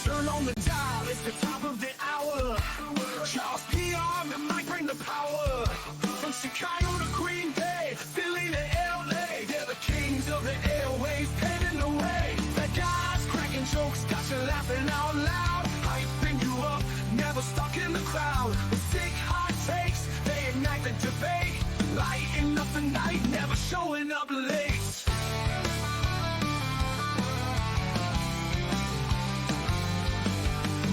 Turn on the dial, it's the top of the hour. Charles P.R. might bring the power. From Chicago to Green Bay, Philly to L.A. They're the kings of the airwaves, paving the way. The guys cracking jokes, got you laughing out loud. Hyping you up, never stuck in the crowd. With thick, hot takes, they ignite the debate. Lighting up the night, never showing up late.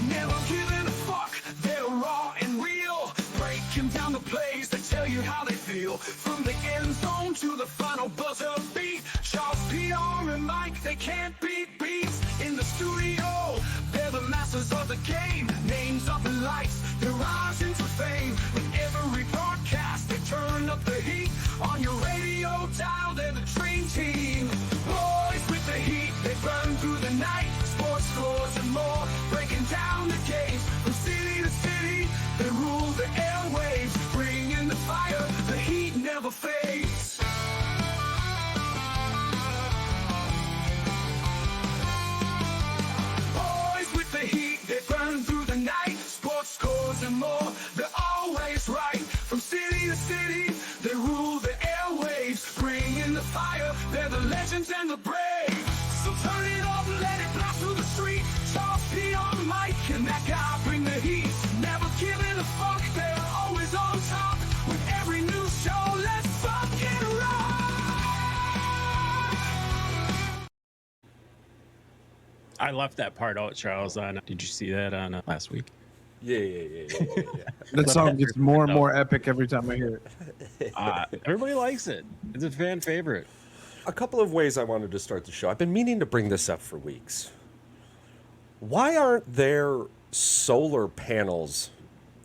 Never giving a fuck, they're raw and real. Breaking down the plays that tell you how they feel. From the end zone to the final buzzer beat. Charles P.R. and Mike, they can't beat beats. In the studio, they're the masters of the game. Names up in lights, they rise into fame. With every broadcast, they turn up the heat. On your radio dial, they're the dream team. Boys with the heat, they burn through the night. Sports scores and more, breaking down the games. From city to city, they rule the airwaves. Bringing the fire, the heat never fades. Boys with the heat, they burn through the night. Sports scores and more, they're always right. From city to city, they rule the airwaves. Bringing the fire, they're the legends and the brave. So turn it up, let it blast through the street. Charles P on the mic, and that guy bring the heat. Never giving a fuck, they're always on top. With every new show, let's fucking rock. I left that part out, Charles. Did you see that on last week? Yeah. That song gets more and more epic every time I hear it. Everybody likes it. It's a fan favorite. A couple of ways I wanted to start the show. I've been meaning to bring this up for weeks. Why aren't there solar panels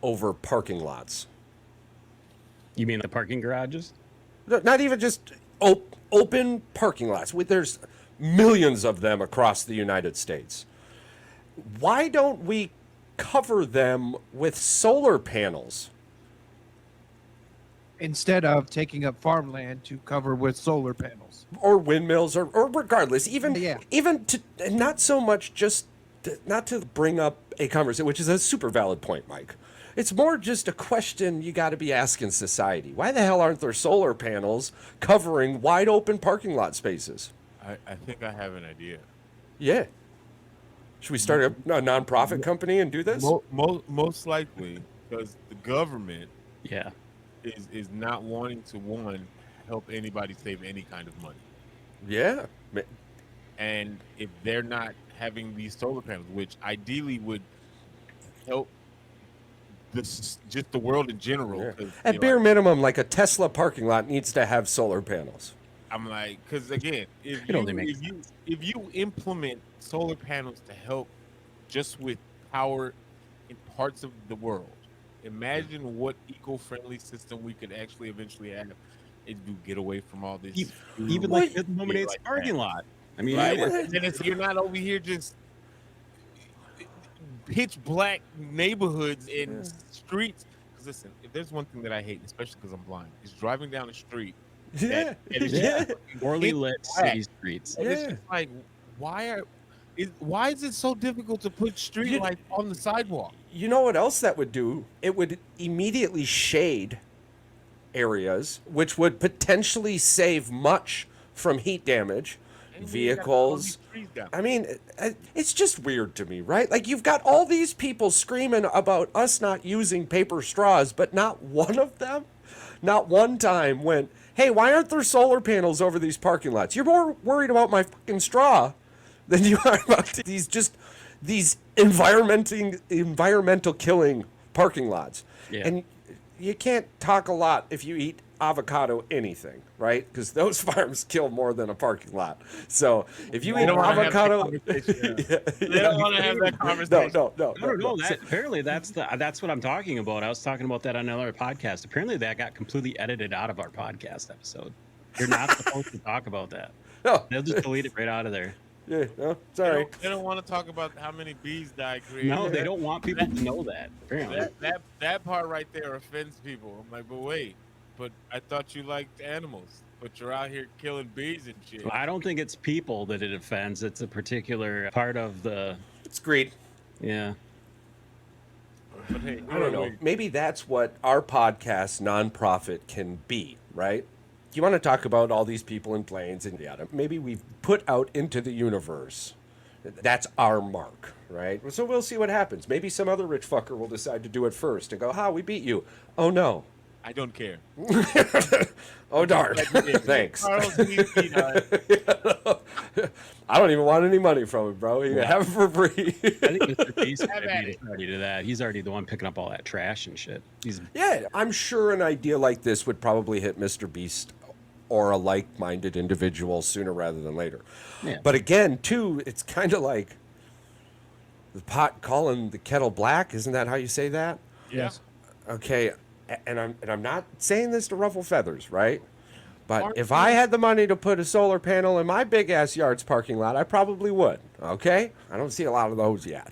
over parking lots? You mean the parking garages? No, not even just open parking lots. There's millions of them across the United States. Why don't we cover them with solar panels? Instead of taking up farmland to cover with solar panels. Or windmills, or regardless, even Yeah. to not so much just not to bring up a conversation, which is a super valid point, Mike. It's more just a question you got to be asking society. Why the hell aren't there solar panels covering wide open parking lot spaces? I think I have an idea. Yeah. Should we start a nonprofit company and do this? Most likely, because the government Yeah. is not wanting to help anybody save any kind of money. Yeah. And if they're not having these solar panels, which ideally would help just the world in general. Yeah. 'Cause, At bare minimum, like a Tesla parking lot needs to have solar panels. I'm like, because again, if It only makes if you implement solar panels to help just with power in parts of the world, imagine what eco-friendly system we could actually eventually have if you get away from all this. Even like the Illuminates parking lot. I mean, Right. You're not over here just pitch black neighborhoods and streets. Because listen, if there's one thing that I hate, especially because I'm blind, is driving down the street. Yeah. that is Yeah. poorly lit city streets. And it's just like, why is it so difficult to put street lights on the sidewalk? You know what else that would do? It would immediately shade areas, which would potentially save much from heat damage. And Vehicles. we got all these trees down. I mean, it's just weird to me, right? Like, you've got all these people screaming about us not using paper straws, but not one of them, not one time went, hey, why aren't there solar panels over these parking lots? You're more worried about my fucking straw than you are about these environmental killing parking lots. Yeah. And you can't talk a lot if you eat avocado anything, right? Because those farms kill more than a parking lot. So if you eat avocado, They don't want to have that conversation. no. Apparently that's what I'm talking about. I was talking about that on another podcast. Apparently that got completely edited out of our podcast episode. You're not supposed to talk about that. No. They'll just delete it right out of there. Yeah, no, sorry. They don't want to talk about how many bees died creating. No, they don't want people to know that. Apparently. That part right there offends people. I'm like, but wait, But I thought you liked animals, but you're out here killing bees and shit. I don't think it's people that it offends. It's a particular part of the. It's greed. Yeah. But hey, I don't know. Maybe that's what our podcast nonprofit can be, right? You want to talk about all these people in planes and yada. Maybe we've put out into the universe. That's our mark, right? So we'll see what happens. Maybe some other rich fucker will decide to do it first and go, "Ha, we beat you." Oh no. I don't care. Oh darn. Thanks. Charles P.R. I don't even want any money from him, bro. You can have it for free. I think Mr. Beast Have at it. already to that. He's already the one picking up all that trash and shit. Yeah, I'm sure an idea like this would probably hit Mr. Beast or a like-minded individual sooner rather than later. Yeah. But again, too, it's kind of like the pot calling the kettle black. Isn't that how you say that? Yes. Okay, and I'm not saying this to ruffle feathers, right? But if I had the money to put a solar panel in my big-ass yard's parking lot, I probably would, okay? I don't see a lot of those yet.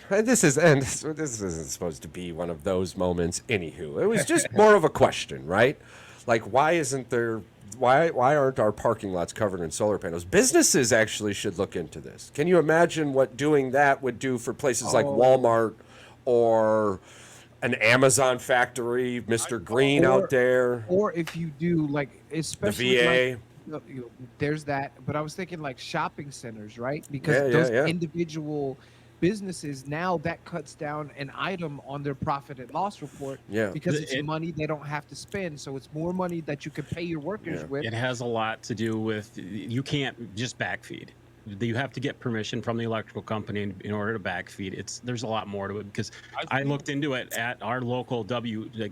And this isn't supposed to be one of those moments, anywho. It was just more of a question, right? Like, why aren't our parking lots covered in solar panels? Businesses actually should look into this. Can you imagine what doing that would do for places like Walmart or an Amazon factory, Mr. Green out there, Or if you do, like, the especially VA? there's that. But I was thinking like shopping centers, right? Because Yeah, those yeah. individual businesses, now that cuts down an item on their profit and loss report. Yeah. Because it's money they don't have to spend. So it's more money that you can pay your workers Yeah. with. It has a lot to do with you can't just backfeed. You have to get permission from the electrical company in order to backfeed. There's a lot more to it because I looked into it at our local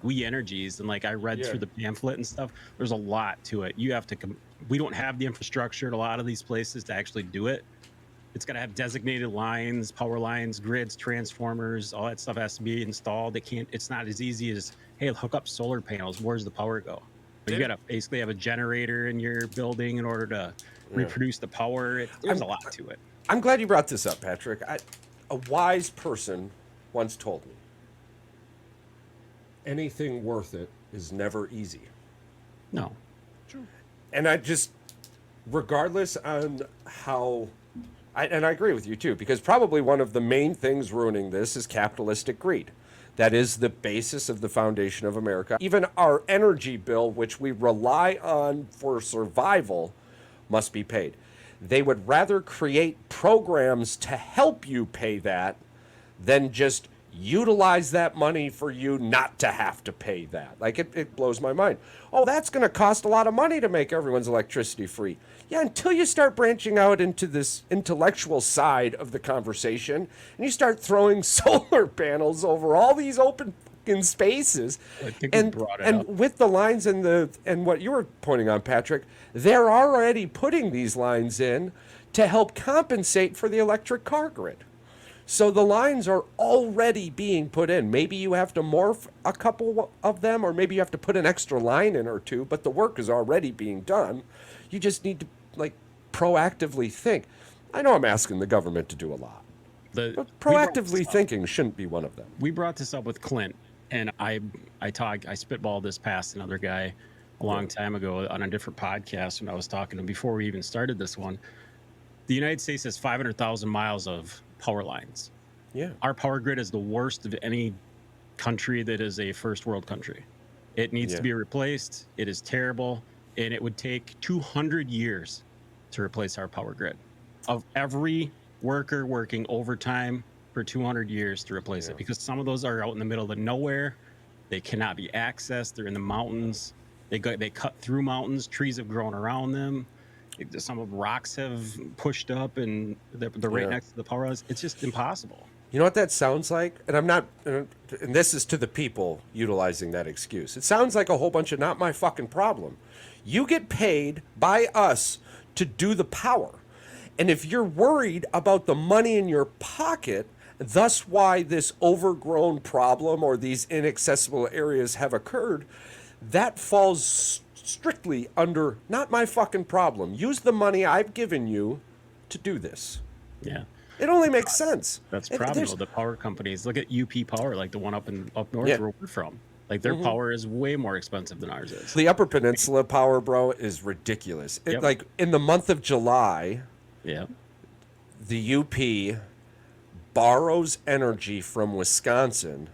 We Energies, and like I read through the pamphlet and stuff. There's a lot to it. You have to. We don't have the infrastructure at a lot of these places to actually do it. It's got to have designated lines, power lines, grids, transformers. All that stuff has to be installed. It's not as easy as, hey, hook up solar panels. Where's the power go? You got to basically have a generator in your building in order to reproduce the power. There's a lot to it. I'm glad you brought this up, Patrick. A wise person once told me, anything worth it is never easy. No. And I just, regardless on how, and I agree with you too, because probably one of the main things ruining this is capitalistic greed. That is the basis of the foundation of America. Even our energy bill, which we rely on for survival, must be paid. They would rather create programs to help you pay that than just utilize that money for you not to have to pay that. Like, it blows my mind. Oh, that's going to cost a lot of money to make everyone's electricity free. Yeah, until you start branching out into this intellectual side of the conversation and you start throwing solar panels over all these open fucking spaces. I think we brought it up. With the lines and what you were pointing on, Patrick, they're already putting these lines in to help compensate for the electric car grid. So the lines are already being put in. Maybe you have to morph a couple of them, or maybe you have to put an extra line in or two, but the work is already being done. You just need to, like, proactively think. I know I'm asking the government to do a lot, but proactively thinking shouldn't be one of them. We brought this up with Clint, and I spitballed this past another guy a long time ago on a different podcast when I was talking to him before we even started this one. The United States has 500,000 miles of power lines. Yeah. Our power grid is the worst of any country that is a first world country. It needs to be replaced. It is terrible, and it would take 200 years to replace our power grid. Of every worker working overtime for 200 years to replace it, because some of those are out in the middle of nowhere. They cannot be accessed. They're in the mountains. They cut through mountains. Trees have grown around them. Some of the rocks have pushed up, and they're right next to the power lines. It's just impossible. You know what that sounds like? And I'm not, and this is to the people utilizing that excuse. It sounds like a whole bunch of not my fucking problem. You get paid by us to do the power. And if you're worried about the money in your pocket, thus why this overgrown problem or these inaccessible areas have occurred, that falls strictly under not my fucking problem. Use the money I've given you to do this. Yeah. It only makes sense. That's the problem, though. The power companies. Look at UP Power, like the one up north where we're from. Like their power is way more expensive than ours is. The Upper Peninsula power, bro, is ridiculous. Yep. Like in the month of July, Yeah. the UP borrows energy from Wisconsin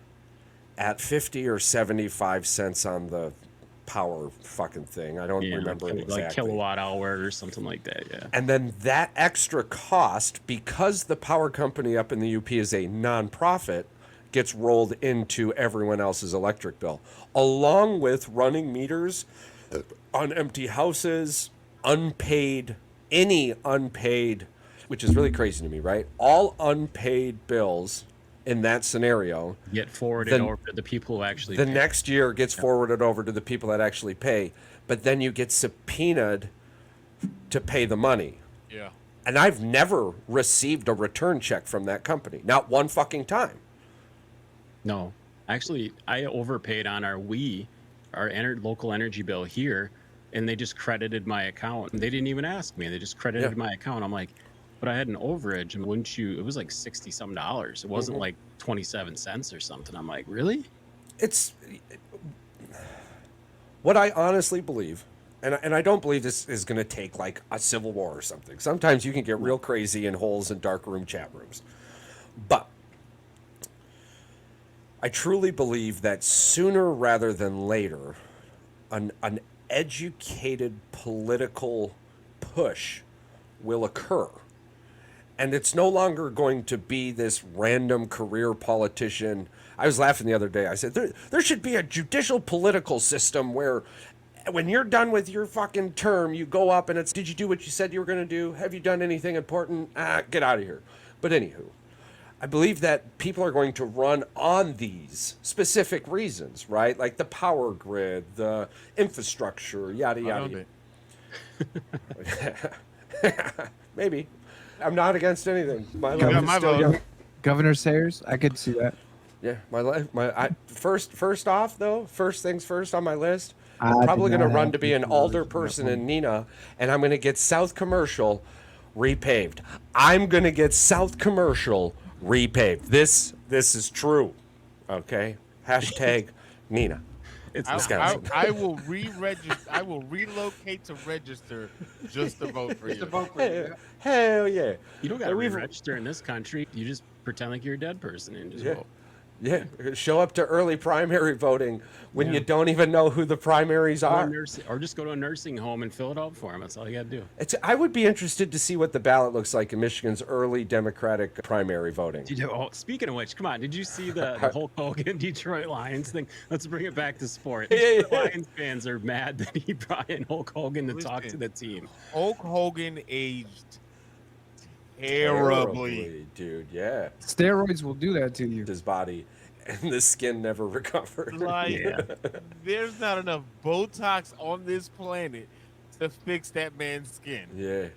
at 50 or 75 cents on the power fucking thing. I don't remember it exactly. Like kilowatt hour or something like that, yeah. And then that extra cost, because the power company up in the UP is a nonprofit, gets rolled into everyone else's electric bill, along with running meters on empty houses, unpaid, which is really crazy to me, right? All unpaid bills in that scenario Get forwarded over to the people who actually the pay. next year gets forwarded over to the people that actually pay, but then you get subpoenaed to pay the money. Yeah. And I've never received a return check from that company. Not one fucking time. No, actually, I overpaid on our local energy bill here, and they just credited my account. And they didn't even ask me; they just credited my account. I'm like, but I had an overage, and wouldn't you? It was like $60-some. It wasn't like 27 cents or something. I'm like, really? It's what I honestly believe, and I don't believe this is going to take like a civil war or something. Sometimes you can get real crazy in holes in dark room chat rooms, but I truly believe that sooner rather than later, an educated political push will occur. And it's no longer going to be this random career politician. I was laughing the other day. I said, there should be a judicial political system where when you're done with your fucking term, you go up and it's, did you do what you said you were going to do? Have you done anything important? Get out of here. But anywho, I believe that people are going to run on these specific reasons, right? Like the power grid, the infrastructure, yada, yada. Maybe. I'm not against anything. My life is still young. Governor Sayers, I could see that. Yeah, my life. First off, though, first things first on my list. I'm probably going to run to be an alder person in Neenah, and I'm going to get South Commercial repaved. I'm going to get South Commercial repaved. This is true. Okay. Hashtag Neenah. It's I will re-register. I will relocate to register just to vote for you. Hell yeah. You don't got to re-register in this country. You just pretend like you're a dead person and just vote. Yeah, show up to early primary voting when you don't even know who the primaries are. Or just go to a nursing home and fill it out for them. That's all you got to do. I would be interested to see what the ballot looks like in Michigan's early Democratic primary voting. Speaking of which, come on, did you see the Hulk Hogan Detroit Lions thing? Let's bring it back to sport. Lions fans are mad that he brought in Hulk Hogan to talk to the team. Hulk Hogan aged terribly, dude. Yeah, steroids will do that to you. His body and the skin never recovered. There's not enough Botox on this planet to fix that man's skin. Yeah.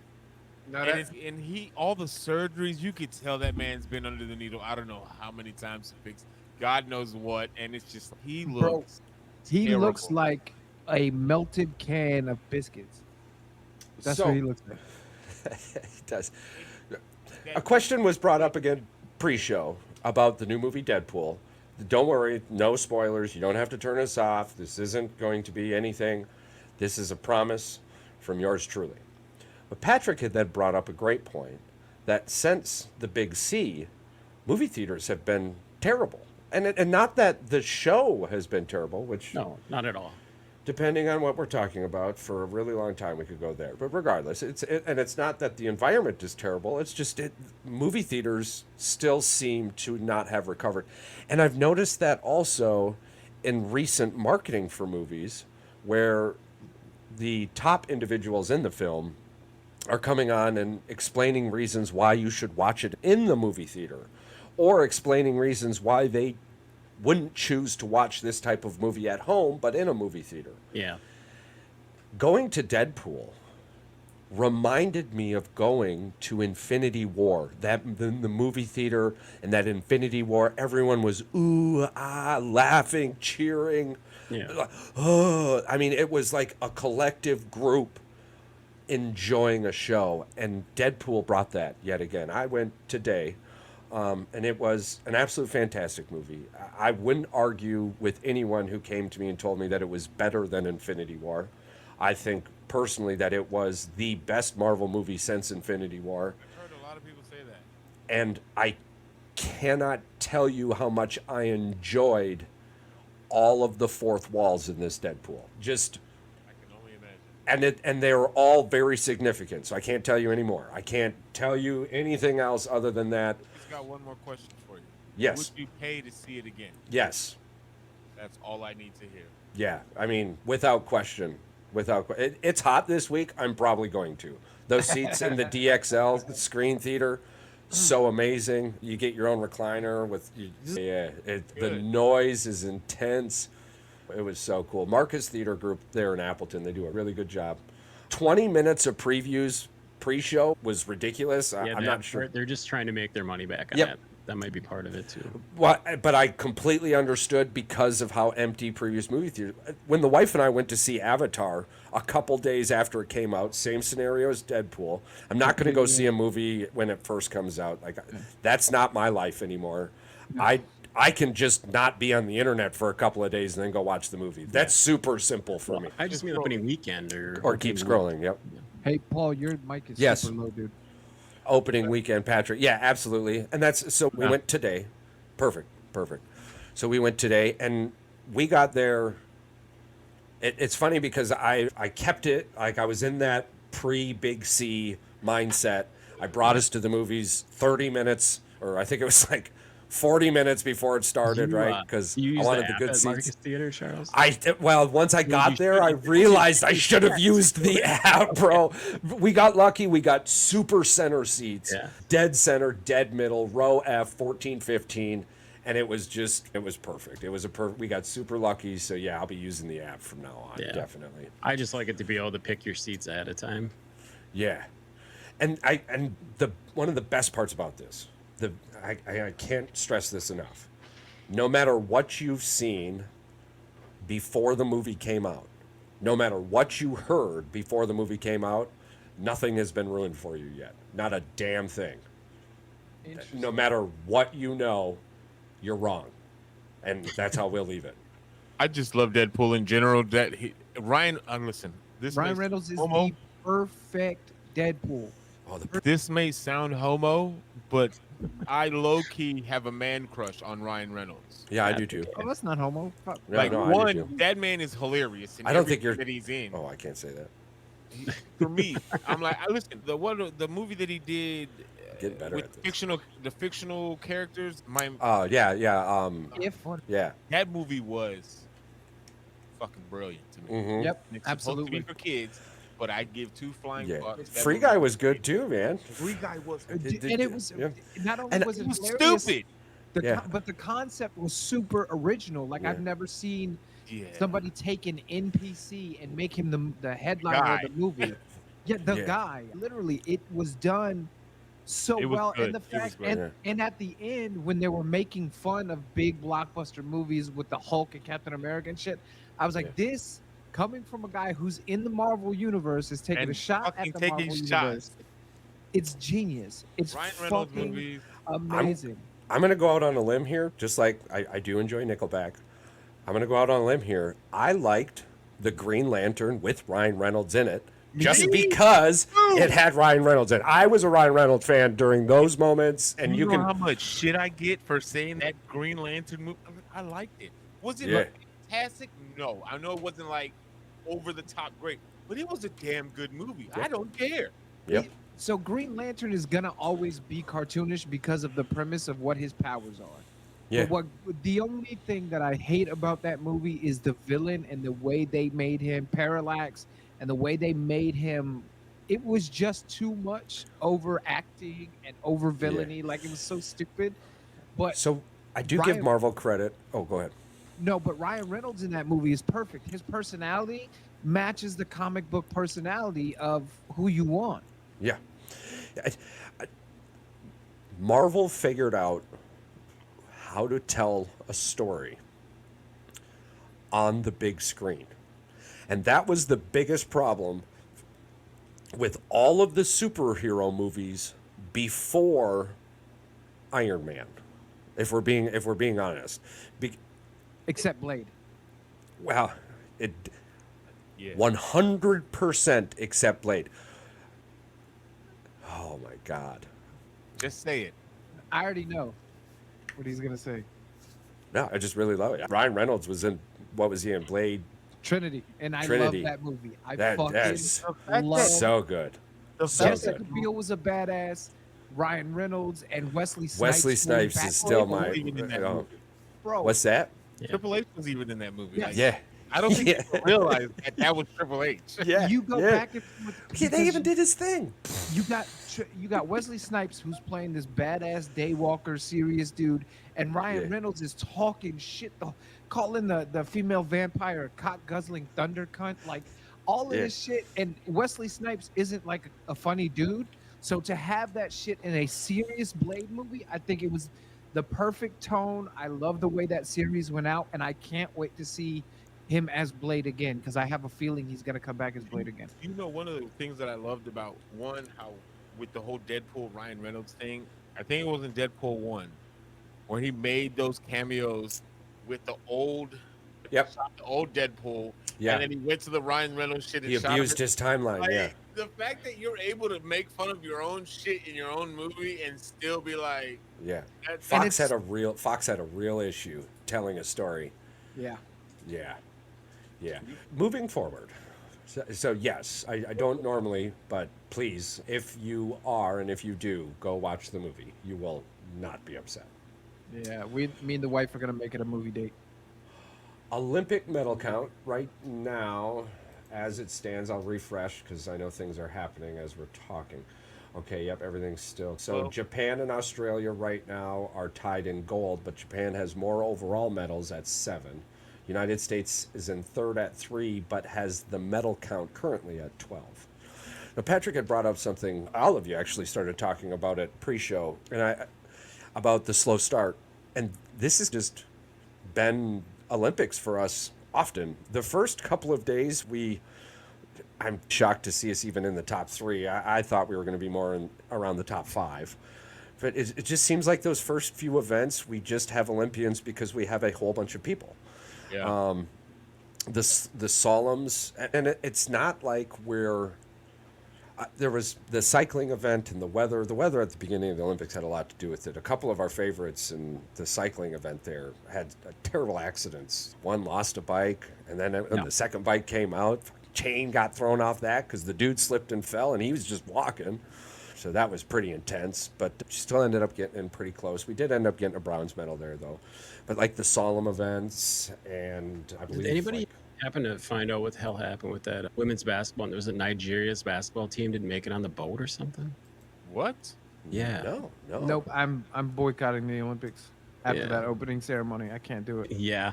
And he all the surgeries, you could tell that man's been under the needle. I don't know how many times to fix God knows what, and it's just he looks looks like a melted can of biscuits. That's what he looks like. He does. A question was brought up again pre-show about the new movie Deadpool. Don't worry, no spoilers. You don't have to turn us off. This isn't going to be anything. This is a promise from yours truly. But Patrick had then brought up a great point that since the Big C, movie theaters have been terrible. And not that the show has been terrible, which... No, not at all. Depending on what we're talking about, for a really long time we could go there. But regardless, it's not that the environment is terrible. It's just movie theaters still seem to not have recovered. And I've noticed that also in recent marketing for movies, where the top individuals in the film are coming on and explaining reasons why you should watch it in the movie theater, or explaining reasons why they wouldn't choose to watch this type of movie at home, but in a movie theater. Yeah. Going to Deadpool reminded me of going to Infinity War. The movie theater and that Infinity War, everyone was ooh, ah, laughing, cheering. Yeah. Oh, I mean, it was like a collective group enjoying a show, and Deadpool brought that yet again. I went today and it was an absolute fantastic movie. I wouldn't argue with anyone who came to me and told me that it was better than Infinity War. I think personally that it was the best Marvel movie since Infinity War. I've heard a lot of people say that. And I cannot tell you how much I enjoyed all of the fourth walls in this Deadpool. Just, I can only imagine. and they were all very significant. So I can't tell you anymore. I can't tell you anything else other than that. Just got one more question for you. Yes. Would you pay to see it again? Yes. That's all I need to hear. Yeah. I mean, without question. It's hot this week. I'm probably going to. Those seats in the DXL screen theater, so amazing. You get your own recliner with, the noise is intense. It was so cool. Marcus Theater Group there in Appleton, they do a really good job. 20 minutes of previews pre-show was ridiculous. I'm not sure. They're just trying to make their money back on Yep. that. That might be part of it too. Well, but I completely understood because of how empty previous movie theaters. When the wife and I went to see Avatar a couple days after it came out, same scenario as Deadpool. I'm not going to go see a movie when it first comes out. Like, that's not my life anymore. I can just not be on the internet for a couple of days and then go watch the movie. That's super simple for me. I just mean opening weekend Or keep scrolling. Yep. Hey, Paul, your mic is Yes. super low, dude. Opening weekend, Patrick. Yeah, absolutely. And that's so we went today. Perfect. So we went today and we got there. It's funny because I kept it like I was in that pre-Big C mindset. I brought us to the movies 30 minutes, or I think it was like 40 minutes before it started, right? Because I wanted the good seats. Marcus Theater, Charles. Once I got there, I realized I should have used the app, bro. We got lucky. We got super center seats, dead center, dead middle, row F, 14, 15, and it was perfect. We got super lucky. So yeah, I'll be using the app from now on, definitely. I just like it to be able to pick your seats ahead of time. Yeah, and one of the best parts about this, I can't stress this enough. No matter what you've seen before the movie came out, no matter what you heard before the movie came out, nothing has been ruined for you yet. Not a damn thing. No matter what you know, you're wrong. And that's how we'll leave it. I just love Deadpool in general. Ryan Reynolds is the perfect Deadpool. This may sound homo, but I low-key have a man crush on Ryan Reynolds. Yeah, I do too. Oh, that's not homo. Fuck. Yeah, no, I do too. That man is hilarious. I don't think you're. That he's in. Oh, I can't say that. For me, I'm like, listen, the movie that he did Get better with at this. the fictional characters. Yeah. That movie was fucking brilliant to me. Mm-hmm. Yep, It's absolutely. supposed to be for kids, but I give two flying fucks. Free Guy was good too, man. Free Guy was. And it was not only was it was hilarious, stupid. but the concept was super original. Like I've never seen somebody take an NPC and make him the headliner of the movie. The guy. Literally, it was done so well. Good. And the fact, and at the end, when they were making fun of big blockbuster movies with the Hulk and Captain America and shit, I was like, this coming from a guy who's in the Marvel universe is taking a shot at the Marvel universe. It's genius. It's Ryan Reynolds fucking movies. amazing. I'm gonna go out on a limb here, just like I do enjoy Nickelback. I'm gonna go out on a limb here. I liked the Green Lantern with Ryan Reynolds in it, just because it had Ryan Reynolds in it. I was a Ryan Reynolds fan during those moments, and you know can. how much shit I get for saying that Green Lantern movie. I liked it. Was it fantastic? No, I know it wasn't like over the top great, but it was a damn good movie. I don't care. Yep. So Green Lantern is gonna always be cartoonish because of the premise of what his powers are. Yeah. But the only thing that I hate about that movie is the villain and the way they made him Parallax and the way they made him. It was just too much overacting and over villainy. Like it was so stupid. But So I do give Marvel credit. Oh, go ahead. No, but Ryan Reynolds in that movie is perfect. His personality matches the comic book personality of who you want. Yeah. Marvel figured out how to tell a story on the big screen. And that was the biggest problem with all of the superhero movies before Iron Man. If we're being honest, Except Blade. well, it Yeah. 100% except Blade. Oh my God. Just say it. I already know what he's gonna say. No, I just really love it. Ryan Reynolds was in, what was he in? Blade. Trinity, and I Trinity. love that movie. I That's fucking love. so good. So Jessica good. Biel was a badass. Ryan Reynolds and Wesley Snipes. Wesley were Snipes back is still on my. Even in that movie. bro. What's that? Yeah. Triple H was even in that movie. Yes. Like, Yeah. I don't think Yeah. people realize that was Triple H. Yeah. You go yeah. back and forth. Yeah, they because even did his thing. you got Wesley Snipes who's playing this badass daywalker, serious dude, and Ryan Yeah. Reynolds is talking shit, calling the female vampire cock guzzling thunder cunt, like all of Yeah. this shit. And Wesley Snipes isn't like a funny dude, so to have that shit in a serious Blade movie, I think it was the perfect tone. I love the way that series went out, and I can't wait to see him as Blade again because I have a feeling he's gonna come back as Blade again. You know, one of the things that I loved about how with the whole Deadpool Ryan Reynolds thing, I think it was in Deadpool 1, where he made those cameos with the old Deadpool. Yeah. And then he went to the Ryan Reynolds shit and He shot abused him. his timeline. Like, Yeah. the fact that you're able to make fun of your own shit in your own movie and still be like, Yeah. that's Fox had a real issue telling a story. Yeah. Yeah. Yeah. Moving forward. So yes, I don't normally, but please, if you are and if you do, go watch the movie. You will not be upset. Yeah, me and the wife are gonna make it a movie date. Olympic medal count right now, as it stands, I'll refresh because I know things are happening as we're talking. Okay, yep, everything's still. So Well- Japan and Australia right now are tied in gold, but Japan has more overall medals at 7. United States is in third at 3, but has the medal count currently at 12. Now, Patrick had brought up something, all of you actually started talking about it pre-show, and about the slow start. And this has just been Olympics for us often. The first couple of days, I'm shocked to see us even in the top 3. I thought we were going to be more around the top 5. But it just seems like those first few events, we just have Olympians because we have a whole bunch of people. yeah. The solemns, and it's not like there was the cycling event and the weather. The weather at the beginning of the Olympics had a lot to do with it. A couple of our favorites in the cycling event there had terrible accidents. One lost a bike, and then when the second bike came out, chain got thrown off that because the dude slipped and fell, and he was just walking. So that was pretty intense, but still ended up getting in pretty close. We did end up getting a bronze medal there, though. But like the solemn events, and I believe Did anybody happen to find out what the hell happened with that women's basketball? And there was a Nigeria's basketball team didn't make it on the boat or something. What? Yeah. No. Nope, I'm boycotting the Olympics after Yeah. that opening ceremony. I can't do it. Yeah.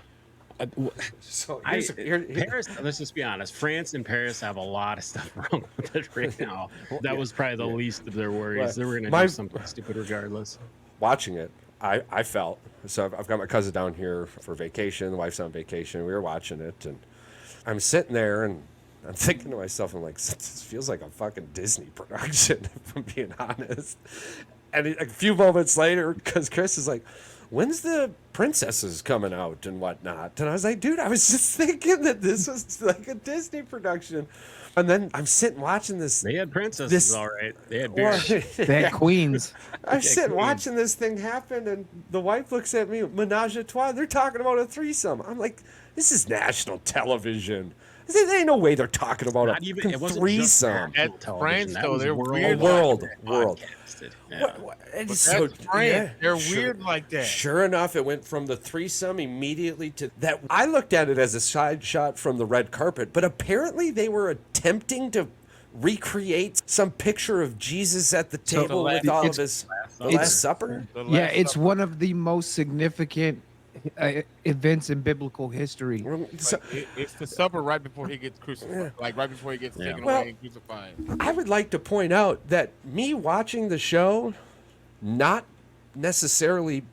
So Paris, let's just be honest. France and Paris have a lot of stuff wrong with it right now. That was probably the least of their worries. Right. They were going to My- do something stupid regardless. watching it, I felt so. I've got my cousin down here for vacation. The wife's on vacation. We were watching it, and I'm sitting there, and I'm thinking to myself, I'm like, this feels like a fucking Disney production, if I'm being honest. And a few moments later, because Chris is like, when's the princesses coming out and whatnot? And I was like, dude, I was just thinking that this was like a Disney production. And then I'm sitting watching this. They had princesses, This- all right. They had Well, beers. They had queens. I'm sitting queen. watching this thing happen, and the wife looks at me, menage a trois. They're talking about a threesome. I'm like, this is national television. There ain't no way they're talking about Not a even, it wasn't threesome. just At television. France, That though, was they're weird. World. broadcasted. Yeah. It's But so that's France. yeah, They're sure. weird like that. Sure enough, it went from the threesome immediately to that. I looked at it as a side shot from the red carpet, but apparently they were attempting to recreate some picture of Jesus at the table with all of his the Last Supper. The Yeah, Last it's Supper. one of the most significant events in biblical history. So, It's the supper right before he gets crucified. Like right before he gets taken Well- away and crucified. I would like to point out that me watching the show, not necessarily,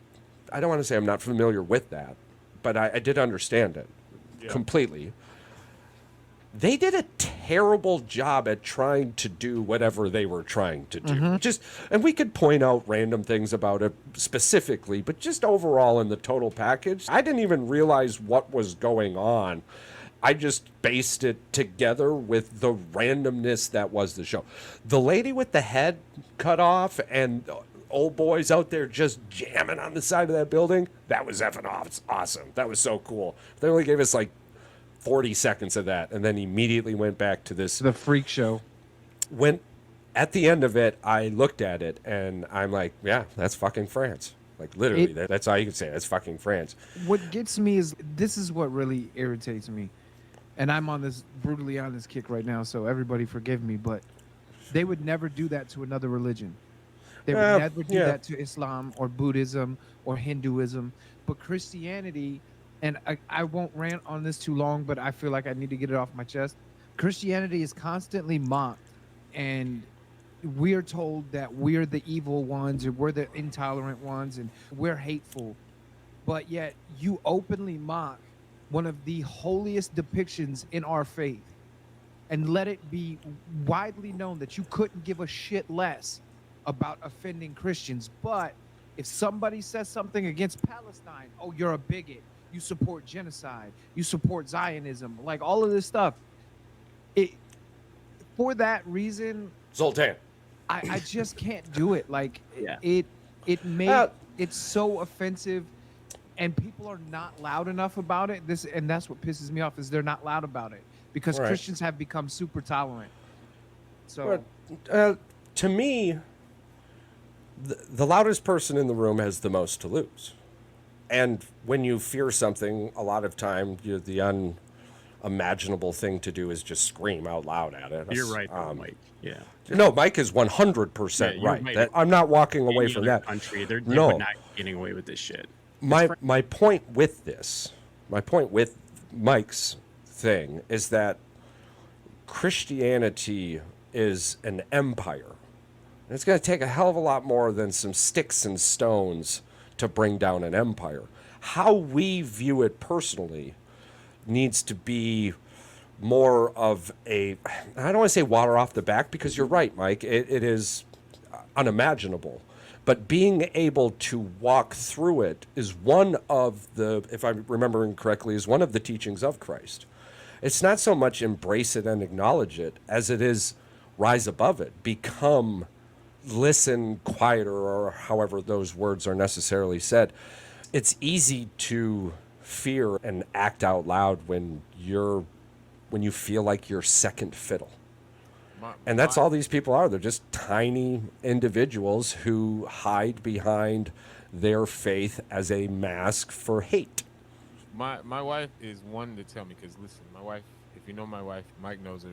I don't want to say I'm not familiar with that, but I did understand it completely. they did a terrible job at trying to do whatever they were trying to do. And we could point out random things about it specifically, but just overall in the total package, I didn't even realize what was going on. I just based it together with the randomness that was the show. The lady with the head cut off and old boys out there just jamming on the side of that building, that was effing awesome. That was so cool. They only gave us like 40 seconds of that, and then immediately went back to this. The freak show. When at the end of it, I looked at it, and I'm like, yeah, that's fucking France. Like, literally, that's all you can say. That's fucking France. What gets me is, this is what really irritates me. And I'm on this brutally honest kick right now, so everybody forgive me, but they would never do that to another religion. They would never do that to Islam or Buddhism or Hinduism. But Christianity, and I won't rant on this too long, but I feel like I need to get it off my chest. Christianity is constantly mocked, and we are told that we're the evil ones, and we're the intolerant ones, and we're hateful. But yet you openly mock one of the holiest depictions in our faith, and let it be widely known that you couldn't give a shit less about offending Christians. But if somebody says something against Palestine, oh, you're a bigot. You support genocide. You support Zionism. Like, all of this stuff. For that reason, Zoltan. I just can't do it. Like, it made it's so offensive, and people are not loud enough about it. And that's what pisses me off, is they're not loud about it, because Christians have become super tolerant. So, to me, the loudest person in the room has the most to lose. And when you fear something, a lot of time, the unimaginable thing to do is just scream out loud at it. You're right, though, Mike. Yeah. No, Mike is 100% right. I'm not walking away from that. Country, they're not getting away with this shit. My point with Mike's thing is that Christianity is an empire. And it's going to take a hell of a lot more than some sticks and stones to bring down an empire. How we view it personally needs to be more of I don't want to say water off the back, because you're right, Mike. It is unimaginable. But being able to walk through it is one of the, if I'm remembering correctly, is one of the teachings of Christ. It's not so much embrace it and acknowledge it as it is rise above it, become, listen quieter, or however those words are necessarily said. It's easy to fear and act out loud when you feel like you're second fiddle. And that's all these people are. They're just tiny individuals who hide behind their faith as a mask for hate. My wife is one to tell me, because listen, my wife, if you know my wife, Mike knows her.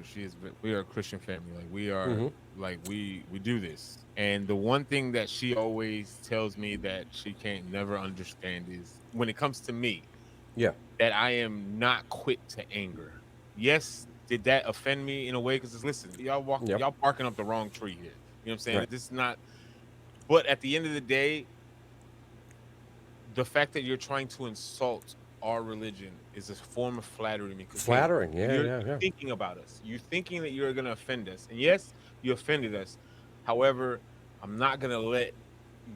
We are a Christian family. Like, we are, like, we do this. And the one thing that she always tells me that she can't never understand is, when it comes to me, that I am not quick to anger. Yes, did that offend me in a way? Because listen, y'all barking up the wrong tree here. You know what I'm saying? Right. This is not. But at the end of the day, the fact that you're trying to insult our religion is a form of flattery. Flattering, you're thinking about us. You're thinking that you're going to offend us. And yes, you offended us. However, I'm not going to let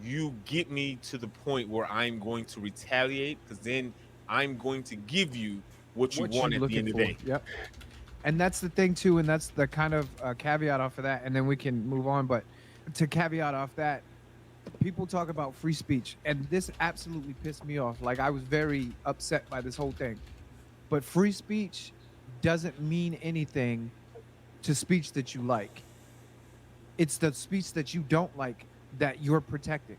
you get me to the point where I'm going to retaliate, because then I'm going to give you what you want at the end of the day. Yep. And that's the thing, too, and that's the kind of caveat off of that, and then we can move on. But to caveat off that, people talk about free speech, and this absolutely pissed me off. Like, I was very upset by this whole thing. But free speech doesn't mean anything to speech that you like. It's the speech that you don't like that you're protecting.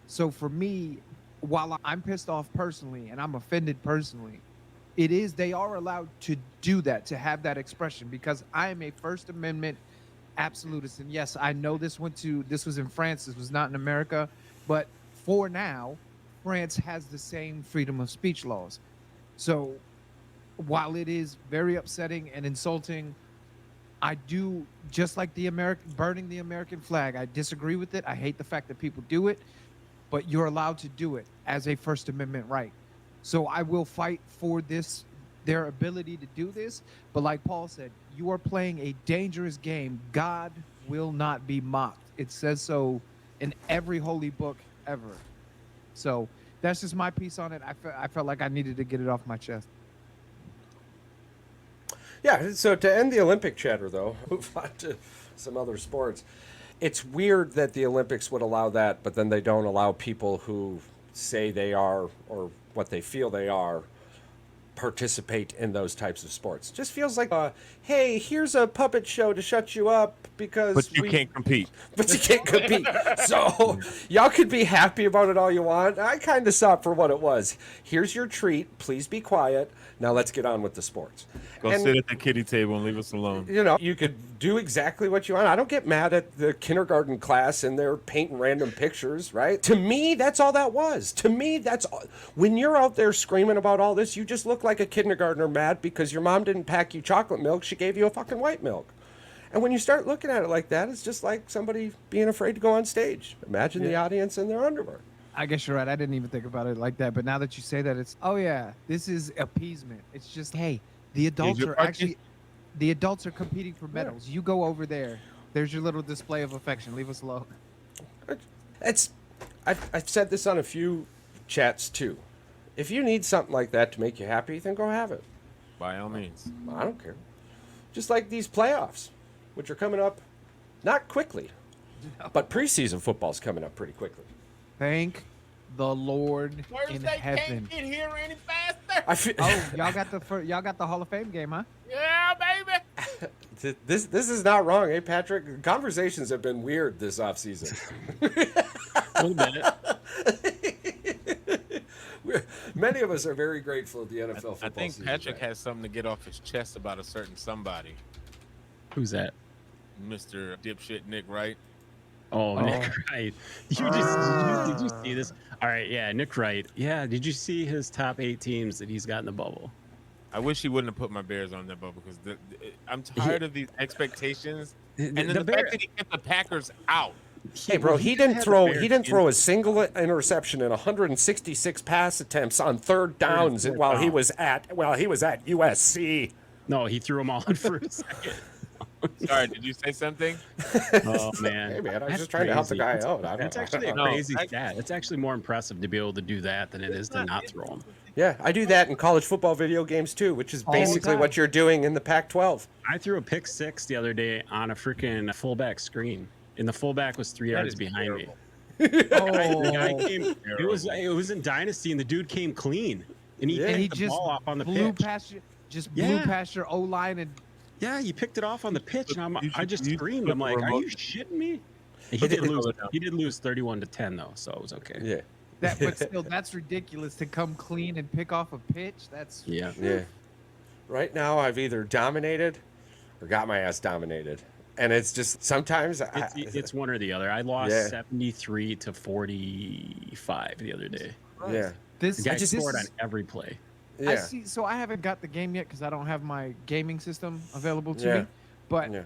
So for me, while I'm pissed off personally and I'm offended personally, they are allowed to do that, to have that expression, because I am a First Amendment absolutist. And yes, I know this was in France, this was not in America, but for now, France has the same freedom of speech laws. So while it is very upsetting and insulting, I do, just like burning the American flag, I disagree with it. I hate the fact that people do it, but you're allowed to do it as a First Amendment right. So I will fight for this their ability to do this. But like Paul said, you are playing a dangerous game. God will not be mocked. It says so in every holy book ever. So that's just my piece on it. I felt like I needed to get it off my chest. Yeah, so to end the Olympic chatter, though, move on to some other sports. It's weird that the Olympics would allow that, but then they don't allow people who say they are or what they feel they are participate in those types of sports. Just feels like, hey, here's a puppet show to shut you up because But you can't compete. But you can't compete. So y'all could be happy about it all you want. I kind of saw it for what it was. Here's your treat. Please be quiet. Now let's get on with the sports. Go sit at the kiddie table and leave us alone. You know, you could do exactly what you want. I don't get mad at the kindergarten class and they're painting random pictures, right? To me, that's all that was. To me, that's all. When you're out there screaming about all this, you just look like a kindergartner mad because your mom didn't pack you chocolate milk. She gave you a fucking white milk. And when you start looking at it like that, it's just like somebody being afraid to go on stage. Imagine the audience in their underwear. I guess you're right. I didn't even think about it like that. But now that you say that, it's, oh yeah, this is appeasement. It's just, hey, the adults are actually, the adults are competing for medals. You go over there. There's your little display of affection. Leave us alone. I've said this on a few chats too. If you need something like that to make you happy, then go have it. By all means. I don't care. Just like these playoffs, which are coming up not quickly, but preseason football's coming up pretty quickly. Thank the Lord in Thursday heaven. can't get here any faster. I feel, Oh, y'all got the Hall of Fame game, huh? Yeah, baby. this is not wrong, eh, Patrick? Conversations have been weird this offseason. A little bit. Many of us are very grateful at the NFL football I think season, Patrick right? has something to get off his chest about a certain somebody. Who's that? Mr. Dipshit Nick Wright. Oh, Nick Wright. Did you see this? All right, yeah, Nick Wright. Yeah, did you see his top 8 teams that he's got in the bubble? I wish he wouldn't have put my Bears on that bubble because I'm tired of these expectations. And then the fact that he kept the Packers out. Hey, bro, he didn't throw a single interception in 166 pass attempts on third downs while he was at USC. No, he threw them all in for a second. Sorry, did you say something? Oh man. Hey man, I was That's just trying to help the crazy. guy out. That's actually a No, crazy stat. It's actually more impressive to be able to do that than it is to not throw them. Yeah, I do that in college football video games too, which is the basically time. what you're doing in the Pac-12. I threw a pick 6 the other day on a freaking fullback screen, and the fullback was 3 yards is behind me. Oh, The guy came. It was in Dynasty, and the dude came clean, and he Yeah. picked and he the just ball off on the blew pitch. past you, just Yeah. blew past your O line, and Yeah, he picked it off on the pitch, and I just you screamed. put I'm the like, "Are you remote- shitting me?" And he did lose 31-10 though, so it was okay. Yeah, that, but still, that's ridiculous to come clean and pick off a pitch. That's Yeah. yeah. Right now, I've either dominated or got my ass dominated, and it's just sometimes It's one or the other. I lost Yeah. 73 to 45 the other day. yeah, this. The guy this scored is- on every play. yeah. I see. So I haven't got the game yet because I don't have my gaming system available to Yeah. me. But Yeah.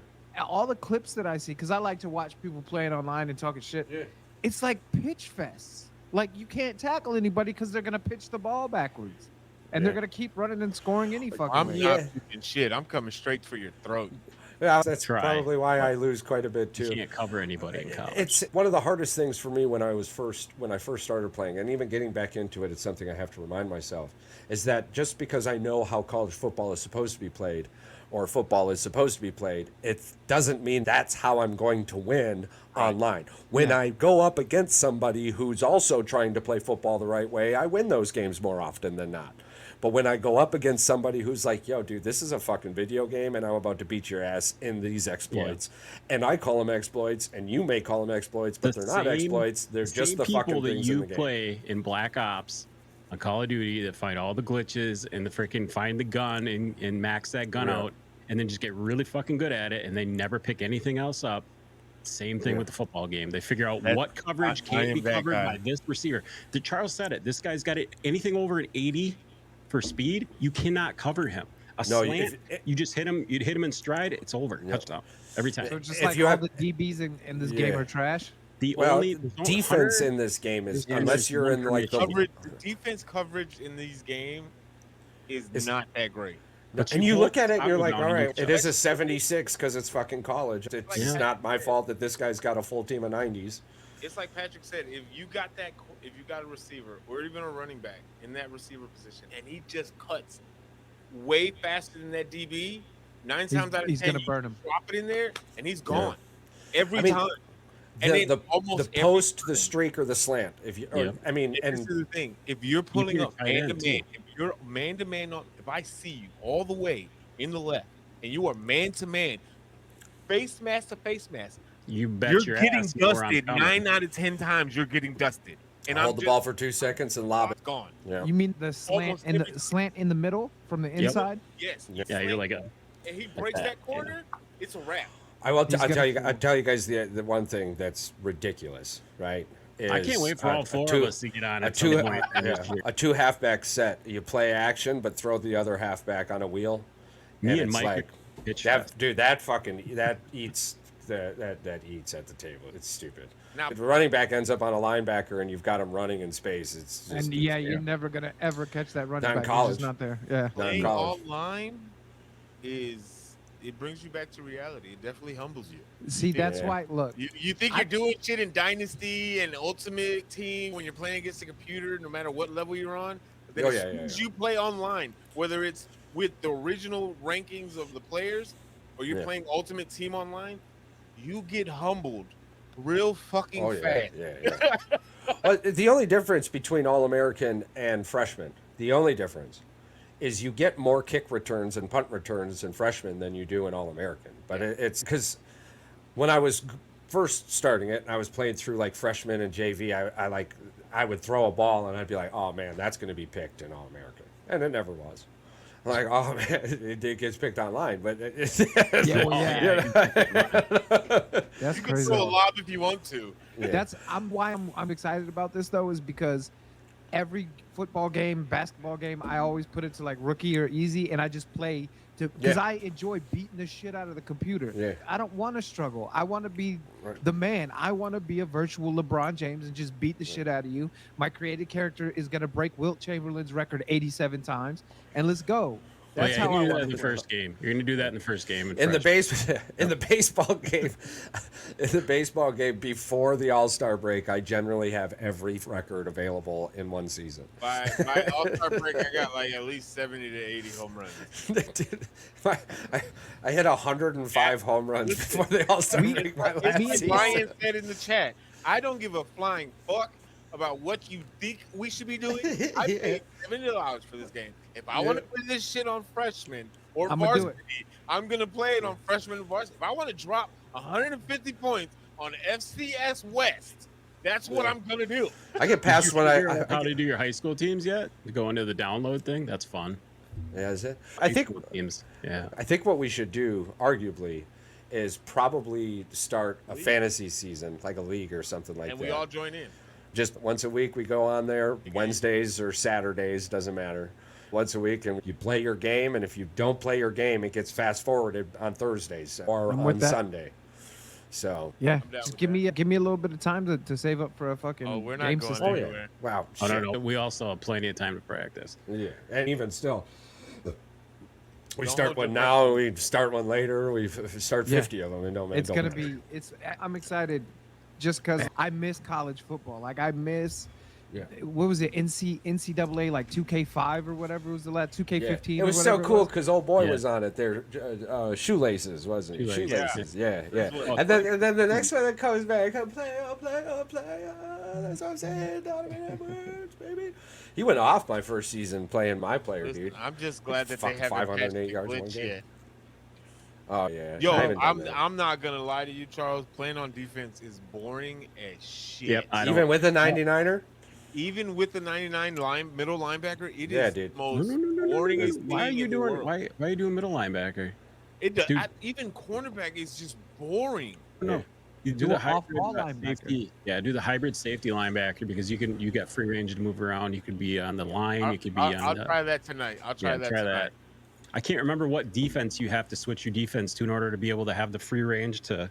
all the clips that I see, because I like to watch people playing online and talking shit, Yeah. it's like pitch fests. Like you can't tackle anybody because they're gonna pitch the ball backwards, and they're Yeah. gonna keep running and scoring any fucking I'm way. not shooting shit. I'm coming straight for your throat. Yeah, that's Try. probably why I lose quite a bit You too. can't cover anybody in college. It's one of the hardest things for me when I first started playing, and even getting back into it. It's something I have to remind myself is that just because I know how college football is supposed to be played, or football is supposed to be played, it doesn't mean that's how I'm going to win online. When I go up against somebody who's also trying to play football the right way, I win those games more often than not. But when I go up against somebody who's like, yo, dude, this is a fucking video game and I'm about to beat your ass in these exploits. And I call them exploits and you may call them exploits, but The they're not same- exploits. They're just same the fucking people that things in you the game. play in Black Ops on Call of Duty that find all the glitches and the freaking find the gun and max that gun Yeah. out and then just get really fucking good at it and they never pick anything else up. Same thing Yeah. with the football game. They figure out That's- what coverage I can't am be that covered guy. by this receiver. Charles said it. This guy's got it. Anything over an 80 for speed, you cannot cover him. A No, slant, if- you just hit him. You'd hit him in stride. It's over. Yep. Touchdown every time. So just If like you all have- the DBs in this game Yeah. are trash. The Well, only defense 100 in this game is, there's unless you're one in like the permission. Defense coverage in these games is not that great. But And you look at it and you're go like, down all and you right, can it is a 76 because it's fucking college. It's Yeah. not my fault that this guy's got a full team of 90s. It's like Patrick said, if you got a receiver or even a running back in that receiver position, and he just cuts way faster than that DB, nine times out of he's 10, gonna burn him. drop it in there, and he's gone every I mean, time. And then The almost every post, the time. streak, or the slant. If you, or, Yeah. I mean, And this and is the thing: if you're pulling can up tight man to end, man, too. if you're man to man, if I see you all the way in the left, and you are man to man, face mask to face mask, You bet you're your getting ass you know where I'm dusted coming. 9 out of 10 times. You're getting dusted, and hold the ball for 2 seconds and lob it. It's gone. Yeah. You mean the slant Almost and every the slant in the middle from the inside? Yes. Yeah, Yeah, you're like a. and he breaks that corner. It's a wrap. I'll He's tell you. gonna- I'll tell you guys the one thing that's ridiculous, right? I can't wait for all four of us to get on a at two, some point. a two halfback set. You play action, but throw the other halfback on a wheel. Me and it's Mike like, pitch that, dude, that eats that eats at the table. It's stupid. Now- If the running back ends up on a linebacker and you've got him running in space, it's just, And yeah, you're never gonna ever catch that running Not in back. He's college. just not there. Yeah. Not in Playing college. online it brings you back to reality. It definitely humbles you. See, that's Yeah. why. Look, You think you're doing shit in Dynasty and Ultimate Team when you're playing against a computer, no matter what level you're on. But then Oh, as yeah, soon yeah, as yeah. you play online, whether it's with the original rankings of the players or you're Yeah. playing Ultimate Team online, you get humbled real fucking Oh yeah, fast. yeah. Well, the only difference between All-American and freshman, the only difference, is you get more kick returns and punt returns in freshman than you do in All-American. But it's because when I was first starting it, I was playing through like freshman and JV. I would throw a ball and I'd be like, oh man, that's going to be picked in All-American, and it never was. Like, oh man, it gets picked online, but yeah, well, yeah. That's You can crazy. throw a lob if you want to. Yeah. That's why I'm excited about this though, is because every football game, basketball game, I always put it to like rookie or easy, and I just play to because Yeah. I enjoy beating the shit out of the computer. Yeah. I don't want to struggle. I want to be Right. the man. I want to be a virtual LeBron James and just beat the shit out of you. My created character is gonna break Wilt Chamberlain's record 87 times, and let's go. That's how how I you do that want in to the first game. You're gonna do that in the first game. in the freshman. in the baseball game, in the baseball game before the All-Star break, I generally have every record available in one season. By All-Star break, I got like at least 70 to 80 home runs. Dude, I hit 105 home runs before the All-Star break. My last It's like season. Brian said in the chat, I don't give a flying fuck about what you think we should be doing. I paid $70 for this game. If I want to play this shit on freshman or I'ma do varsity, I'm going to play it on freshman and varsity. If I want to drop 150 points on FCS West, that's what I'm going to do. I get past when How to do your high school teams yet? Go into the download thing. That's fun. yeah, is it? I think High school teams. Yeah. I think what we should do, arguably, is probably start a fantasy season, like a league or something like And that. we all join in. Just once a week we go on there, Wednesdays or Saturdays, doesn't matter. Once a week, and you play your game, and if you don't play your game, it gets fast forwarded on Thursdays or I'm on with that. Sunday. So, Yeah, down just with give me a little bit of time to save up for a fucking Oh, we're not game going system. anywhere. wow. Oh, no, shit. no. We also have plenty of time to practice. Yeah, and even still, we Don't start hold one your now, we start one later, we start Yeah. 50 of them. It don't, It's don't gonna matter. be. I'm excited, just because I miss college football. Like I miss. Yeah. What was it? NCAA like 2K5 or whatever was the last 2K15. Yeah. It or was so whatever cool was. because old boy Yeah. was on it there. Shoelaces, wasn't it? Shoelaces. Yeah. what- And then the next one that comes back, I'll play. That's what I'm saying. Donovan Edwards, baby. He went off my first season playing my player, Listen, dude. I'm just glad that they Fuck, haven't 508 patched the yards in one glitch game. yet. Oh yeah. Yo, I haven't done that. I'm not gonna lie to you, Charles. Playing on defense is boring as shit. Yep, I don't- Even with a 99er. Even with the 99 middle linebacker, it Yeah, is dude. the most No. boringest Why are thing you in the doing? world. Why are you doing middle linebacker? It does, Dude. even cornerback is just boring. No. You Do do the an off-ball hybrid linebacker. safety. Yeah, do the hybrid safety linebacker because you got free range to move around. You could be on the line. You could be I'll on the. try that tonight. I'll try that tonight. I can't remember what defense you have to switch your defense to in order to be able to have the free range to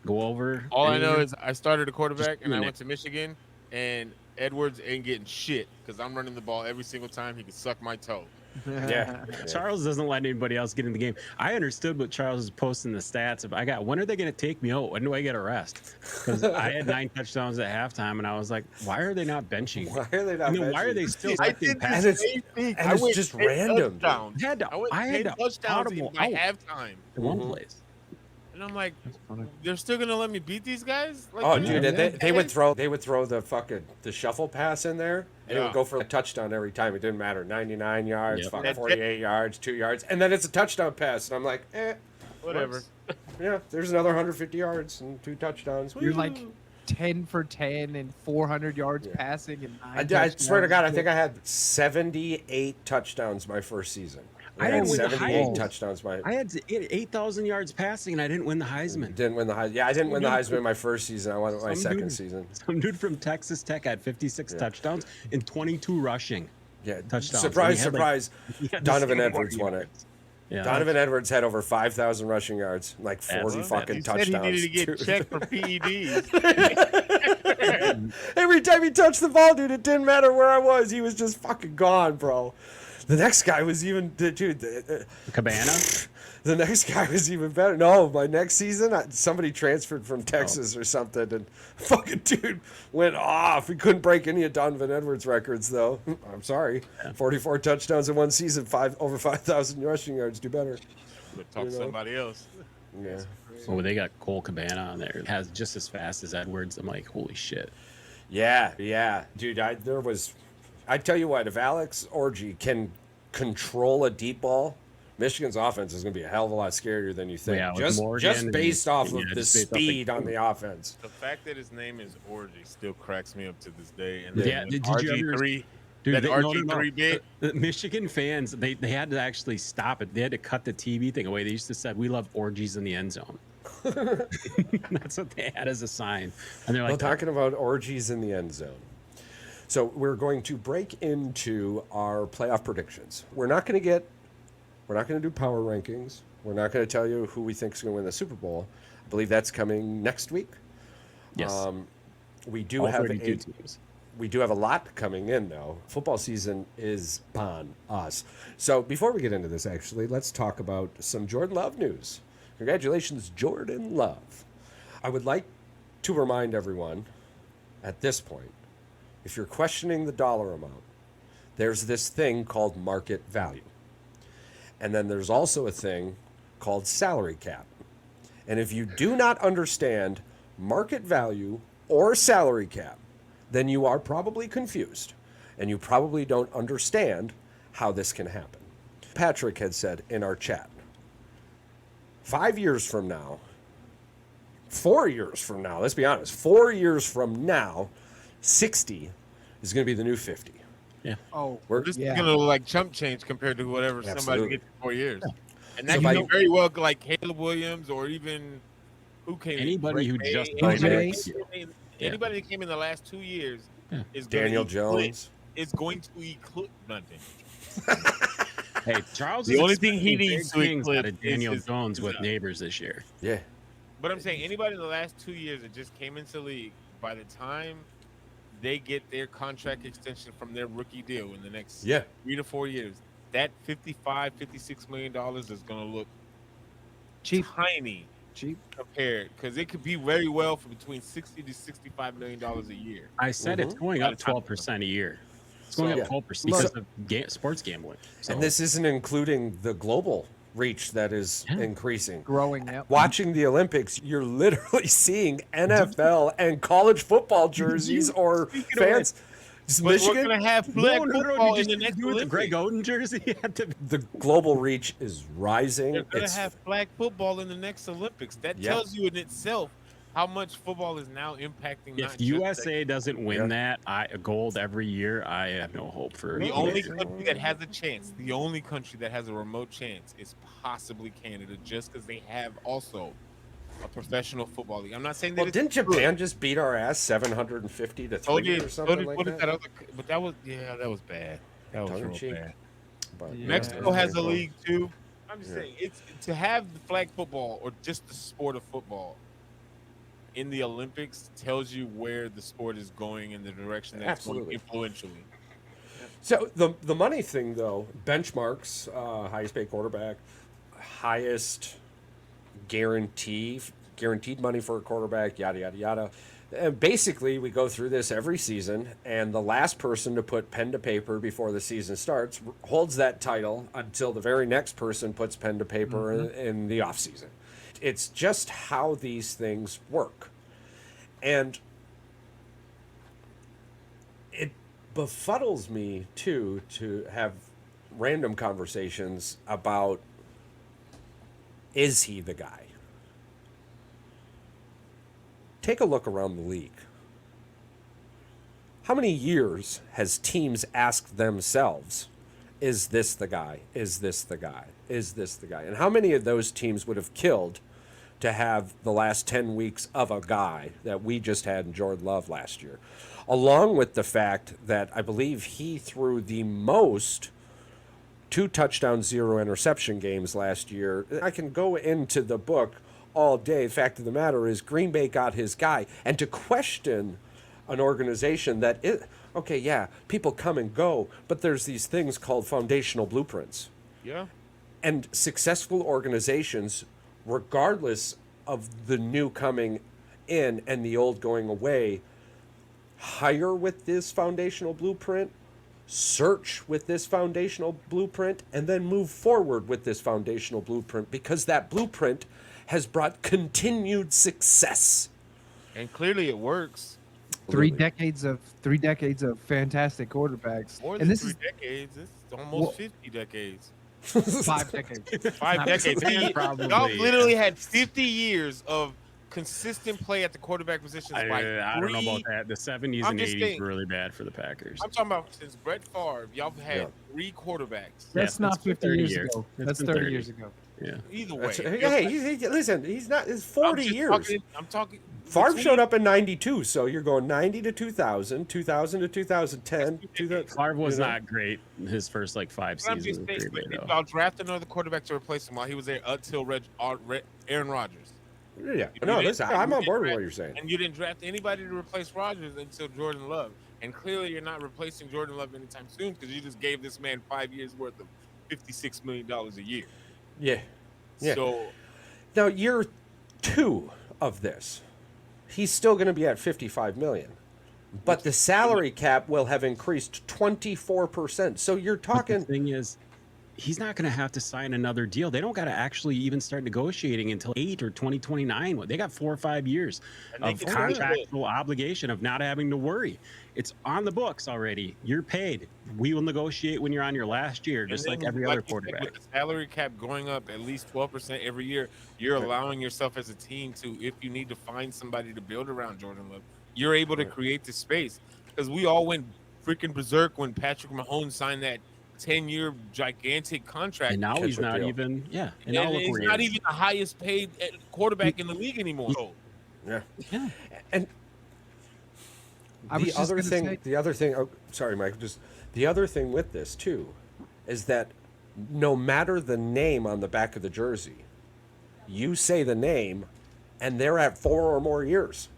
go over. All I know anywhere. is I started a quarterback Just and I doing went to Michigan, and Edwards ain't getting shit because I'm running the ball every single time. He can suck my toe. Yeah. Charles doesn't let anybody else get in the game. I understood what Charles was posting the stats of. When are they going to take me out? When do I get a rest? Because I had 9 touchdowns at halftime, and I was like, why are they not benching me? Why are they not And then why are benching they you? still I selecting did the passes? same thing. and I it's went just 10 random, dude. touchdowns. I had to- I went I had 10 to touchdowns audible by out. halftime. In one place. And I'm like, That's funny. they're still gonna let me beat these guys? Like, Oh, they're dude, not- they would throw the shuffle pass in there, and it would go for a touchdown every time. It didn't matter, 99 yards, Yep. fucking 48 yards, 2 yards, and then it's a touchdown pass, and I'm like, whatever. yeah, there's another 150 yards and 2 touchdowns. You're Woo. like 10 for 10 and 400 yards passing and 9 I swear to God, I touchdowns. think I had 78 touchdowns my first season. I didn't win the 78 Heisman. touchdowns my. I had 8,000 yards passing, and I didn't win the Heisman. Didn't win the Heisman. Yeah, I didn't win the Heisman my first season. I won it my Some second dude- season. Some dude from Texas Tech had 56 touchdowns and 22 rushing. Yeah, touchdowns. surprise, And he had, surprise. He had the Donovan same Edwards won it. yards. Yeah, Donovan Edwards had over 5,000 rushing yards, like 40 That's- fucking He touchdowns. said he needed to get dude. checked for PEDs. Every time he touched the ball, dude, it didn't matter where I was. He was just fucking gone, bro. The next guy was even, dude. Cabana. The next guy was even better. No, my next season, somebody transferred from Texas or something, and fucking dude went off. He couldn't break any of Donovan Edwards' records, though. I'm sorry. 44 touchdowns in one season, over 5,000 rushing yards. Do better. But talk to somebody else. Yeah. Oh, they got Cole Cabana on there. It has just as fast as Edwards. I'm like, holy shit. Yeah, dude. I tell you what, if Alex Orji can control a deep ball, Michigan's offense is going to be a hell of a lot scarier than you think. Yeah, with just Morgan based off of yeah, the just based off the- speed on the offense. The fact that his name is Orgy still cracks me up to this day. And Yeah, then did you ever- RG3, Dude, that they- no, no, no. RG3 bit. The Michigan fans, they had to actually stop it. They had to cut the TV thing away. They used to say, "We love orgies in the end zone." That's what they had as a sign. And they're Well, like, talking about orgies in the end zone. So we're going to break into our playoff predictions. We're not going to do power rankings. We're not going to tell you who we think is going to win the Super Bowl. I believe that's coming next week. yes, We do all have 32 teams. We do have a lot coming in, though. Football season is upon us. So before we get into this, actually, let's talk about some Jordan Love news. Congratulations, Jordan Love. I would like to remind everyone at this point, if you're questioning the dollar amount, there's this thing called market value. And then there's also a thing called salary cap. And if you do not understand market value or salary cap, then you are probably confused, and you probably don't understand how this can happen. Patrick had said in our chat, 5 years from now, 4 years from now, let's be honest, 4 years from now, 60 is going to be the new 50. Yeah. Oh, This yeah. is gonna look like chump change compared to whatever somebody Absolutely. gets in 4 years. And So that by- can be very well like Caleb Williams or even who came Anybody in. who Drake just May. Anybody- Anybody that came in the last 2 years Yeah. is gonna Daniel eclipse- Jones. is going to eclipse nothing. Hey, Charles. The is only thing he expecting needs big to things out eclipse of Daniel is his- Jones is with that. neighbors this year. Yeah. But I'm saying anybody in the last 2 years that just came into the league, by the time they get their contract extension from their rookie deal in the next Yeah. 3 to 4 years, that $56 million is going to look cheap, tiny cheap. compared, because it could be very well for between $60 to $65 million a year. I said it's going up 12% a year. It's going So- up 12% because of sports gambling. So, And this isn't including the global reach that is increasing. Growing. Yep. Watching the Olympics, you're literally seeing NFL and college football jerseys or Speaking of fans. But we're Michigan, going to have flag football Did in you the next do with the Greg Olympics. Oden jersey? the global reach is rising. They're going It's to have flag football in the next Olympics. That Yep. tells you in itself how much football is now impacting. not If just USA doesn't win Yeah. that gold every year, I have no hope for the it. only country that has a chance, the only country that has a remote chance is possibly Canada, just because they have also a professional football league. I'm not saying that. well, it's didn't good. Japan just beat our ass 750 to 3 So did, or something what like is that? that other? But that was that was bad. That was Tongue in real cheek. bad. But, Yeah. Mexico has a Well, league too. I'm just Yeah. saying it's to have the flag football or just the sport of football in the Olympics tells you where the sport is going in the direction that's going Absolutely. influentially. So the money thing though, benchmarks, highest paid quarterback, highest guaranteed money for a quarterback, yada yada yada. And basically, we go through this every season, and the last person to put pen to paper before the season starts holds that title until the very next person puts pen to paper in the offseason. It's just how these things work. And it befuddles me, too, to have random conversations about, is he the guy? Take a look around the league. How many years has teams asked themselves, is this the guy? Is this the guy? Is this the guy? And how many of those teams would have killed to have the last 10 weeks of a guy that we just had in Jordan Love last year? Along with the fact that I believe he threw the most 2 touchdown, 0 interception games last year. I can go into the book all day. The fact of the matter is Green Bay got his guy. And to question an organization that, okay, yeah, people come and go, but there's these things called foundational blueprints. Yeah. And successful organizations, regardless of the new coming in and the old going away, hire with this foundational blueprint, search with this foundational blueprint, and then move forward with this foundational blueprint, because that blueprint has brought continued success. And clearly it works. Three decades of fantastic quarterbacks. More And than this 3 is decades. It's almost 50 decades. 5 decades. 5 decades. Probably, Y'all literally had 50 years of consistent play at the quarterback positions. I don't know about that. The 70s I'm and just 80s saying- were really bad for the Packers. I'm talking about since Brett Favre, y'all have had Yeah. 3 quarterbacks. That's Yeah, not it's been 50 30 years years. ago. It's That's been 30 30. years ago. Yeah. Either way. Hey, listen, it's 40 years. I'm talking. Favre between- showed up in 92, so you're going 90 to 2000, 2000 to 2010. Favre was you know? not great his first 5 But I'm seasons. just with saying, Green Bay, though. y'all draft another quarterback to replace him while he was there until Aaron Rodgers. Yeah, no, listen, I'm on board with what you're saying. And you didn't draft anybody to replace Rodgers until Jordan Love. And clearly you're not replacing Jordan Love anytime soon because you just gave this man 5 years worth of $56 million a year. Yeah. Yeah. So Now, year 2 of this, he's still going to be at 55 million. But the salary cap will have increased 24%. So you're But talking the thing is, he's not going to have to sign another deal. They don't got to actually even start negotiating until 8 or 2029. They got 4 or 5 years And they of can do contractual obligation of not having to worry. It's on the books already. You're paid. We will negotiate when you're on your last year, just like every other you said, quarterback. with the salary cap going up at least 12% every year, you're allowing yourself as a team to, if you need to find somebody to build around Jordan Love, you're able to create the space. Because we all went freaking berserk when Patrick Mahomes signed that 10-year gigantic contract. And now Catch he's a not deal. even, yeah. And And now look he's where he not is. even the highest paid quarterback in the league anymore. Yeah. Yeah. And I was the just other gonna thing, say- the other thing. Oh, sorry, Mike. Just the other thing with this too, is that no matter the name on the back of the jersey, you say the name, and they're at 4 or more years,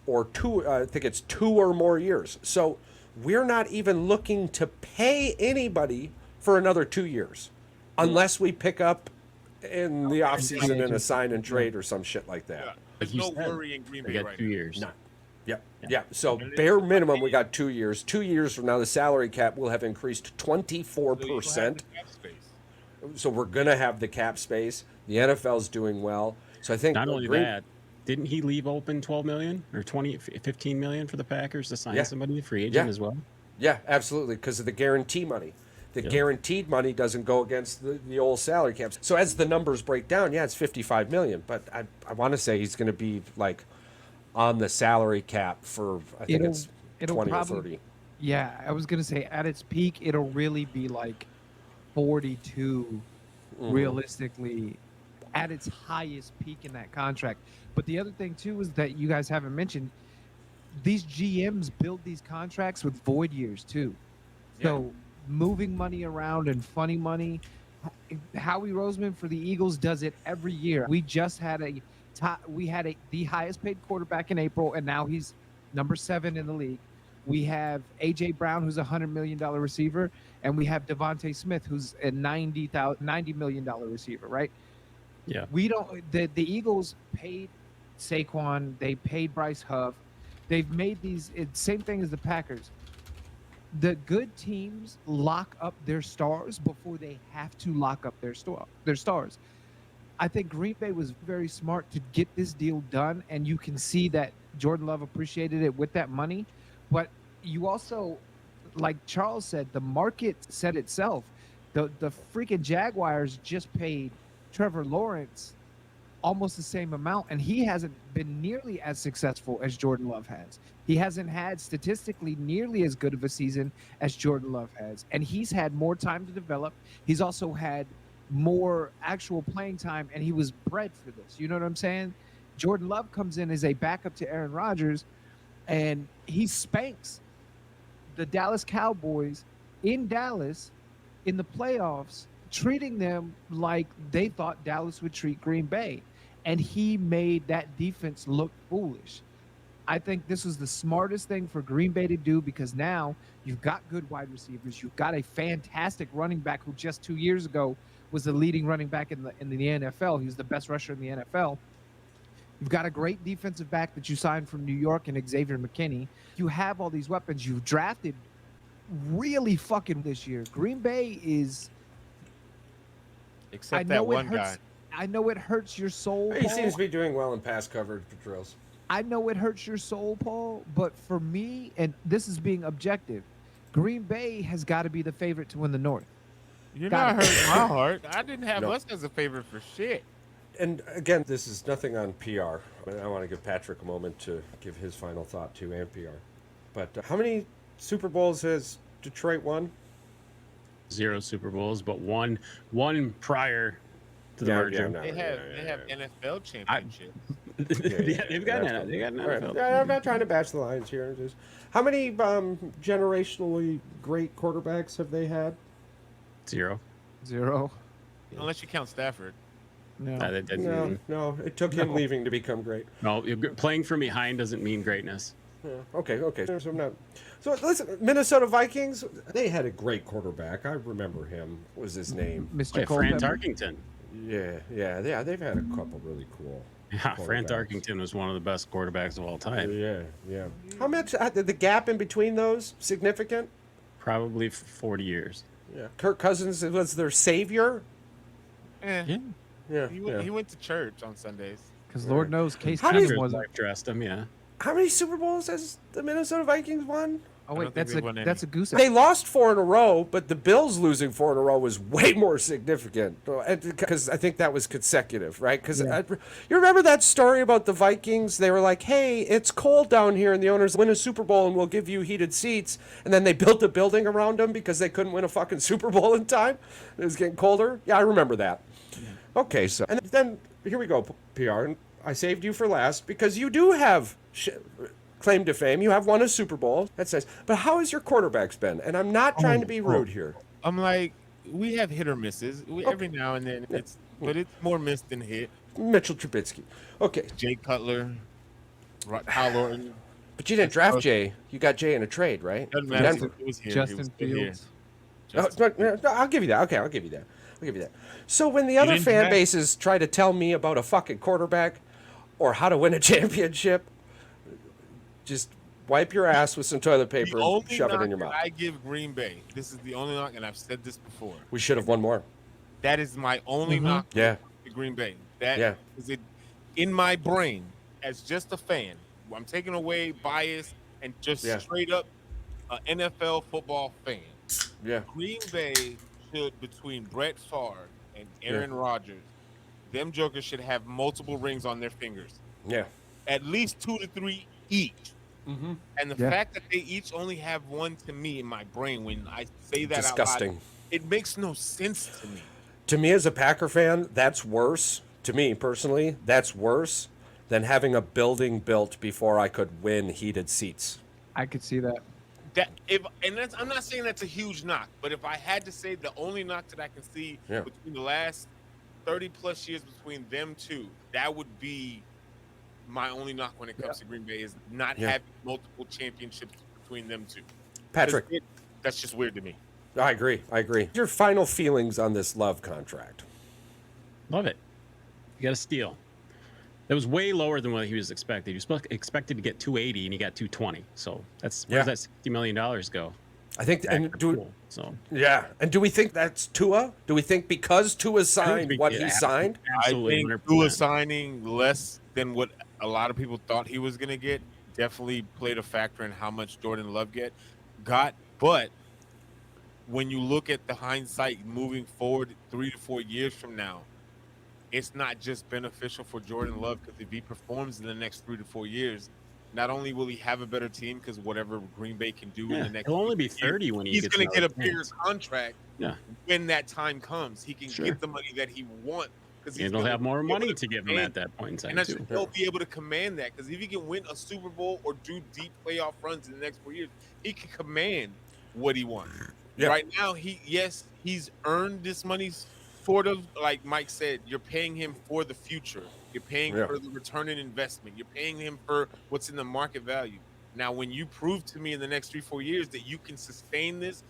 or 2. I think it's 2 or more years. So we're not even looking to pay anybody for another 2 years, unless we pick up in the offseason in a sign and trade or some shit like that. Yeah. There's you no said, worry in Green They Bay got right 2 now. years. No. Yep. Yeah. So bare minimum, we got 2 years. 2 years from now, the salary cap will have increased So you don't have 24%. the cap space. So we're gonna have the cap space. The NFL's doing well. So I think Not only Green- that, didn't he leave open 12 million or 15 million for the Packers to sign Yeah. somebody, a free agent Yeah. as well? Yeah, absolutely, because of the guarantee money. The Yeah. guaranteed money doesn't go against the old salary caps. So as the numbers break down, yeah, it's 55 million. But I want to say he's going to be like on the salary cap for I think It'll- it's it'll 20 probably- or 30. Yeah, I was gonna say at its peak, it'll really be like 42, realistically, at its highest peak in that contract. But the other thing too is that you guys haven't mentioned, these GMs build these contracts with void years too. So moving money around and funny money. Howie Roseman for the Eagles does it every year. We just had the highest paid quarterback in April, and now he's number 7 in the league. We have AJ Brown, who's a $100 million receiver, and we have Devontae Smith, who's a $90 million receiver, right? Yeah. We don't. The Eagles paid Saquon. They paid Bryce Huff. They've made these. It's same thing as the Packers. The good teams lock up their stars before they have to lock up their stars. I think Green Bay was very smart to get this deal done, and you can see that Jordan Love appreciated it with that money. But you also, like Charles said, the market said itself. The freaking Jaguars just paid Trevor Lawrence almost the same amount, and he hasn't been nearly as successful as Jordan Love has. He hasn't had statistically nearly as good of a season as Jordan Love has, and he's had more time to develop. He's also had more actual playing time, and he was bred for this. You know what I'm saying? Jordan Love comes in as a backup to Aaron Rodgers, and he spanks the Dallas Cowboys in Dallas in the playoffs, treating them like they thought Dallas would treat Green Bay. And he made that defense look foolish. I think this was the smartest thing for Green Bay to do, because now you've got good wide receivers. You've got a fantastic running back who just 2 years ago was the leading running back in the NFL. He was the best rusher in the NFL. You've got a great defensive back that you signed from New York and Xavier McKinney. You have all these weapons. You've drafted really fucking this year. Green Bay is... Except that one guy. I know it hurts your soul, He Paul. seems to be doing well in pass coverage drills. I know it hurts your soul, Paul, but for me, and this is being objective, Green Bay has got to be the favorite to win the North. You're Got not it. hurting my heart. I didn't have No. us as a favorite for shit. And again, this is nothing on PR. I want to give Patrick a moment to give his final thought too, and PR. But how many Super Bowls has Detroit won? 0 Super Bowls, but one prior to the merger. They have NFL championships. Yeah, they've got an Right. NFL. Yeah, I'm not trying to bash the Lions here. Just how many generationally great quarterbacks have they had? 0. 0. Unless you count Stafford. No. No, it took him leaving to become great. No, playing from behind doesn't mean greatness. Yeah. Okay. So I'm not. So listen, Minnesota Vikings. They had a great quarterback. I remember him. What was his name? Mr. Fran Culpepper. Tarkington. Yeah. They've had a couple really cool. Yeah, Fran quarterbacks. Tarkington was one of the best quarterbacks of all time. Yeah. How much the gap in between those significant? Probably 40 years. Yeah. Kirk Cousins was their savior. Yeah. Yeah. He went to church on Sundays. Because Lord knows Case How many- Keenum His wasn't. wife dressed him, yeah. How many Super Bowls has the Minnesota Vikings won? Oh I wait, don't think they've won any. that's a goose egg. They lost 4 in a row, but the Bills losing 4 in a row was way more significant because I think that was consecutive, right? Because you remember that story about the Vikings? They were like, "Hey, it's cold down here, and the owners win a Super Bowl, and we'll give you heated seats." And then they built a building around them because they couldn't win a fucking Super Bowl in time. It was getting colder. Yeah, I remember that. Okay, so and then here we go, PR. And I saved you for last because you do have claim to fame. You have won a Super Bowl. That's nice. But how has your quarterbacks been? And I'm not trying to be rude here. I'm like, we have hit or misses. Every now and then, but it's more miss than hit. Mitchell Trubisky. Okay. Jay Cutler, Kyle Orton. But you didn't draft Jay. You got Jay in a trade, right? Doesn't From matter. Denver. He was here. Justin He was still here. Fields. No, I'll give you that. Okay, I'll give you that. So when the other didn't fan draft- bases try to tell me about a fucking quarterback or how to win a championship, just wipe your ass with some toilet The paper and only shove it knock in your that mouth. I give Green Bay. This is the only knock, and I've said this before. We should have won more. That is my only knock. Yeah. To Green Bay. That Yeah. is it. In my brain, as just a fan, I'm taking away bias and just straight up an NFL football fan. Yeah. Green Bay should, between Brett Favre and Aaron Rodgers, them jokers should have multiple rings on their fingers. Yeah. At least 2 to 3 each. Mm-hmm. And the fact that they each only have one, to me in my brain, when I say that out Disgusting. loud, it makes no sense to me. To me as a Packer fan, that's worse. To me personally, that's worse than having a building built before I could win heated seats. I could see that. I'm not saying that's a huge knock, but if I had to say the only knock that I can see between the last 30 plus years between them two, that would be my only knock when it comes to Green Bay, is not having multiple championships between them two. Patrick, That's just weird to me. I agree. Your final feelings on this Love contract? Love it. You got a steal. That was way lower than what he was expected. He was expected to get 280 and he got 220. So where does that $60 million go? I think, and yeah. And do we think that's Tua? Do we think because Tua signed what he signed? Absolutely, I think Tua signing less than what a lot of people thought he was going to get definitely played a factor in how much Jordan Love got. But when you look at the hindsight moving forward 3 to 4 years from now, it's not just beneficial for Jordan Love, because if he performs in the next 3 to 4 years, not only will he have a better team because whatever Green Bay can do in the next, he'll only be 30 when he's going to get a bigger contract. Yeah, when that time comes, he can get the money that he wants, because he'll have more money to give him at that point in time. And he'll be able to command that, because if he can win a Super Bowl or do deep playoff runs in the next 4 years, he can command what he wants. Yeah. Right now, he's earned this money. Sort of like Mike said, you're paying him for the future. You're paying for the return on investment. You're paying him for what's in the market value. Now, when you prove to me in the next 3-4 years that you can sustain this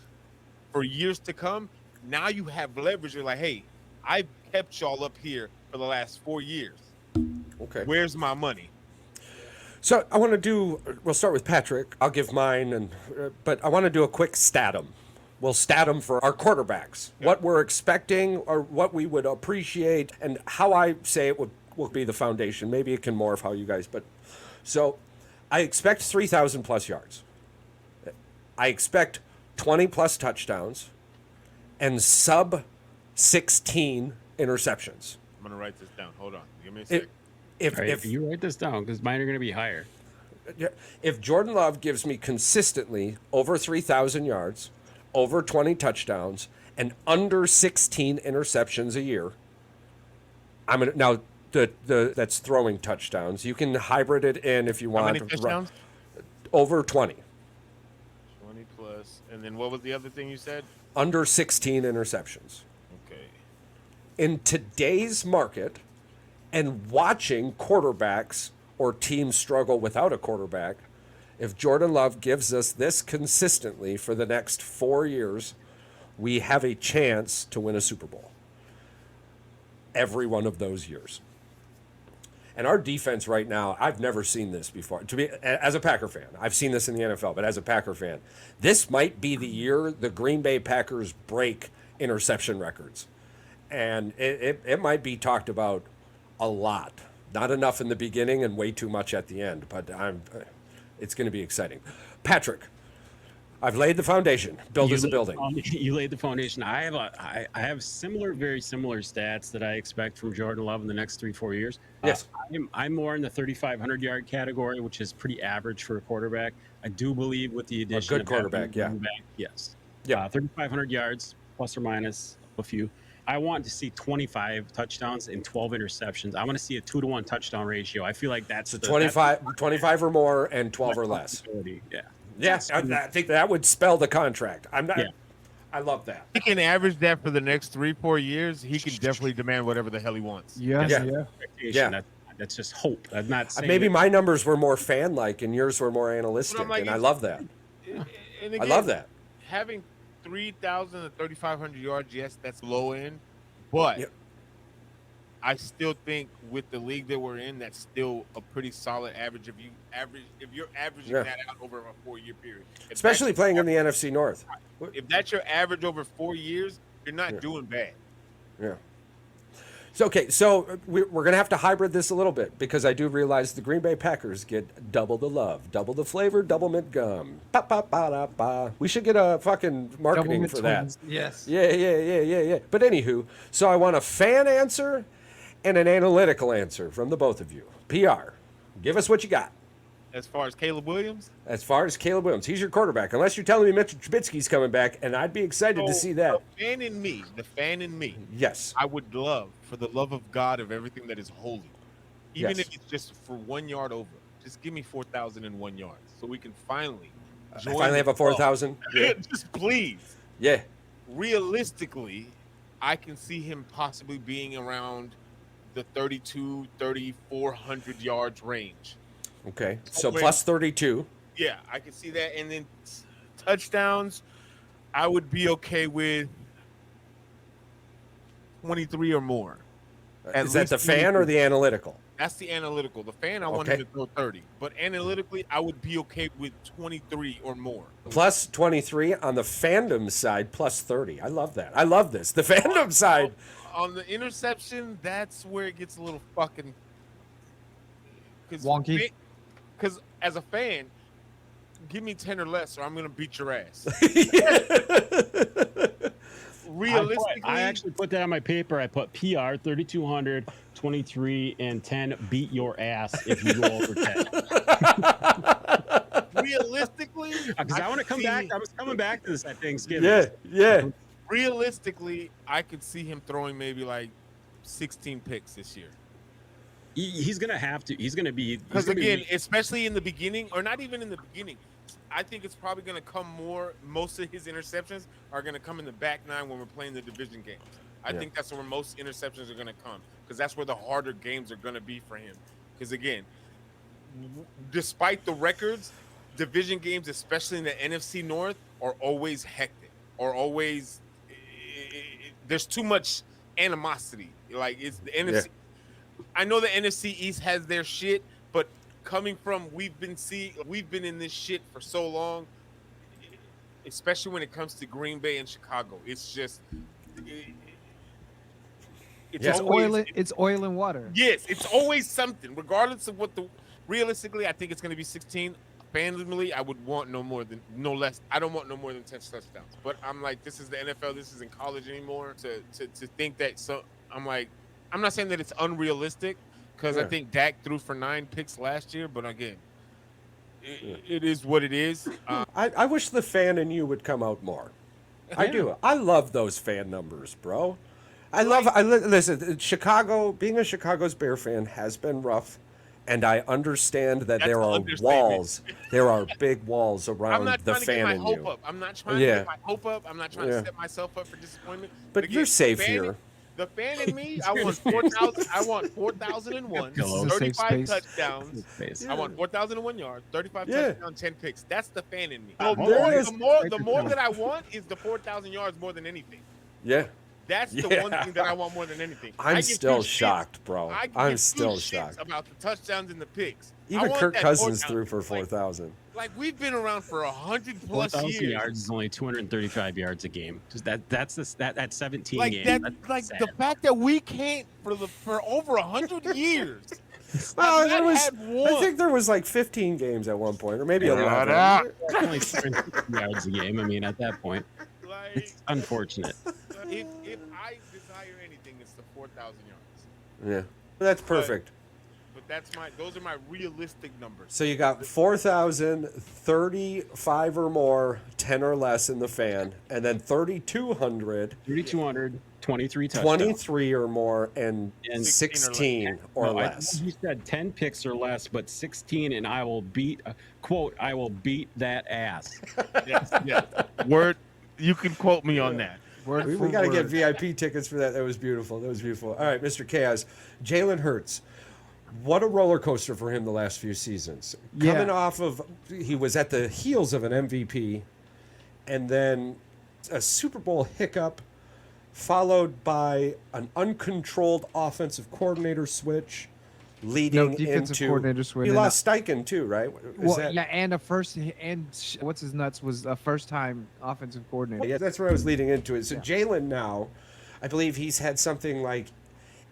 for years to come, now you have leverage. You're like, hey, I've kept y'all up here for the last 4 years. Okay. Where's my money? So I want to we'll start with Patrick. I'll give mine, but I want to do a quick statum. We'll stat them for our quarterbacks, what we're expecting or what we would appreciate, and how I say it will be the foundation. Maybe it can morph how you guys, but so I expect 3,000 plus yards. I expect 20 plus touchdowns and sub 16 interceptions. I'm going to write this down. Hold on. Give me a second. If you write this down, because mine are going to be higher. If Jordan Love gives me consistently over 3,000 yards, over 20 touchdowns, and under 16 interceptions a year, I'm gonna now that's throwing touchdowns. You can hybrid it in if you want. How many touchdowns? Over 20. 20 plus, and then what was the other thing you said? Under 16 interceptions. Okay. In today's market, and watching quarterbacks or teams struggle without a quarterback, if Jordan Love gives us this consistently for the next 4 years, we have a chance to win a Super Bowl. Every one of those years. And our defense right now, I've never seen this before. To be as a Packer fan, I've seen this in the NFL, but as a Packer fan, this might be the year the Green Bay Packers break interception records. And it might be talked about a lot. Not enough in the beginning and way too much at the end, but it's going to be exciting. Patrick, I've laid the foundation. Build us a building. You laid the foundation. I have very similar stats that I expect from Jordan Love in the next 3-4 years. Yes. I'm more in the 3,500 yard category, which is pretty average for a quarterback. I do believe with the addition of quarterback, yes. Yeah. 3,500 yards plus or minus a few. I want to see 25 touchdowns and 12 interceptions. I want to see a 2-to-1 touchdown ratio. I feel like that's 25 or more and 12 or less. Yeah. Yes, I think that would spell the contract. I love that. He can average that for the next 3-4 years. He can definitely demand whatever the hell he wants. Yeah. That's just hope. I'm not saying maybe my numbers were more fan-like and yours were more analytic, and I love that. And again, I love that. Having 3,000 to 3,500 yards, yes, that's low end, but I still think with the league that we're in, that's still a pretty solid average. If you're averaging that out over a 4-year period, especially playing in the NFC North. If that's your average over 4 years, you're not doing bad. Yeah. So we're going to have to hybrid this a little bit, because I do realize the Green Bay Packers get double the love, double the flavor, double mint gum. Ba, ba, ba, da, ba. We should get a fucking marketing for that. Yes. Yeah. But anywho, so I want a fan answer and an analytical answer from the both of you. PR, give us what you got. As far as Caleb Williams? As far as Caleb Williams, he's your quarterback. Unless you're telling me Mitchell Trubisky's coming back, and I'd be excited to see that. The fan in me. Yes. I would love, for the love of God, of everything that is holy, even if it's just for 1 yard over, just give me 4,001 yards so we can finally have a 4,000. Just please. Yeah. Realistically, I can see him possibly being around the 3,400 yards range. Okay, so plus 32. Yeah, I can see that. And then touchdowns, I would be okay with 23 or more. Is that the fan or the analytical? That's the analytical. The fan, I want him to throw 30. But analytically, I would be okay with 23 or more. Plus 23 on the fandom side, plus 30. I love that. I love this. The fandom side. On the interception, that's where it gets a little fucking wonky. Because as a fan, give me 10 or less, or I'm gonna beat your ass. Realistically, I actually put that on my paper. I put PR 3,200, 23, and 10. Beat your ass if you go over 10. Realistically, because I want to come back. I was coming back to this at Thanksgiving. Yeah. Realistically, I could see him throwing maybe like 16 picks this year. He's gonna have to. He's gonna be because again, especially in the beginning, or not even in the beginning. I think it's probably going to come more. Most of his interceptions are going to come in the back nine when we're playing the division games. I think that's where most interceptions are going to come because that's where the harder games are going to be for him. Because again, despite the records, division games, especially in the NFC North, are always hectic or always there's too much animosity. Like it's the NFC. I know the NFC East has their shit, but coming from we've been in this shit for so long, especially when it comes to Green Bay and Chicago. It's just it's oil and water. Yes, it's always something, regardless of what realistically, I think it's going to be 16. Randomly, I would want no less. I don't want no more than 10 touchdowns. But I'm like, this is the NFL. This isn't college anymore. To think that, so I'm like, I'm not saying that it's unrealistic. Because I think Dak threw for 9 picks last year, but again, it is what it is. I wish the fan in you would come out more. I do. I love those fan numbers, bro. Listen, Chicago, being a Chicago's Bear fan has been rough, and I understand that there are walls. There are big walls around the fan in you. I'm not trying to get my hope up. I'm not trying to set myself up for disappointment. But again, you're safe here. The fan in me, I want 4,000. I want 4,001, 35 touchdowns. I want 4,001 yards, 35 touchdowns, 10 picks. That's the fan in me. The more that I want is the 4,000 yards more than anything. Yeah. That's the one thing that I want more than anything. I'm still shocked, bro. I'm still shocked about the touchdowns and the picks. Even Kirk Cousins threw for 4,000. Like we've been around for 100 plus 4,000 years. yards is only 235 yards a game. That's 17 like games. The fact that we can't for over 100 years. Well, I think there was like 15 games at one point, or maybe 11. Only 250 yards a game. I mean, at that point, it's unfortunate. If I desire anything, it's the 4,000 yards. Yeah, that's perfect. But those are my realistic numbers. So you got 4,000, 35 or more, 10 or less in the fan, and then 3,200, 23 touchdowns. 23 or more, and 16 or less. You said 10 picks or less, but 16, and I will beat, quote, I will beat that ass. Yes. Word, you can quote me on that. We got to get VIP tickets for that. That was beautiful. All right, Mr. Chaos. Jalen Hurts. What a roller coaster for him the last few seasons. Coming off of, he was at the heels of an MVP, and then a Super Bowl hiccup, followed by an uncontrolled offensive coordinator switch, leading defensive into coordinator switch. He lost Steichen too, right? And what's his nuts was a first-time offensive coordinator. Yeah, that's where I was leading into it. So Jalen now, I believe he's had something like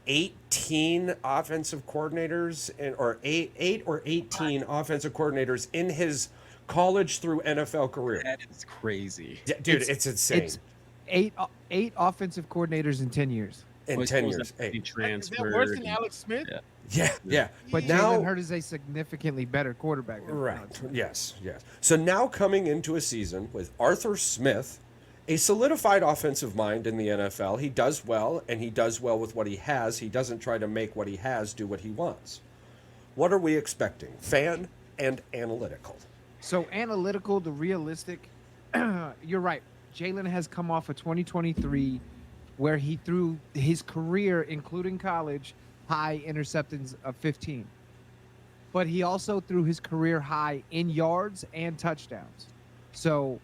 18 offensive coordinators, or eight or 18 offensive coordinators in his college through NFL career. That is crazy. Yeah, dude, it's insane. It's eight offensive coordinators in 10 years. In 10 years. He transferred. Is that worse than Alex Smith? Yeah. But now, Jalen Hurts is a significantly better quarterback. Right. Yes. So now coming into a season with Arthur Smith, a solidified offensive mind in the NFL, he does well, and he does well with what he has. He doesn't try to make what he has do what he wants. What are we expecting? Fan and analytical. So analytical to realistic, you're right. Jalen has come off of 2023 where he threw his career, including college, high interceptions of 15. but he also threw his career high in yards and touchdowns. So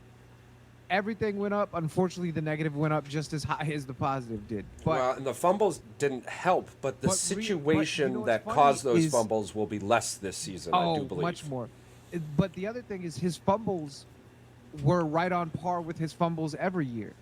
everything went up. Unfortunately, the negative went up just as high as the positive did. But well, and the fumbles didn't help, but the situation what's that funny caused those is- fumbles will be less this season, I do believe. much more. But the other thing is his fumbles were right on par with his fumbles every year.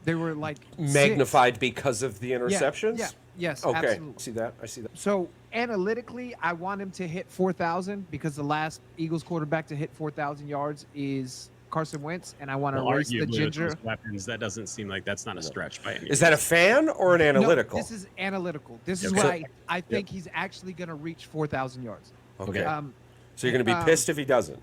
They were like Magnified because of the interceptions? Yeah. Yes. Okay. Absolutely. I see that. So analytically, I want him to hit 4,000 because the last Eagles quarterback to hit 4,000 yards is Carson Wentz, and I want to erase the Arguably, with ginger. those weapons, that doesn't seem like that's not a stretch by any Is that a fan or an analytical? No, this is analytical. This is Okay. what I think he's actually going to reach 4,000 yards. Okay. Um, So you're going to be pissed if he doesn't?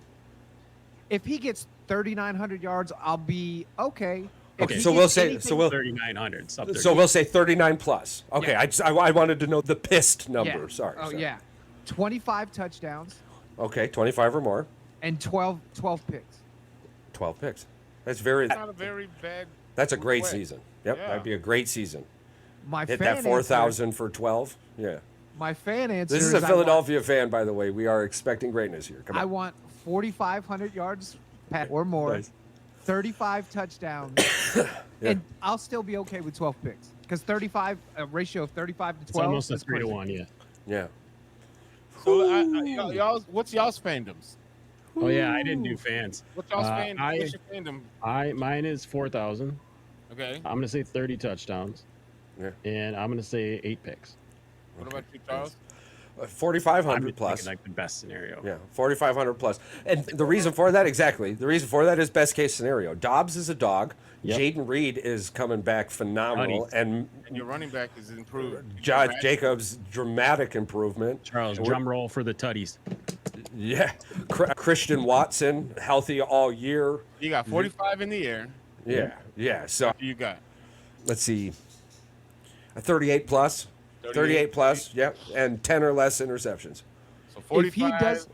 if he gets 3,900 yards, I'll be okay. If Okay, he so gets we'll say anything- so we'll 3,900. so we'll say 39 plus. Okay, Yeah. I wanted to know the pissed number. Yeah. Sorry. Oh sorry. yeah, 25 touchdowns Okay, 25 or more. and 12 picks. 12 picks. That's very. Not a very bad. That's a great way. season. Yep, Yeah. that'd be a great season. My Hit fan that 4,000 for 12. Yeah. Answer, my fan answer. This is a Philadelphia fan, by the way. We are expecting greatness here. Come on. I want 4,500 yards or more, Nice. 35 touchdowns, Yeah. and I'll still be okay with 12 picks because 35 a ratio of 35 to It's 12. almost a is 3 to crazy. 1, yeah. Yeah. So, what's y'all's fandoms? Oh yeah, I didn't do fans. What's y'all's fandom? I- What's your fandom? Mine is 4,000. Okay. I'm gonna say 30 touchdowns, Yeah. and I'm gonna say 8 picks. What about you, Charles? 4,500 I'm plus. thinking like the best scenario. Yeah, 4,500 plus. And the reason for that, exactly. The reason for that is best case scenario. Dobbs is a dog. Yep. Jaden Reed is coming back phenomenal. Buddy. And And your running back is improved. Josh Jacobs, dramatic improvement. Charles, drum roll for the tutties. Yeah. Christian Watson, healthy all year. You got 45 in the air. Yeah. Yeah. So Who you got? let's see. A 38 plus. 38 plus. Yep. And 10 or less interceptions. So If he 45, does-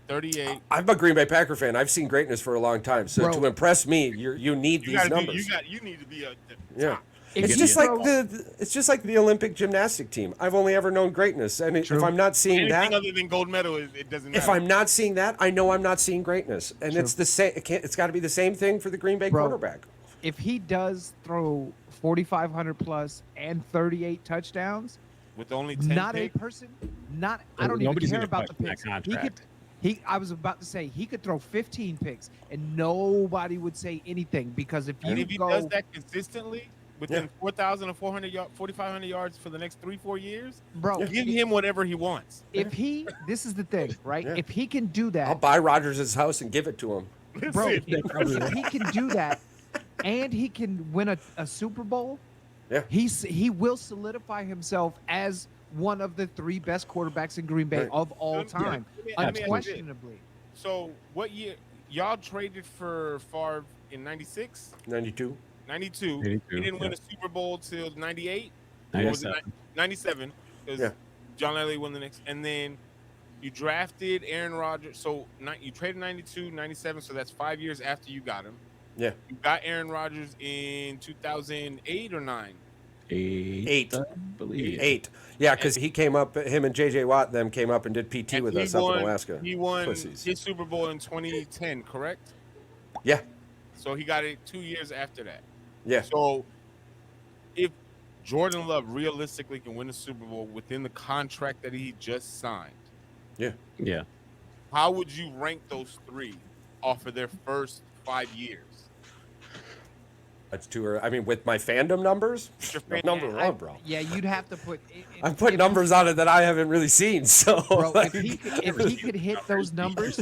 38. I'm a Green Bay Packer fan. I've seen greatness for a long time. So Bro. to impress me, you need You these gotta numbers. you need to be a Yeah. top. If It's he just like throws- it's just like the Olympic gymnastic team. I've only ever known greatness, and if I'm not seeing Anything that, other than gold medal, it doesn't matter. if I'm not seeing that, I know I'm not seeing greatness, and True. it's the same. It's got to be the same thing for the Green Bay Bro. quarterback. if he does throw 4,500 plus and 38 touchdowns, with only 10 not picks, a person, not I don't even Nobody's care gonna about the question that picks. contract. I was about to say he could throw 15 picks and nobody would say anything because if and you if he go, does that consistently within Yeah. 4,000 or 4,500 yards for the next 3-4 years, bro, give him whatever he wants. if he, this is the thing, right? Yeah. If he can do I'll that, buy Rogers' house and give it to him. bro, Listen, if he can do that, and he can win a Super Bowl, Yeah. he will solidify himself as one of the 3 best quarterbacks in Green Bay Right. of all Let me- time, let me ask you this. unquestionably. So what year y'all traded for Favre in 96? 92. 92. 92, He didn't win yeah. a Super Bowl till 98. 97. 97. Because Yeah. John Elway won the next. And then you drafted Aaron Rodgers. So you traded 92, 97. So that's 5 years after you got him. Yeah. You got Aaron Rodgers in 2008 or 9. 8. I believe. 8. Yeah, because he came up. Him and J.J. Watt them came up and did PT And with he us up won- in Alaska. He won Pussies. his Super Bowl in 2010, correct? Yeah. So he got it 2 years after that. Yeah. So if Jordan Love realistically can win a Super Bowl within the contract that he just signed, Yeah. Yeah. how would you rank those 3 off of their first 5 years? That's too early. I mean, with my fandom numbers, Your fan- number I- one, bro. Yeah, you'd have to put. I'm putting if- numbers on it that I haven't really seen. So, Bro, like, if he could hit those numbers,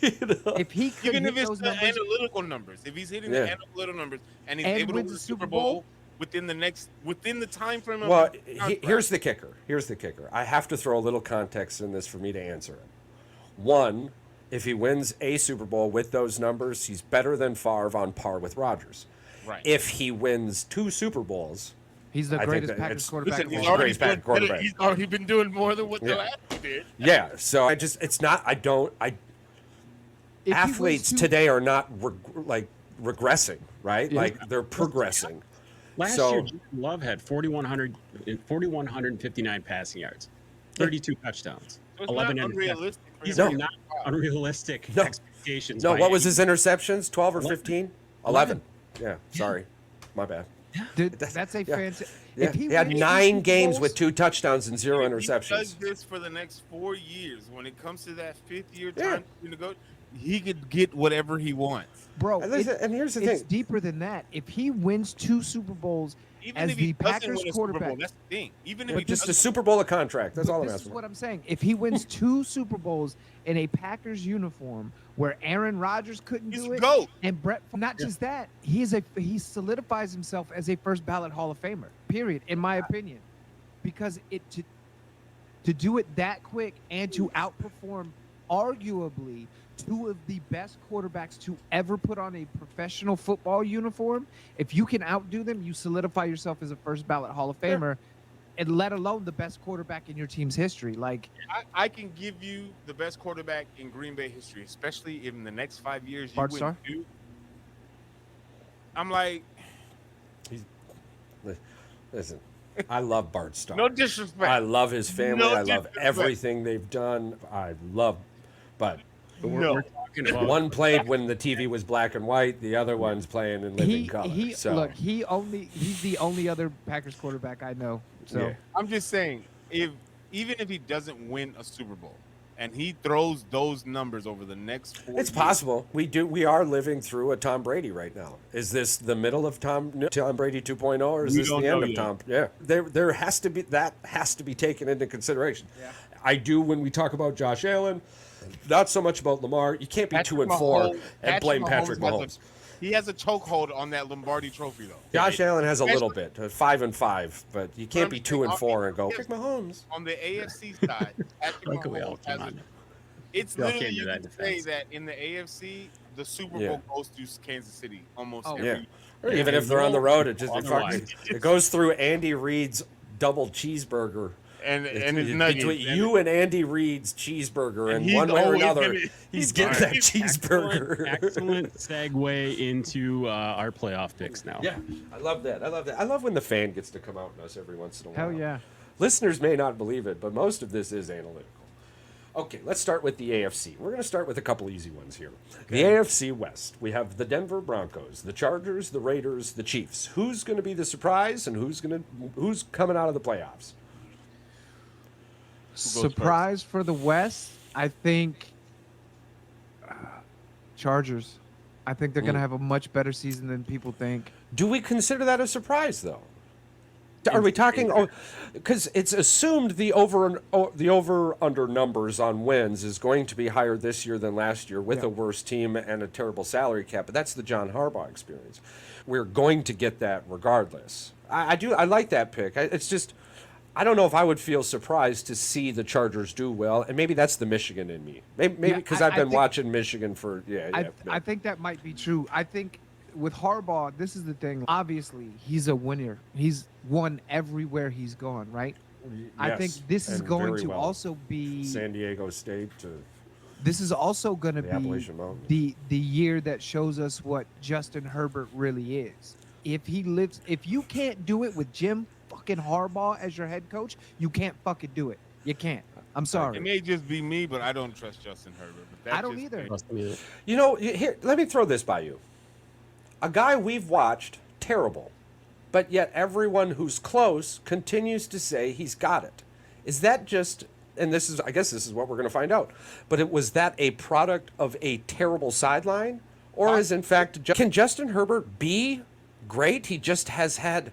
you know. if he could Even hit if it's those the numbers, analytical numbers, if he's hitting Yeah. the analytical numbers and he's And able to wins win the the Super Super Bowl Bowl? within the time frame of Well, the contract, here's the kicker. Here's the kicker. I have to throw a little context in this for me to answer it. One, if he wins a Super Bowl with those numbers, he's better than Favre on par with Rodgers. right. If he wins 2 Super Bowls, he's the I think greatest that Packers it's- quarterback. Listen, of he's all the time. already, greatest backup quarterback. he's already been doing more than what Yeah. the last one did. yeah. So it's not. I don't. If he wins Athletes 2 today are not regressing, right? Yeah. Like they're progressing. Last So- year, Jordan Love had 4,159 passing yards, 32 touchdowns. It's 11 not and unrealistic. For these him are to not get 5. unrealistic No. expectations. No, by what was any- his interceptions? 12 or 15? 11. 11. Yeah, sorry. My bad. Dude, that's a yeah. fantastic. Yeah. If he He had wins 9 Super games Bowls- with 2 touchdowns and 0 If he does interceptions. this for the next 4 years, when it comes to that 5th year Yeah. time to go, he could get whatever he wants. bro, And listen, and here's the it's thing. deeper than that. If he wins 2 Super Bowls Even as if he the doesn't Packers win a Super Bowl, quarterback, that's the thing. Even if Yeah, he just a doesn't, Super Bowl of contract. That's but all I'm this asking is for. what I'm saying. If he wins 2 Super Bowls in a Packers uniform where Aaron Rodgers couldn't he's do it, GOAT. and Brett, not just that, he solidifies himself as a first ballot Hall of Famer. Period, in my opinion, because to do it that quick and to outperform arguably 2 of the best quarterbacks to ever put on a professional football uniform, if you can outdo them, you solidify yourself as a first ballot Hall of Famer, and let alone the best quarterback in your team's history. Like, I can give you the best quarterback in Green Bay history, especially in the next 5 years. You Bart win Starr? 2. I'm like, Listen, I love Bart Starr. no disrespect. I love his family. No I love disrespect. everything they've done. I love, but No. We're talking about one played when the TV was black and white. The other one's playing in living color. So look, he's the only other Packers quarterback I know. So Yeah. I'm just saying, even if he doesn't win a Super Bowl and he throws those numbers over the next 4 it's years, possible. We are living through a Tom Brady right now. Is this the middle of Tom Brady 2.0, or is We this don't the end know of yet. Tom? Yeah, there has to be taken into consideration. Yeah. I do when we talk about Josh Allen. Not so much about Lamar. You can't be Patrick 2 and 4 Mahomes- and blame Patrick has Mahomes. He has a chokehold on that Lombardi trophy, though. Josh Allen has a little Especially- bit, 5 and 5, but you can't I'm be just 2 and saying, 4 and go yes. Patrick Mahomes. On the AFC side, Patrick Like we all Mahomes has can. it's We all literally can't do you that can say defense. that in the AFC, the Super Yeah. Bowl goes to Kansas City almost Oh, every Yeah. year. Or Yeah, even if they're on the road, it just otherwise. it goes through Andy Reid's double cheeseburger. And It's his nuggets. between you and Andy Reid's cheeseburger, and he's one way or always another, gonna- he's getting that Excellent- cheeseburger. excellent segue into our playoff picks now. Yeah, I love that. I love when the fan gets to come out in us every once in a while. hell yeah. Listeners may not believe it, but most of this is analytical. Okay, let's start with the AFC. We're going to start with a couple easy ones here. The AFC West. We have the Denver Broncos, the Chargers, the Raiders, the Chiefs. Who's going to be the surprise, and who's coming out of the playoffs? Surprise for the West, I think Chargers. I think they're going to have a much better season than people think. Do we consider that a surprise, though? Are we talking? Oh, because it's assumed the over under numbers on wins is going to be higher this year than last year with Yeah. a worse team and a terrible salary cap. But that's the John Harbaugh experience. We're going to get that regardless. I like that pick. It's just I don't know if I would feel surprised to see the Chargers do well, and maybe that's the Michigan in me. Maybe Yeah, because I I've been think- watching Michigan for I think that might be true. I think with Harbaugh, this is the thing. Obviously, he's a winner. He's won everywhere he's gone, right? I think Yes, this is and going very to well. also be San Diego State to this is also going to the be Appalachian Mountains. the year that shows us what Justin Herbert really is. If you can't do it with Jim fucking Harbaugh as your head coach, you can't fucking do it. You can't. I'm It sorry. may just be me, but I don't trust Justin Herbert. But that's I don't just either. me. Trust me. You know, here, let me throw this by you. A guy we've watched, terrible, but yet everyone who's close continues to say he's got it. Is that just, and I guess this is what we're going to find out, but was that a product of a terrible sideline? Or is in fact, can Justin Herbert be great? He just has had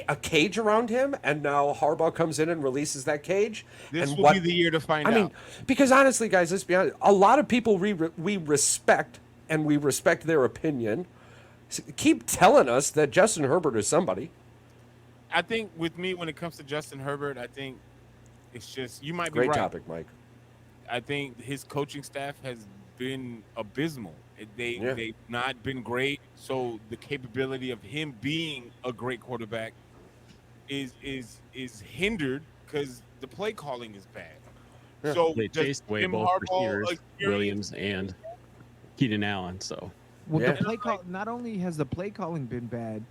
a cage around him, and now Harbaugh comes in and releases that cage. This and will be the year to find I out. mean, because honestly, guys, let's be honest. A lot of people we respect, and we respect their opinion. Keep telling us that Justin Herbert is somebody. I think with me, when it comes to Justin Herbert, I think it's just you might be Great right. topic, Mike. I think his coaching staff has been abysmal. Yeah. They've not been great. So the capability of him being a great quarterback is hindered because the play calling is bad. Yeah. So They does chased away Jim both Harbaugh receivers, experience- Williams and Keenan Allen. So Well, Yeah. the play call. Not only has the play calling been bad,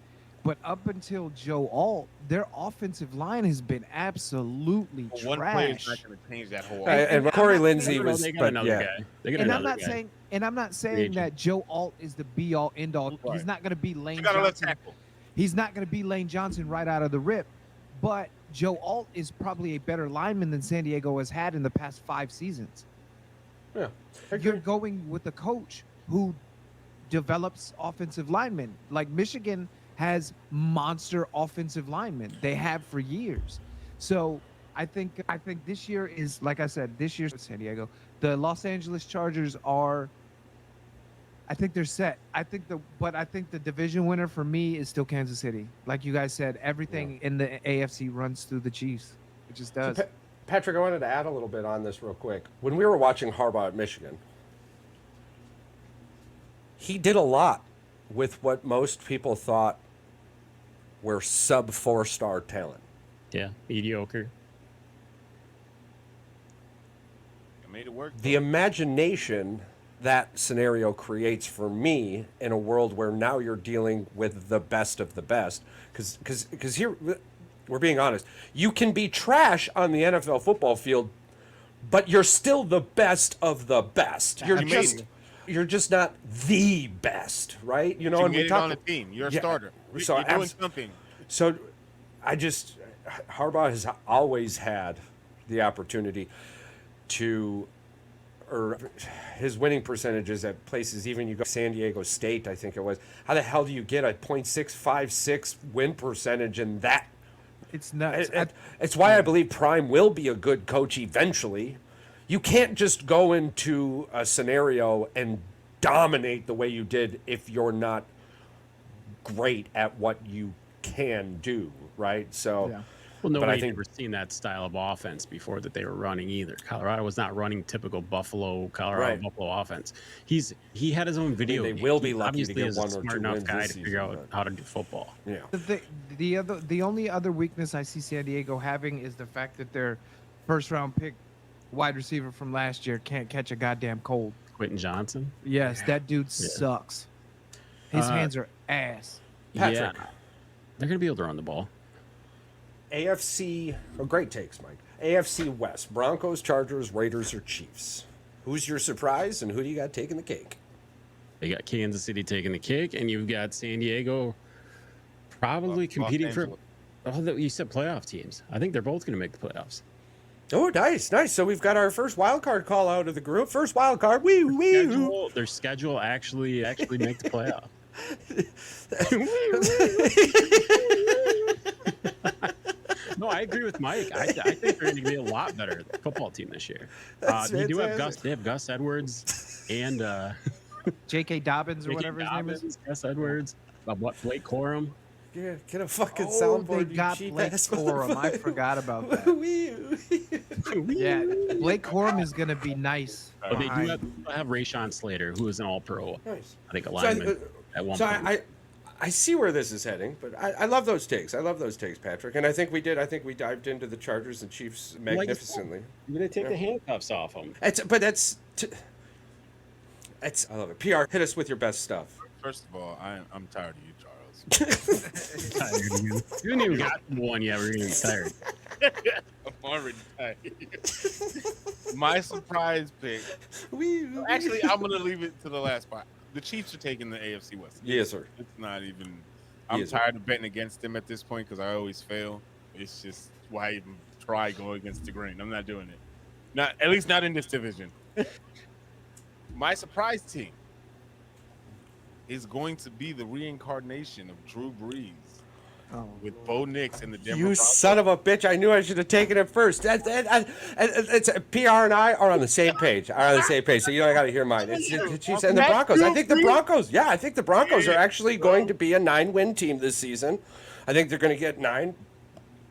But up until Joe Alt, their offensive line has been absolutely But one player is trash. not going to change that whole. And I'm Corey not Lindsey saying- was, They got but another yeah. guy. They got And another I'm not guy. saying, and I'm not saying agent. that Joe Alt is the be all end all. Right. He's not going to be Lane You got to let Johnson. tackle. He's not going to be Lane Johnson right out of the rip. But Joe Alt is probably a better lineman than San Diego has had in the past 5 seasons. Yeah. You're going with a coach who develops offensive linemen. Like Michigan has monster offensive linemen. They have for years. So I think this year is, like I said, this year's San Diego. The Los Angeles Chargers are, I think they're set. But I think the division winner for me is still Kansas City. Like you guys said, everything in the AFC runs through the Chiefs. It just does. Patrick, I wanted to add a little bit on this real quick. When we were watching Harbaugh at Michigan, he did a lot with what most people thought were sub 4-star talent. Yeah, mediocre. I made it work. The imagination that scenario creates for me in a world where now you're dealing with the best of the best, because here we're being honest, you can be trash on the NFL football field, but you're still the best of the best. You're just not the best, right? You know, You and we made it talk on a team. You're a Yeah. starter. So You're doing abs- something. So Harbaugh has always had the opportunity to, or his winning percentages at places, even you go San Diego State, I think it was. How the hell do you get a .656 win percentage in that? It's nuts. It's why I believe Prime will be a good coach eventually. You can't just go into a scenario and dominate the way you did if you're not great at what you can do, right? So, Yeah. Well, but I nobody's think ever seen that style of offense before that they were running either. Colorado was not running typical Colorado Right. Buffalo offense. He had his own video. they game. will be He lucky to obviously get is a 1 or smart 2 enough wins guy this to figure season, out but- how to do football. yeah. The only other weakness I see San Diego having is the fact that their first round pick wide receiver from last year can't catch a goddamn cold. Quentin Johnson. Yes, that dude sucks. His hands are ass. Patrick. Yeah, they're gonna be able to run the ball. AFC, great takes, Mike. AFC West, Broncos, Chargers, Raiders, or Chiefs? Who's your surprise, and who do you got taking the cake? They got Kansas City taking the cake, and you've got San Diego probably competing for. You said playoff teams. I think they're both going to make the playoffs. Oh, nice. So we've got our first wild card call out of the group. First wild card. Wee. Their schedule actually make the playoff. No, I agree with Mike. I think they're going to be a lot better football team this year. They do have Gus. They have Gus Edwards and J.K. Dobbins or J.K. whatever his name is. Dobbins, Gus Edwards. Blake Corum. Yeah, get a fucking Oh, soundboard. they you got cheap Blake ass Corum. I forgot about that. motherfucker. Yeah, Blake Corum is going to be nice. But they do behind- have Rayshon Slater, who is an All-Pro. Nice. I think a So lineman at one So point. I see where this is heading, but I love those takes. I love those takes, Patrick. And I think we did. I think we dived into the Chargers and Chiefs magnificently. You're going to take the handcuffs off them. That's I love it. PR, hit us with your best stuff. First of all, I'm tired of you, Charles. Tired of you. You haven't even got one yet. We're going to be tired. I'm already tired. My surprise pick. Actually, I'm gonna leave it to the last spot. The Chiefs are taking the AFC West. Yes, sir. It's not even. I'm Yes, sir. tired of betting against them at this point because I always fail. It's just why I even try going against the grain. I'm not doing it. Not at least not in this division. My surprise team is going to be the reincarnation of Drew Brees Oh. with Bo Nix and the Denver You Broncos. son of a bitch! I knew I should have taken it first. It's PR and I are on the same page. So you don't got to hear mine. It's the Chiefs and the Broncos. I think the Broncos. Yeah, I think the Broncos are actually going to be a 9-win team this season. I think they're going to get 9,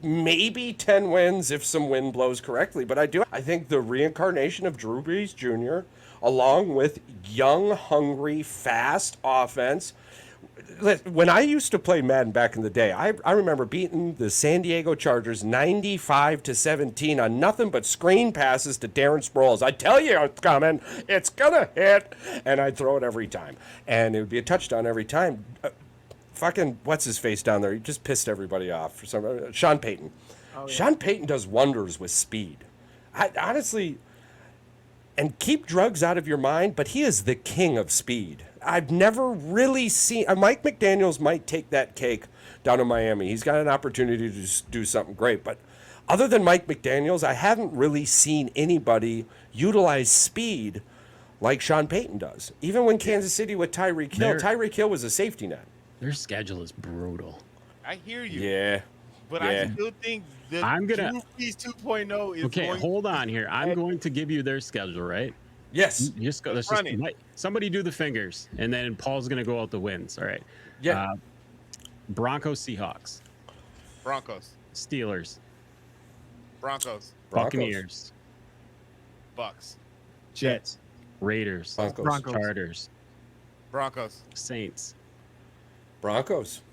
maybe 10 wins if some wind blows correctly. But I think the reincarnation of Drew Brees Jr., along with young, hungry, fast offense. When I used to play Madden back in the day, I remember beating the San Diego Chargers 95-17 on nothing but screen passes to Darren Sproles. I tell you it's coming, it's gonna hit, and I'd throw it every time, and it would be a touchdown every time. fucking what's his face down there? He just pissed everybody off for some. Sean Payton. Oh, yeah. Sean Payton does wonders with speed. I honestly, and keep drugs out of your mind, but he is the king of speed. I've never really seen. Mike McDaniels might take that cake down in Miami. He's got an opportunity to just do something great, but other than Mike McDaniels, I haven't really seen anybody utilize speed like Sean Payton does. Even when Kansas City with Tyreek Hill, Tyreek Hill was a safety net. Their schedule is brutal. I hear you. Yeah. But I still think the Drew Brees 2.0 is okay, hold on here. I'm going to give you their schedule, right? Yes. Just go. Let's just somebody do the fingers, and then Paul's going to go out the wins. All right. Yeah. Broncos, Seahawks. Broncos. Steelers. Broncos. Buccaneers. Bucks. Jets. Raiders. Broncos. Chargers. Broncos. Saints. Broncos.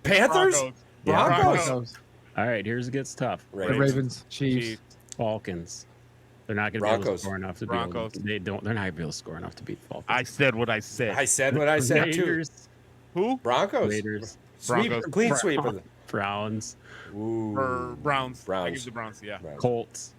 Panthers. Broncos. All right, here's it gets tough. The Ravens. Chiefs. Falcons. They're not going to be able to score enough to beat. They're not going to be able to score enough to beat Falcons. I said what I said. I said what I said too. Who? Broncos. Raiders. Clean sweep of them. Browns. Or Browns. I give the Browns. Yeah. Colts.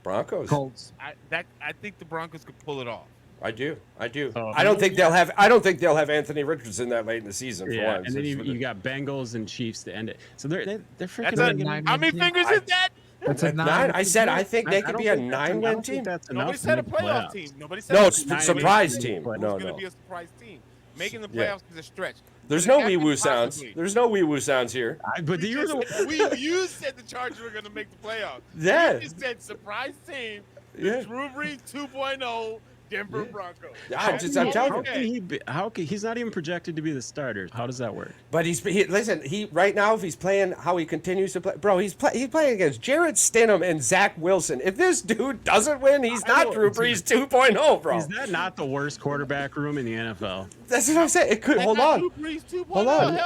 Broncos. Colts. I think the Broncos could pull it off. I do. I don't think they'll have Anthony Richardson that late in the season. For and then you got Bengals and Chiefs to end it. So they're freaking. How many fingers is that? That's a 9. I said I think they could be a 9-win team. Nobody said a playoff team. Nobody said it's a surprise team. No, it's going to be a surprise team. Making the playoffs is a stretch. There's no wee-woo sounds. There's no wee-woo sounds here. You said the Chargers were going to make the playoffs. Yeah. You just said surprise team. The Drew Brees 2.0 Denver Broncos. I'm telling you. He's not even projected to be the starter. How does that work? But listen, right now, if he's playing how he continues to play, bro, he's playing against Jarrett Stidham and Zach Wilson. If this dude doesn't win, he's not Drew Brees 2.0, bro. Is that not the worst quarterback room in the NFL? That's what I'm saying. It could. Hold on. Drew Brees 2.0. Hold on.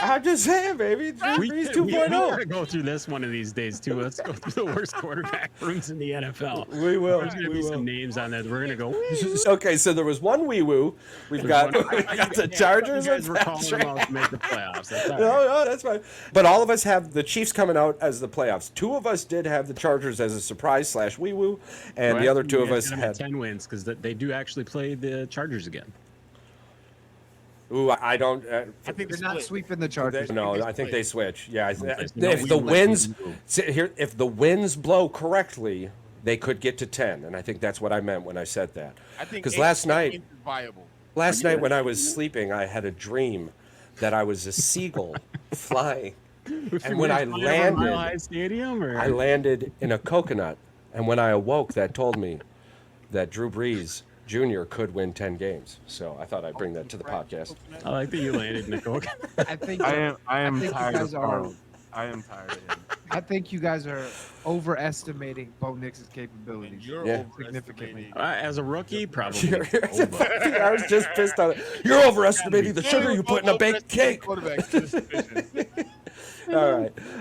I'm just saying, baby. Drew Brees 2.0. We gotta go through this one of these days too. Let's go through the worst quarterback rooms in the NFL. We will. There's gonna be some names on there. We're gonna go. Okay, so there was one wee woo. We've got the Chargers. You guys were calling them out to make the playoffs. No, that's fine. But all of us have the Chiefs coming out as the playoffs. 2 of us did have the Chargers as a surprise / wee woo, and the other 2 of us had 10 wins because they do actually play the Chargers again. Ooh, I don't. I think they're not sweeping the Chargers. No, I think they switch. Yeah, if the winds blow correctly, they could get to 10, and I think that's what I meant when I said that. Because last night when I was sleeping, I had a dream that I was a seagull flying, and when I landed in a coconut, and when I awoke, that told me that Drew Brees Jr. could win 10 games. So I thought I'd bring that to the podcast. I like that you landed in a coconut. I am tired of him. I am tired of him. I think you guys are overestimating Bo Nix's capabilities. You're significantly. As a rookie, probably. I was just pissed on it. You're overestimating the sugar you put in a baked cake. All right,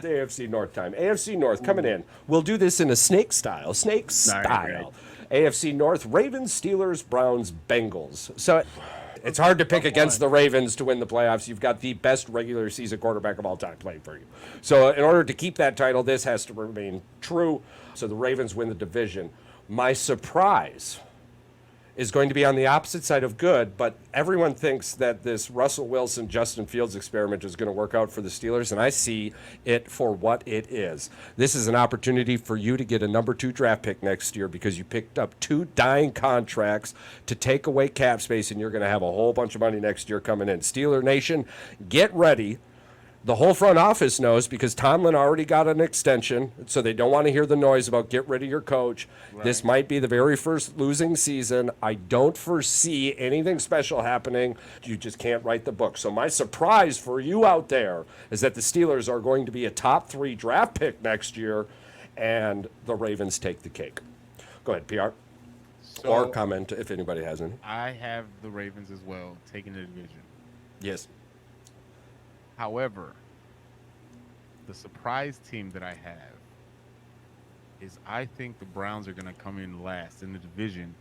AFC North time. AFC North coming in. We'll do this in a snake style. Right. AFC North, Ravens, Steelers, Browns, Bengals. So it's hard to pick against the Ravens to win the playoffs. You've got the best regular season quarterback of all time playing for you. So in order to keep that title, this has to remain true. So the Ravens win the division. My surprise is going to be on the opposite side of good, but everyone thinks that this Russell Wilson, Justin Fields experiment is going to work out for the Steelers, and I see it for what it is. This is an opportunity for you to get a number 2 draft pick next year because you picked up 2 dying contracts to take away cap space, and you're going to have a whole bunch of money next year coming in. Steeler Nation, get ready. The whole front office knows because Tomlin already got an extension, so they don't want to hear the noise about get rid of your coach. Right. This might be the very first losing season. I don't foresee anything special happening. You just can't write the book. So my surprise for you out there is that the Steelers are going to be a top 3 draft pick next year, and the Ravens take the cake. Go ahead, PR. Or comment if anybody has any. I have the Ravens as well, taking the division. Yes. However, the surprise team that I have is I think the Browns are going to come in last in the division,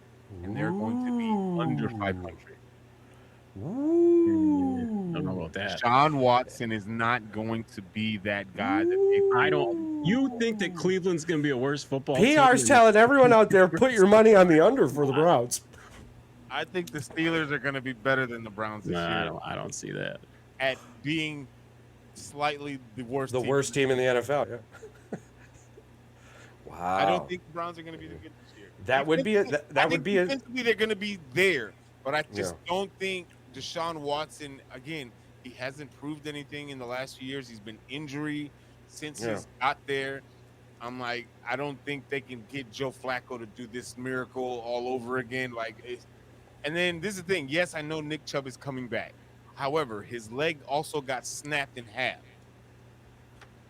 and they're going to be under 500. Ooh. I don't know about that. Sean Watson is not going to be that guy that I don't. You think that Cleveland's going to be a worse football PR's team? telling everyone out there, put your money on the under for the Browns. I think the Steelers are going to be better than the Browns this year I don't see that. at being slightly the worst. The worst team in the NFL. Yeah. Wow. I don't think the Browns are going to be good this year. That would be a. That would be a. Defensively, they're going to be there, but I just don't think Deshaun Watson. Again, he hasn't proved anything in the last few years. He's been injury since he's got there. I'm like, I don't think they can get Joe Flacco to do this miracle all over again. And then this is the thing. Yes, I know Nick Chubb is coming back. However, his leg also got snapped in half.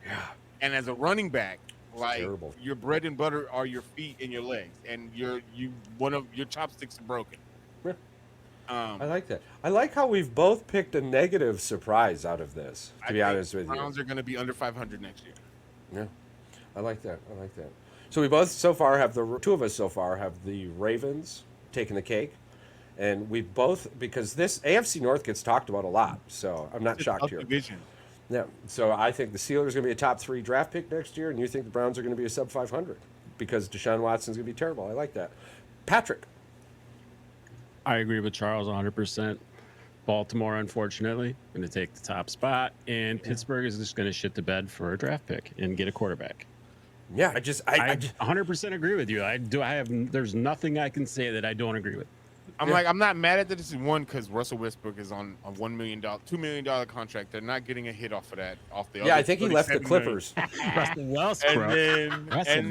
Yeah. And as a running back, terrible. Your bread and butter are your feet and your legs, and one of your chopsticks are broken. Yeah. I like that. I like how we've both picked a negative surprise out of this. To be honest with you, Browns are going to be under 500 next year. Yeah, I like that. So we both so far have two of us so far have the Ravens taking the cake, and we both, because this AFC North gets talked about a lot, so I'm not shocked here. Division. Yeah, so I think the Steelers are going to be a top 3 draft pick next year, and you think the Browns are going to be a sub 500 because Deshaun Watson's going to be terrible. I like that. Patrick. I agree with Charles 100%. Baltimore, unfortunately, going to take the top spot, and Pittsburgh is just going to shit the bed for a draft pick and get a quarterback. Yeah, I 100% agree with you. There's nothing I can say that I don't agree with. I'm not mad at this one because Russell Westbrook is on a $1 million, $2 million contract. They're not getting a hit off of that. Yeah, I think he left the Clippers. And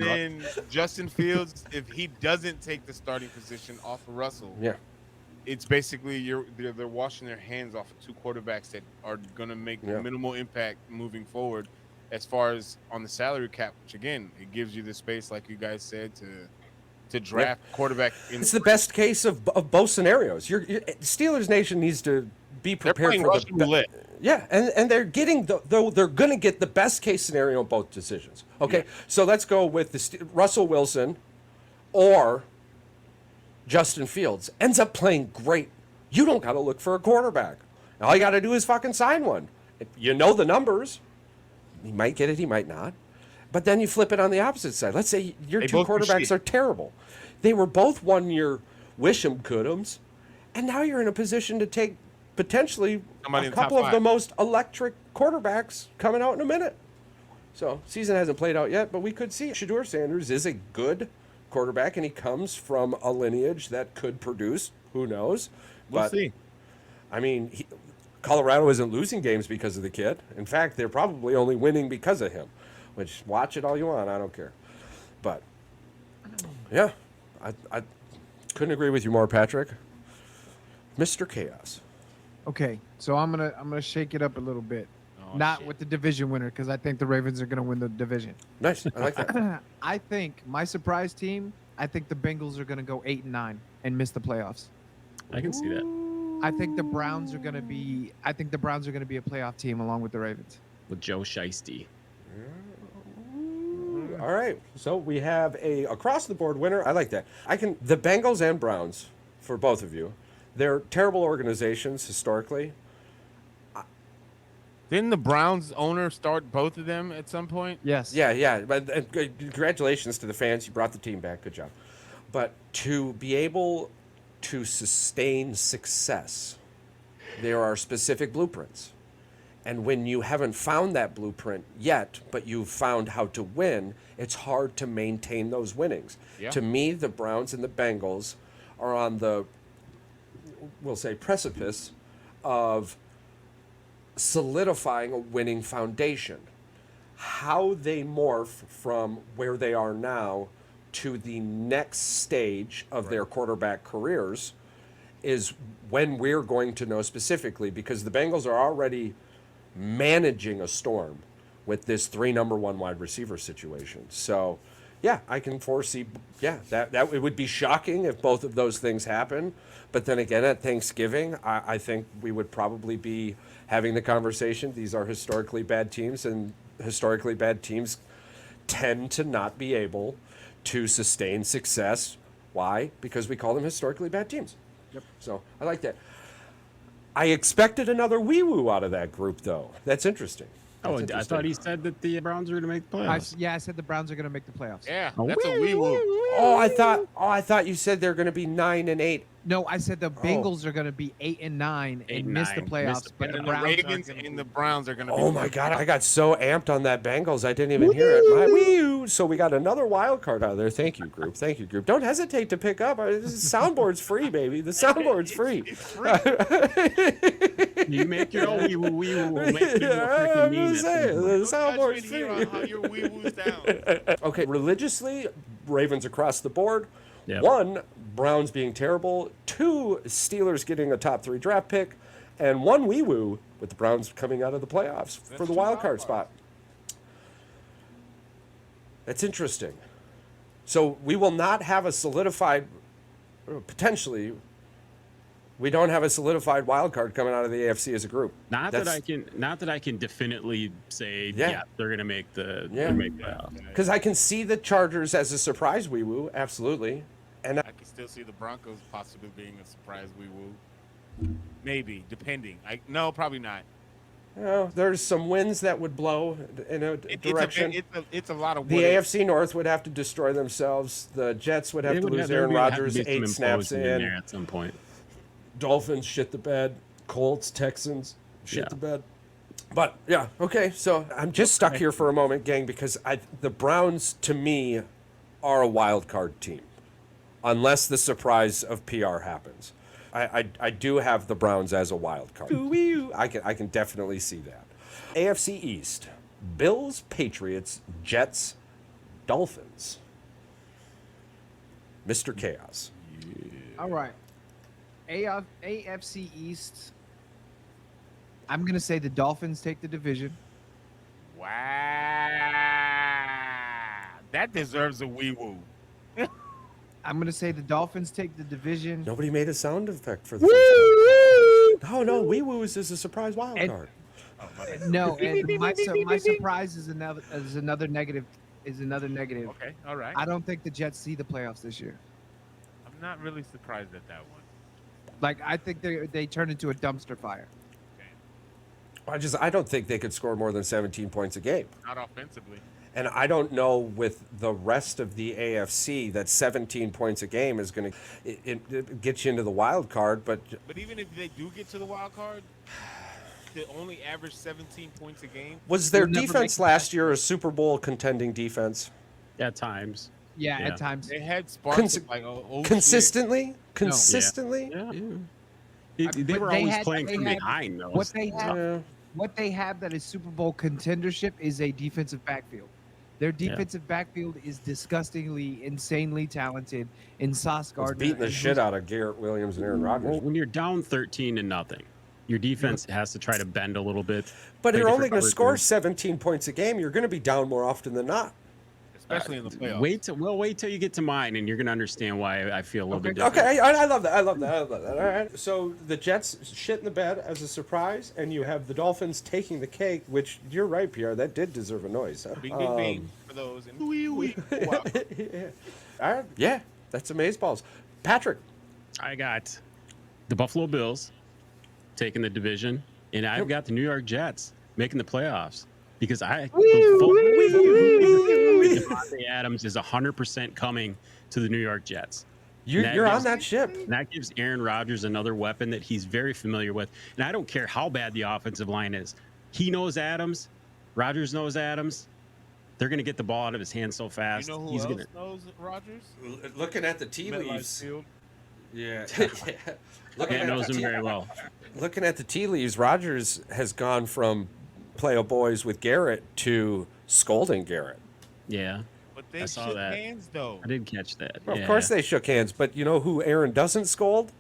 then Justin Fields, if he doesn't take the starting position off of Russell, it's basically they're washing their hands off of 2 quarterbacks that are going to make minimal impact moving forward, as far as on the salary cap. Which again, it gives you the space, like you guys said, to draft quarterback. It's the best case of both scenarios. Steelers Nation needs to be prepared for Russian roulette. Yeah, and they're getting they're going to get the best case scenario in both decisions. Okay, so let's go with Russell Wilson or Justin Fields ends up playing great. You don't got to look for a quarterback. All you got to do is fucking sign one. You know the numbers. He might get it, he might not. But then you flip it on the opposite side. Let's say your 2 quarterbacks are terrible. They were both 1-year wish-em, could-ems, and now you're in a position to take potentially a couple of the most electric quarterbacks coming out in a minute. So season hasn't played out yet, but we could see Shedeur Sanders is a good quarterback, and he comes from a lineage that could produce. Who knows? We'll see. I mean, Colorado isn't losing games because of the kid. In fact, they're probably only winning because of him. Which, watch it all you want, I don't care. But yeah, I couldn't agree with you more, Patrick. Mr. Chaos. Okay, so I'm gonna shake it up a little bit. Not with the division winner, because I think the Ravens are gonna win the division. Nice, I like that. I think my surprise team. I think the Bengals are gonna go 8-9 and miss the playoffs. I can see that. I think the Browns are gonna be. I think the Browns are gonna be a playoff team along with the Ravens. With Joe Shiesty. All right, so we have a across-the-board winner. I like that. The Bengals and Browns, for both of you, they're terrible organizations historically. Didn't the Browns owner start both of them at some point? Yes. Yeah. But congratulations to the fans. You brought the team back. Good job. But to be able to sustain success, there are specific blueprints. And when you haven't found that blueprint yet, but you've found how to win, it's hard to maintain those winnings. Yeah. To me, the Browns and the Bengals are on the, we'll say, precipice of solidifying a winning foundation. How they morph from where they are now to the next stage of their quarterback careers is when we're going to know specifically, because the Bengals are already managing a storm with this 3 number 1 wide receiver situation. So, yeah, I can foresee, that it would be shocking if both of those things happen. But then again, at Thanksgiving, I think we would probably be having the conversation. These are historically bad teams, and historically bad teams tend to not be able to sustain success. Why? Because we call them historically bad teams. Yep. So I like that. I expected another wee woo out of that group, though. That's interesting. Oh, That's I interesting. thought he said that the Browns were going to make the playoffs. I said the Browns are going to make the playoffs. Yeah, Oh, that's a wee woo. Oh, I thought you said they're going to be 9-8. No, I said the Bengals are going to be 8 and 9 8 and and miss the 9, playoffs, miss the but the And the Browns Ravens aren't and the Browns are going to be. Oh my God, I got so amped on that Bengals, I didn't even hear it. My wee. So we got another wild card out of there. Thank you, group. Thank you, group. Don't hesitate to pick up. Soundboard's free, baby. The soundboard's free. It's free. You make your own wee woo. We'll make people Yeah, freaking I'm mean just at saying, some the point. soundboard's Judgment here on free. how your wee woos down. Okay, religiously, Ravens across the board. Yep. 1, Browns being terrible. 2, Steelers getting a top 3 draft pick. And 1 wee woo with the Browns coming out of the playoffs for That's the two wild card wild spot. That's interesting. So we will not have a solidified, potentially, we don't have a solidified wild card coming out of the AFC as a group. Not that I can definitely say Yeah. yeah, they're gonna make the Yeah. they're gonna make the playoffs. Because I can see the Chargers as a surprise wee woo, absolutely. And I can still see the Broncos possibly being a surprise wee woo. Maybe, depending. No, probably not. you know, there's some winds that would blow in a direction. It's a lot of The what ifs. AFC North would have to destroy themselves. The Jets would have They to would lose there Aaron would have to Rodgers be some 8 snaps implosion there in. at some point. Dolphins shit the bed. Colts, Texans shit Yeah. the bed. But yeah, okay. So I'm just stuck here for a moment, gang, because the Browns to me are a wild card team, unless the surprise of PR happens. I do have the Browns as a wild card. I can definitely see that. AFC East: Bills, Patriots, Jets, Dolphins. Mr. Chaos. All right. AFC East. I'm going to say the Dolphins take the division. Wow. That deserves a wee woo. I'm going to say the Dolphins take the division. Nobody made a sound effect for the first time. No, wee woos is a surprise wild And- card. No, and my surprise is another negative. Okay, all right. I don't think the Jets see the playoffs this year. I'm not really surprised at that one. Like, I think they turn into a dumpster fire. Okay. I don't think they could score more than 17 points a game. Not offensively. And I don't know with the rest of the AFC that 17 points a game is going to it get you into the wild card. But But even if they do get to the wild card, they only average 17 points a game. was their They'll never defense make- last year a Super Bowl contending defense? At times. Yeah, Yeah. at times. They had sparks Cons- of like, oh shit. Consistently? Consistently? Yeah. They But were they always had- playing they from had- behind though. What they have, Yeah. what they have that is Super Bowl contendership is a defensive backfield. Their defensive backfield is disgustingly, insanely talented in Sauce Was Gardner. beating the and shit out of Garrett Williams and Aaron Rodgers. Well, when you're down 13-0, your defense has to try to bend a little bit. But play you're only different going to score coverages. 17 points a game. You're going to be down more often than not. especially in the playoffs. Wait till you get to mine, and you're gonna understand why I feel a little bit different. Okay, I love that. I love that. All right. So the Jets shit in the bed as a surprise, and you have the Dolphins taking the cake, which you're right, Pierre. That did deserve a noise. Huh? Bing, bing, bing for those. And wow. All right. Yeah, that's amazeballs. Patrick. I got the Buffalo Bills taking the division, and I've got the New York Jets making the playoffs because Devontae Adams is 100% coming to the New York Jets. You're on that ship. And that gives Aaron Rodgers another weapon that he's very familiar with. And I don't care how bad the offensive line is. He knows Adams. Rodgers knows Adams. They're going to get the ball out of his hand so fast. You know who he's else gonna... knows Rodgers? Looking at the tea MetLife leaves. Field. Yeah. Yeah, knows him very well. Looking at the tea leaves, Rodgers has gone from play a boys with Garrett to scolding Garrett. Yeah, But they I saw shook that. hands though. I did catch that. Well, yeah. of course they shook hands, but you know who Aaron doesn't scold?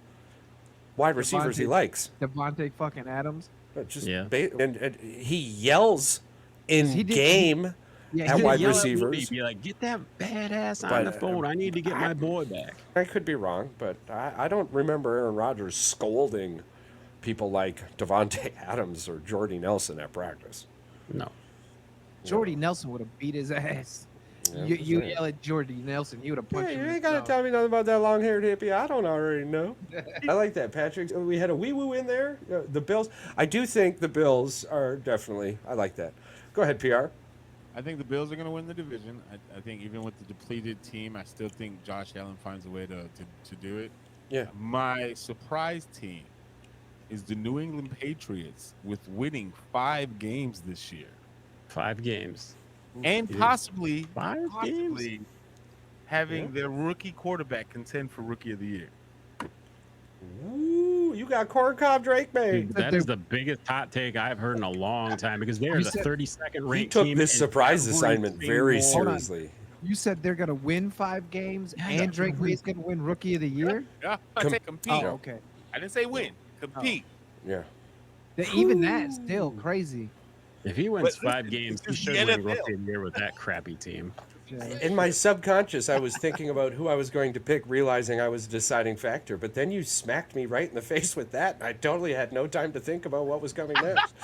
Wide receivers he Devontae- likes. Devontae fucking Adams. But just Yeah. and he yells in He did- game Yeah, at he wide Yell at receivers. Woody, be like, get that badass But, on the phone. I need to get my boy back. I could be wrong, but I don't remember Aaron Rodgers scolding people like Devontae Adams or Jordy Nelson at practice. No. Jordy Nelson would have beat his ass. Yeah, You that's you right. yell at Jordy Nelson, he would have punched Hey, him. you in ain't the gotta jaw. tell me nothing about that long-haired hippie. I don't already know. I like that, Patrick. We had a wee-woo in there. The Bills. I do think the Bills are definitely. I like that. Go ahead, PR. I think the Bills are going to win the division. I think even with the depleted team, I still think Josh Allen finds a way to do it. Yeah. My surprise team is the New England Patriots with winning 5 games this year. 5 games. And Dude. possibly 5 games? having their rookie quarterback contend for Rookie of the Year. Ooh, you got corncob Drake, mate. Dude, that is the biggest hot take I've heard in a long time because they are You the said- 32nd He ranked took team this in surprise every assignment very single- Hold on. seriously. You said they're gonna win 5 games, and Drake May's gonna win Rookie of the Year. Yeah, I say compete. Oh, okay. I didn't say win. Compete. Yeah. Even that's still crazy. If he wins But 5 listen, games, this he is should the win NFL. Rookie of the Year with that crappy team. Yeah. In my subconscious, I was thinking about who I was going to pick, realizing I was a deciding factor. But then you smacked me right in the face with that, and I totally had no time to think about what was coming next.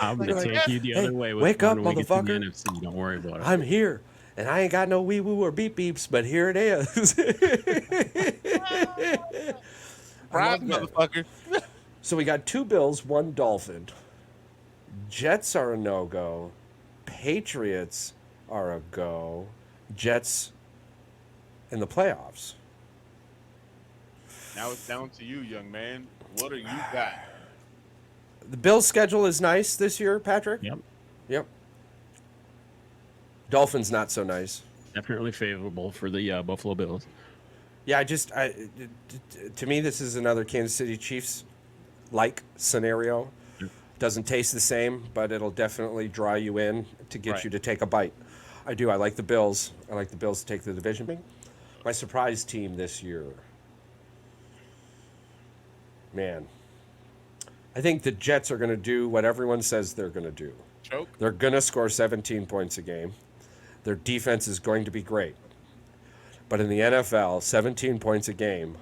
I'm going to Like, take you the other hey, way with wake up, when we get to the motherfucker. NFC. Don't worry about it. I'm here, and I ain't got no wee woo or beep beeps, but here it is. Proud love that. motherfucker. So we got 2 Bills, 1 Dolphin. Jets are a no-go. Patriots are a go. Jets in the playoffs. Now it's down to you, young man. What do you got? The Bills' schedule is nice this year, Patrick. Yep. Yep. Dolphins not so nice. Definitely favorable for the Buffalo Bills. Yeah, to me, this is another Kansas City Chiefs like scenario. Doesn't taste the same, but it'll definitely draw you in to get Right. you to take a bite. I do. I like the Bills. I like the Bills to take the division. My surprise team this year. Man, I think the Jets are going to do what everyone says they're going to do. Choke. They're going to score 17 points a game. Their defense is going to be great. But in the NFL, 17 points a game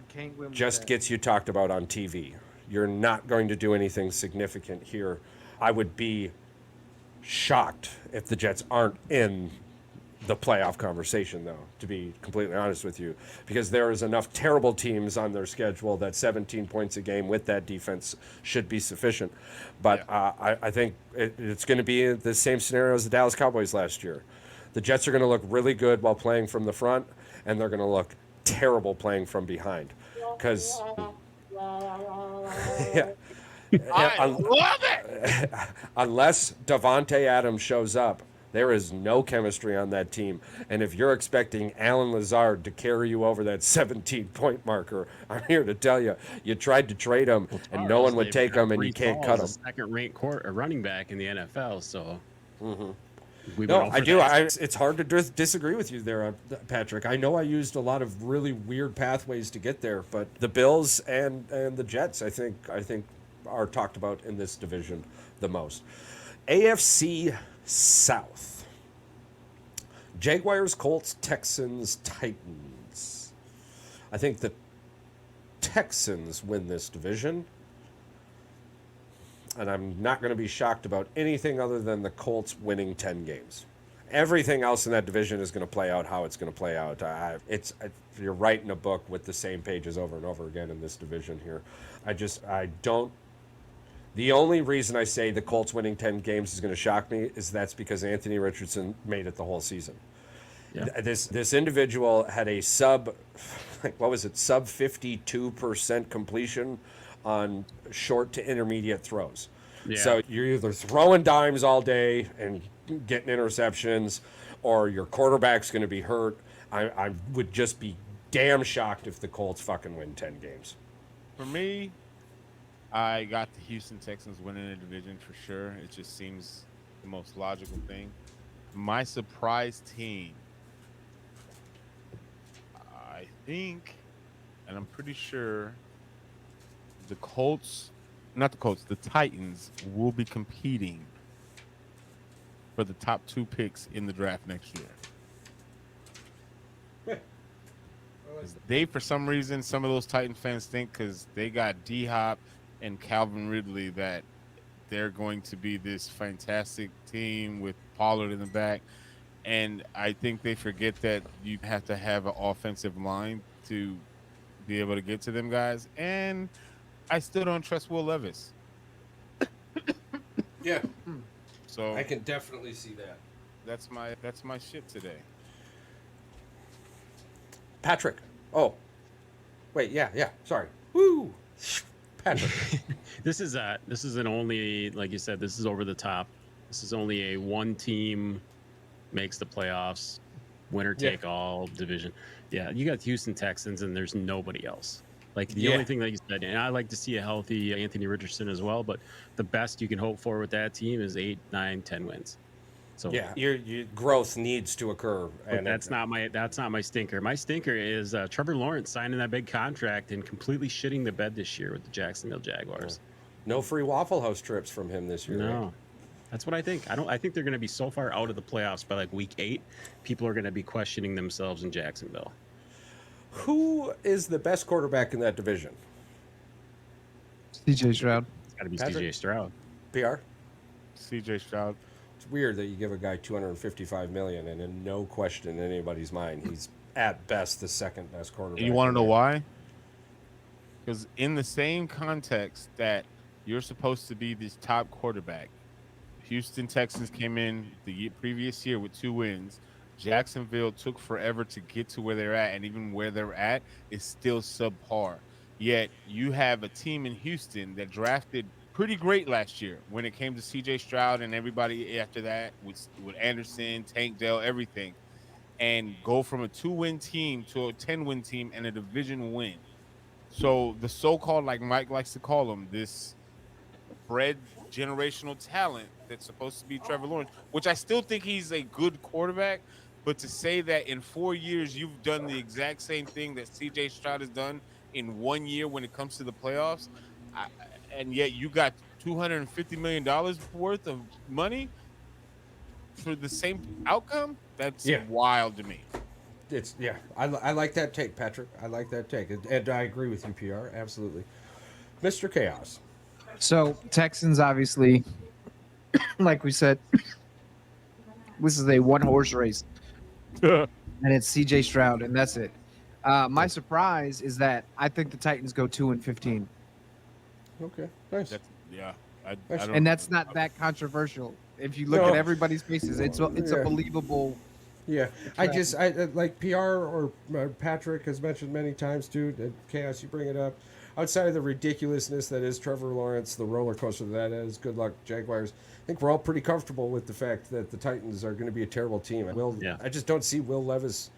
Can't win with just that. gets you talked about on TV. You're not going to do anything significant here. I would be shocked if the Jets aren't in the playoff conversation, though, to be completely honest with you, because there is enough terrible teams on their schedule that 17 points a game with that defense should be sufficient. But I think it's going to be the same scenario as the Dallas Cowboys last year. The Jets are going to look really good while playing from the front, and they're going to look terrible playing from behind. Because I love it. unless Davante Adams shows up, there is no chemistry on that team. And if you're expecting Alan Lazard to carry you over that 17-point marker, I'm here to tell you, you tried to trade him, and no one would take him, and you can't cut him. Second-ranked running back in the NFL, so. We No, went I over do. that. It's hard to disagree with you there, Patrick. I know I used a lot of really weird pathways to get there, but the Bills and the Jets, I think are talked about in this division the most. AFC South. Jaguars, Colts, Texans, Titans. I think the Texans win this division. And I'm not going to be shocked about anything other than the Colts winning 10 games. Everything else in that division is going to play out how it's going to play out. You're writing a book with the same pages over and over again in this division here. I don't. The only reason I say the Colts winning 10 games is going to shock me is that's because Anthony Richardson made it the whole season. Yeah. This individual had a sub 52% completion on short to intermediate throws. Yeah. So you're either throwing dimes all day and getting interceptions, or your quarterback's going to be hurt. I would just be damn shocked if the Colts fucking win 10 games. For me, I got the Houston Texans winning the division for sure. It just seems the most logical thing. My surprise team, I think, and I'm pretty sure the Titans will be competing for the top 2 picks in the draft next year. 'Cause they, for some reason, some of those Titan fans think because they got D-Hop and Calvin Ridley that they're going to be this fantastic team with Pollard in the back. And I think they forget that you have to have an offensive line to be able to get to them guys. And I still don't trust Will Levis. Yeah, So I can definitely see that. that's my shit today. Patrick. Oh, wait, yeah. Sorry. Woo, Patrick. This is an only, like you said, this is over the top. This is only a one team makes the playoffs, winner take all division. Yeah, you got the Houston Texans, and there's nobody else. Like the only thing that you said, and I like to see a healthy Anthony Richardson as well, but the best you can hope for with that team is 8, 9, 10 wins. So Yeah, your growth needs to occur, but and that's not my stinker. My stinker is Trevor Lawrence signing that big contract and completely shitting the bed this year with the Jacksonville Jaguars. no free Waffle House trips from him this year. No. Right? That's what I think. I think they're going to be so far out of the playoffs by like week 8, people are going to be questioning themselves in Jacksonville. Who is the best quarterback in that division? CJ Stroud. It's got to be Patrick? CJ Stroud. PR. CJ Stroud. It's weird that you give a guy $255 million, and in no question in anybody's mind, he's at best the second best quarterback. And you want to in know there. why? Because in the same context that you're supposed to be this top quarterback, Houston Texans came in the previous year with 2 wins. Jacksonville took forever to get to where they're at, and even where they're at is still subpar. Yet you have a team in Houston that drafted pretty great last year when it came to CJ Stroud and everybody after that with Anderson, Tank Dell, everything, and go from a 2-win team to a 10-win team and a division win. So the so-called, like Mike likes to call them, this bred generational talent that's supposed to be Trevor Lawrence, which I still think he's a good quarterback, but to say that in 4 years you've done the exact same thing that CJ Stroud has done in 1 year when it comes to the playoffs, and yet you got $250 million worth of money for the same outcome, that's wild to me. I like that take, Patrick. I like that take, and I agree with you, PR. Absolutely, Mr. Chaos. So Texans, obviously, like we said, this is a one-horse race, and it's CJ Stroud, and that's it. My surprise is that I think the Titans go 2-15, Okay, nice. and that's not that controversial. If you look at everybody's faces, it's a believable. Yeah, I like PR or Patrick has mentioned many times too. Chaos, you bring it up. Outside of the ridiculousness that is Trevor Lawrence, the roller coaster that is, good luck Jaguars. I think we're all pretty comfortable with the fact that the Titans are going to be a terrible team. I just don't see Will Levis.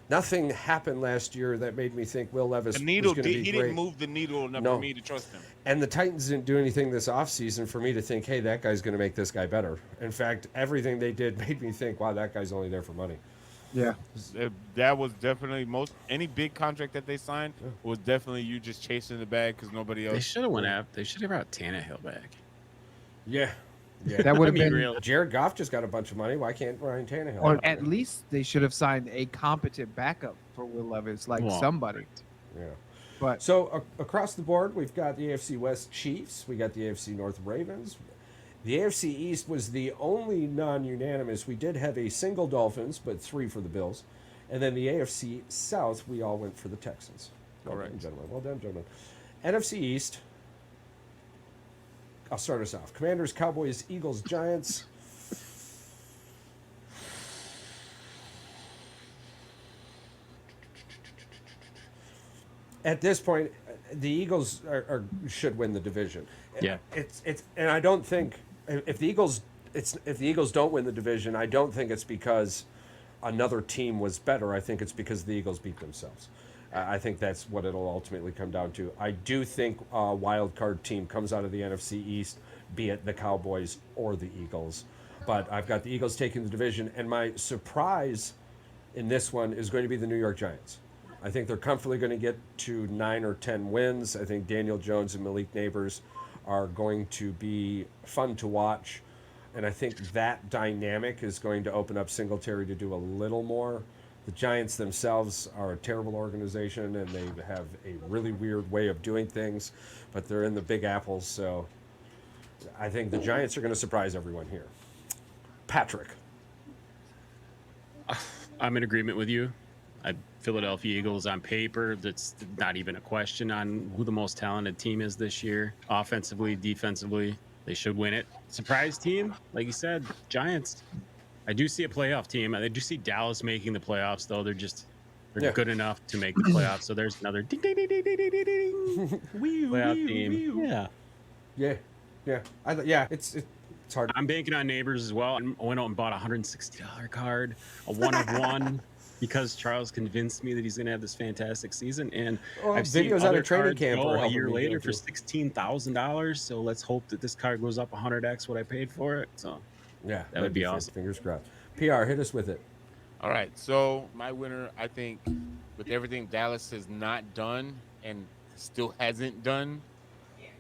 Nothing happened last year that made me think Will Levis The needle, was going to be he great. didn't move the needle enough for me to trust him. And the Titans didn't do anything this offseason for me to think, hey, that guy's going to make this guy better. In fact, everything they did made me think, wow, that guy's only there for money. Yeah, That was definitely any big contract that they signed was definitely you just chasing the bag because nobody else. They should have went out. They should have brought Tannehill back. Yeah. that would have been. real. Jared Goff just got a bunch of money. Why can't Ryan Tannehill? Or at least they should have signed a competent backup for Will Levis, like somebody. Yeah. But So across the board, we've got the AFC West Chiefs. We got the AFC North Ravens. The AFC East was the only non-unanimous. We did have a single Dolphins, but 3 for the Bills. And then the AFC South, we all went for the Texans. Well done, gentlemen. Well done, gentlemen. NFC East. I'll start us off. Commanders, Cowboys, Eagles, Giants. At this point, the Eagles should win the division. Yeah. And I don't think if the Eagles don't win the division, I don't think it's because another team was better. I think it's because the Eagles beat themselves. I think that's what it'll ultimately come down to. I do think a wild card team comes out of the NFC East, be it the Cowboys or the Eagles. But I've got the Eagles taking the division, and my surprise in this one is going to be the New York Giants. I think they're comfortably going to get to 9 or 10 wins. I think Daniel Jones and Malik Neighbors are going to be fun to watch. And I think that dynamic is going to open up Singletary to do a little more. The Giants themselves are a terrible organization, and they have a really weird way of doing things, but they're in the Big Apple, so I think the Giants are going to surprise everyone here. Patrick. I'm in agreement with you. Philadelphia Eagles on paper, that's not even a question on who the most talented team is this year. Offensively, defensively, they should win it. Surprise team, like you said, Giants. I do see a playoff team. I do see Dallas making the playoffs, though. They're Yeah. good enough to make the playoffs. So there's another ding, ding, ding, ding, ding, ding, ding, ding, playoff team. Yeah. Yeah. It's hard. I'm banking on neighbors as well. I went out and bought a $160 card, a 1 of 1, because Charles convinced me that he's going to have this fantastic season. And I've seen videos out other of training cards camp go are a helping year me later there, for too. $16,000. So let's hope that this card goes up 100x what I paid for it. So Yeah, that would be awesome. Fingers crossed. PR, hit us with it. All right, so my winner, I think, with everything Dallas has not done and still hasn't done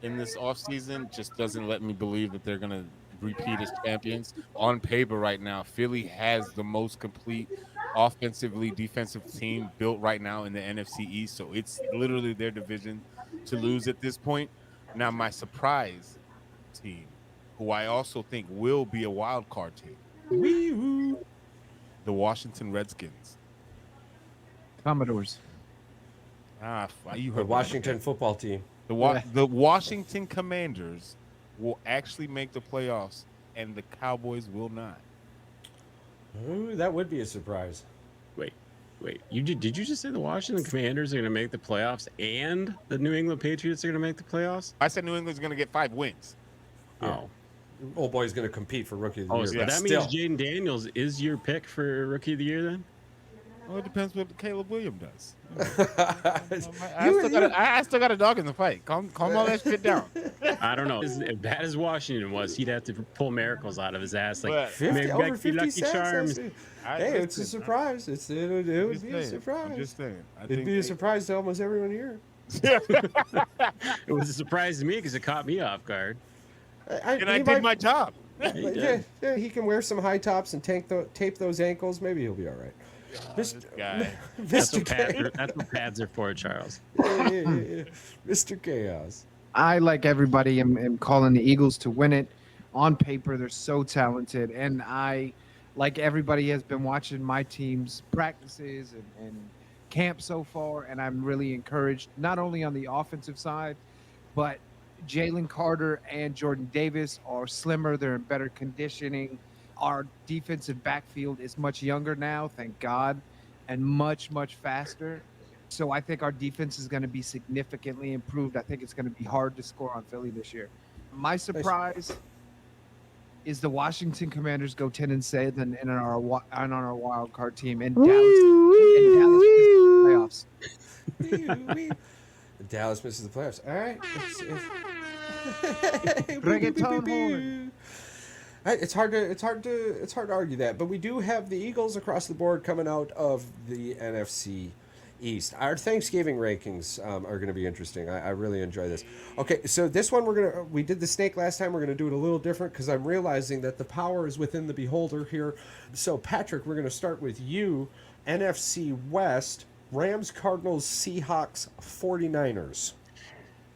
in this offseason, just doesn't let me believe that they're going to repeat as champions. On paper right now, Philly has the most complete offensively defensive team built right now in the NFC East, so it's literally their division to lose at this point. Now, my surprise team, who I also think will be a wild card team, the Washington Redskins. Commodores. You The heard Washington football team. The Washington Commanders will actually make the playoffs, and the Cowboys will not. Ooh, that would be a surprise. Wait, did you just say the Washington Commanders are going to make the playoffs and the New England Patriots are going to make the playoffs? I said New England's going to get 5 wins. Oh. Old boy's going to compete for Rookie of the Year. So but that still. means Jaden Daniels is your pick for Rookie of the Year then? Well, it depends what Caleb Williams does. You- I still got a dog in the fight. Calm all that shit down. I don't know. As bad as Washington was, he'd have to pull miracles out of his ass. Like, But 50, maybe over Lucky 50 sacks. Charms. Hey, it's a surprise. It would be a I'm surprise. just saying. It'd be a surprise to almost everyone here. It was a surprise to me because it caught me off guard. And I did my job. Yeah, he can wear some high tops and tape those ankles. Maybe he'll be all right. This guy. That's Mr. what pads are for, Charles. Mr. Chaos. I, like everybody, am calling the Eagles to win it. On paper, they're so talented. And I, like everybody, has been watching my team's practices and camp so far. And I'm really encouraged, not only on the offensive side, but Jalen Carter and Jordan Davis are slimmer. They're in better conditioning. Our defensive backfield is much younger now, thank God, and much, much faster. So I think our defense is going to be significantly improved. I think it's going to be hard to score on Philly this year. My surprise is the Washington Commanders go 10-7 and on our wild card team, and Dallas misses the playoffs. Dallas misses the playoffs. All right. Reggaeton horn. It's hard to argue that, but we do have the Eagles across the board coming out of the NFC East. Our Thanksgiving rankings are going to be interesting. I really enjoy this. Okay, so this one we did the snake last time. We're going to do it a little different because I'm realizing that the power is within the beholder here. So Patrick, we're going to start with you. NFC West, Rams, Cardinals, Seahawks, 49ers.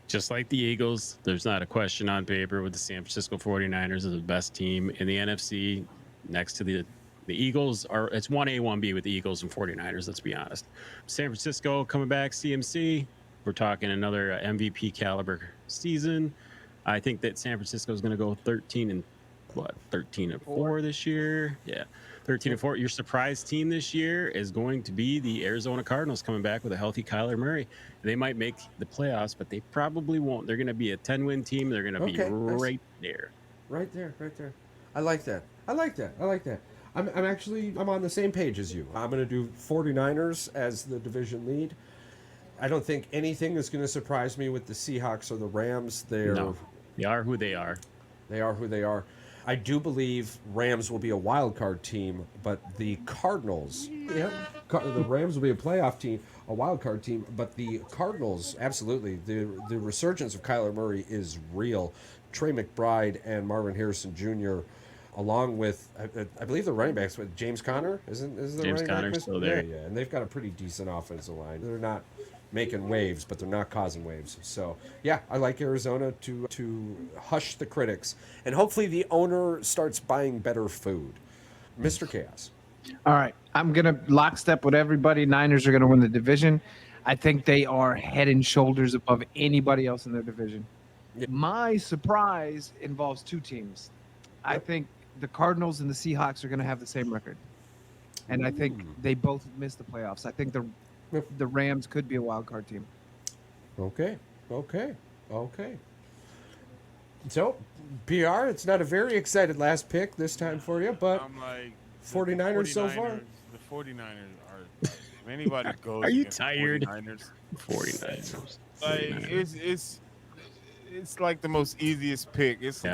Just like the Eagles, there's not a question on paper with the San Francisco 49ers are the best team in the NFC next to the Eagles. It's 1A, 1B with the Eagles and 49ers, let's be honest. San Francisco coming back, CMC. We're talking another MVP caliber season. I think that San Francisco is going to go 13-4 this year. Yeah. 13-4. Your surprise team this year is going to be the Arizona Cardinals coming back with a healthy Kyler Murray. They might make the playoffs, but they probably won't. They're going to be a 10-win team. They're going to be right there. Right there. I like that. I'm on the same page as you. I'm going to do 49ers as the division lead. I don't think anything is going to surprise me with the Seahawks or the Rams. They are who they are. They are who they are. I do believe Rams will be a wild card team, but the Cardinals, the Rams will be a playoff team, a wild card team, but the Cardinals, absolutely. The resurgence of Kyler Murray is real. Trey McBride and Marvin Harrison Jr., along with, I believe the running backs with James Conner, is the James running Conner's back still there. Yeah, and they've got a pretty decent offensive line. They're not making waves, but they're not causing waves. So, yeah, I like Arizona to hush the critics. And hopefully the owner starts buying better food. Mr. Chaos. All right. I'm going to lockstep with everybody. Niners are going to win the division. I think they are head and shoulders above anybody else in their division. Yep. My surprise involves two teams. I Yep. think the Cardinals and the Seahawks are going to have the same record. And I think they both miss the playoffs. I think the Rams could be a wild card team. Okay. So, PR, it's not a very excited last pick this time for you, but I'm like 49ers so far? The 49ers are. If anybody goes, Are you against the tired? 49ers, 49ers. like it's like the most easiest pick. It's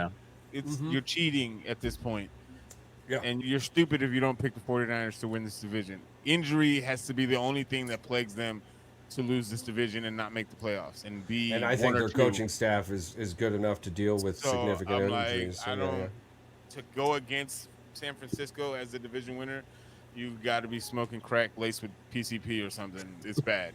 you're cheating at this point. Yeah. And you're stupid if you don't pick the 49ers to win this division. Injury has to be the only thing that plagues them to lose this division and not make the playoffs. And I think their coaching staff is good enough to deal with significant injuries. To go against San Francisco as the division winner, you got to be smoking crack laced with PCP or something. It's bad.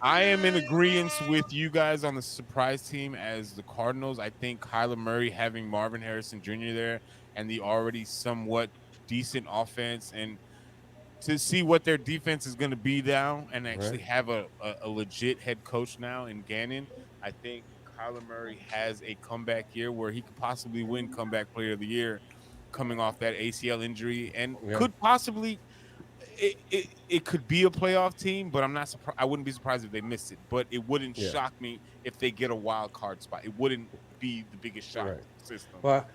I am in agreement with you guys on the surprise team as the Cardinals. I think Kyler Murray having Marvin Harrison Jr. there and the already somewhat decent offense, and to see what their defense is going to be now and actually have a legit head coach now in Gannon, I think Kyler Murray has a comeback year where he could possibly win comeback player of the year coming off that ACL injury, and could possibly it could be a playoff team, but I'm not surprised. I wouldn't be surprised if they missed it, but it wouldn't shock me if they get a wild card spot. It wouldn't be the biggest shock to the system. Well,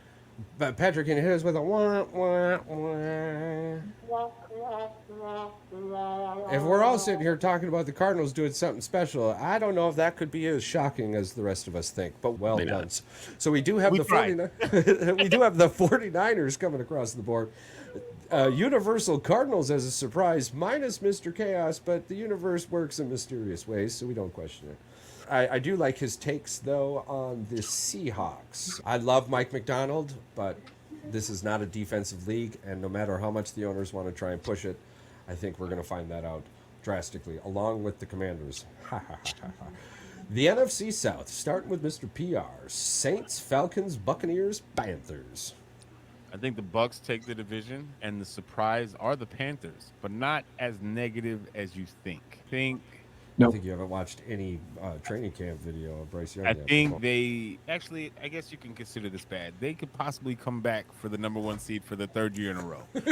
but Patrick, can you hit us with a wah, wah, wah? If we're all sitting here talking about the Cardinals doing something special, I don't know if that could be as shocking as the rest of us think, but well done. So we do have the 49ers coming across the board. Universal Cardinals as a surprise, minus Mr. Chaos, but the universe works in mysterious ways, so we don't question it. I do like his takes, though, on the Seahawks. I love Mike McDonald, but this is not a defensive league, and no matter how much the owners want to try and push it, I think we're going to find that out drastically, along with the Commanders. The NFC South, starting with Mr. PR. Saints, Falcons, Buccaneers, Panthers. I think the Bucks take the division, and the surprise are the Panthers, but not as negative as you think. I think you haven't watched any training camp video of Bryce Young. I think they actually, I guess you can consider this bad. They could possibly come back for the #1 seed for the third year in a row. I'm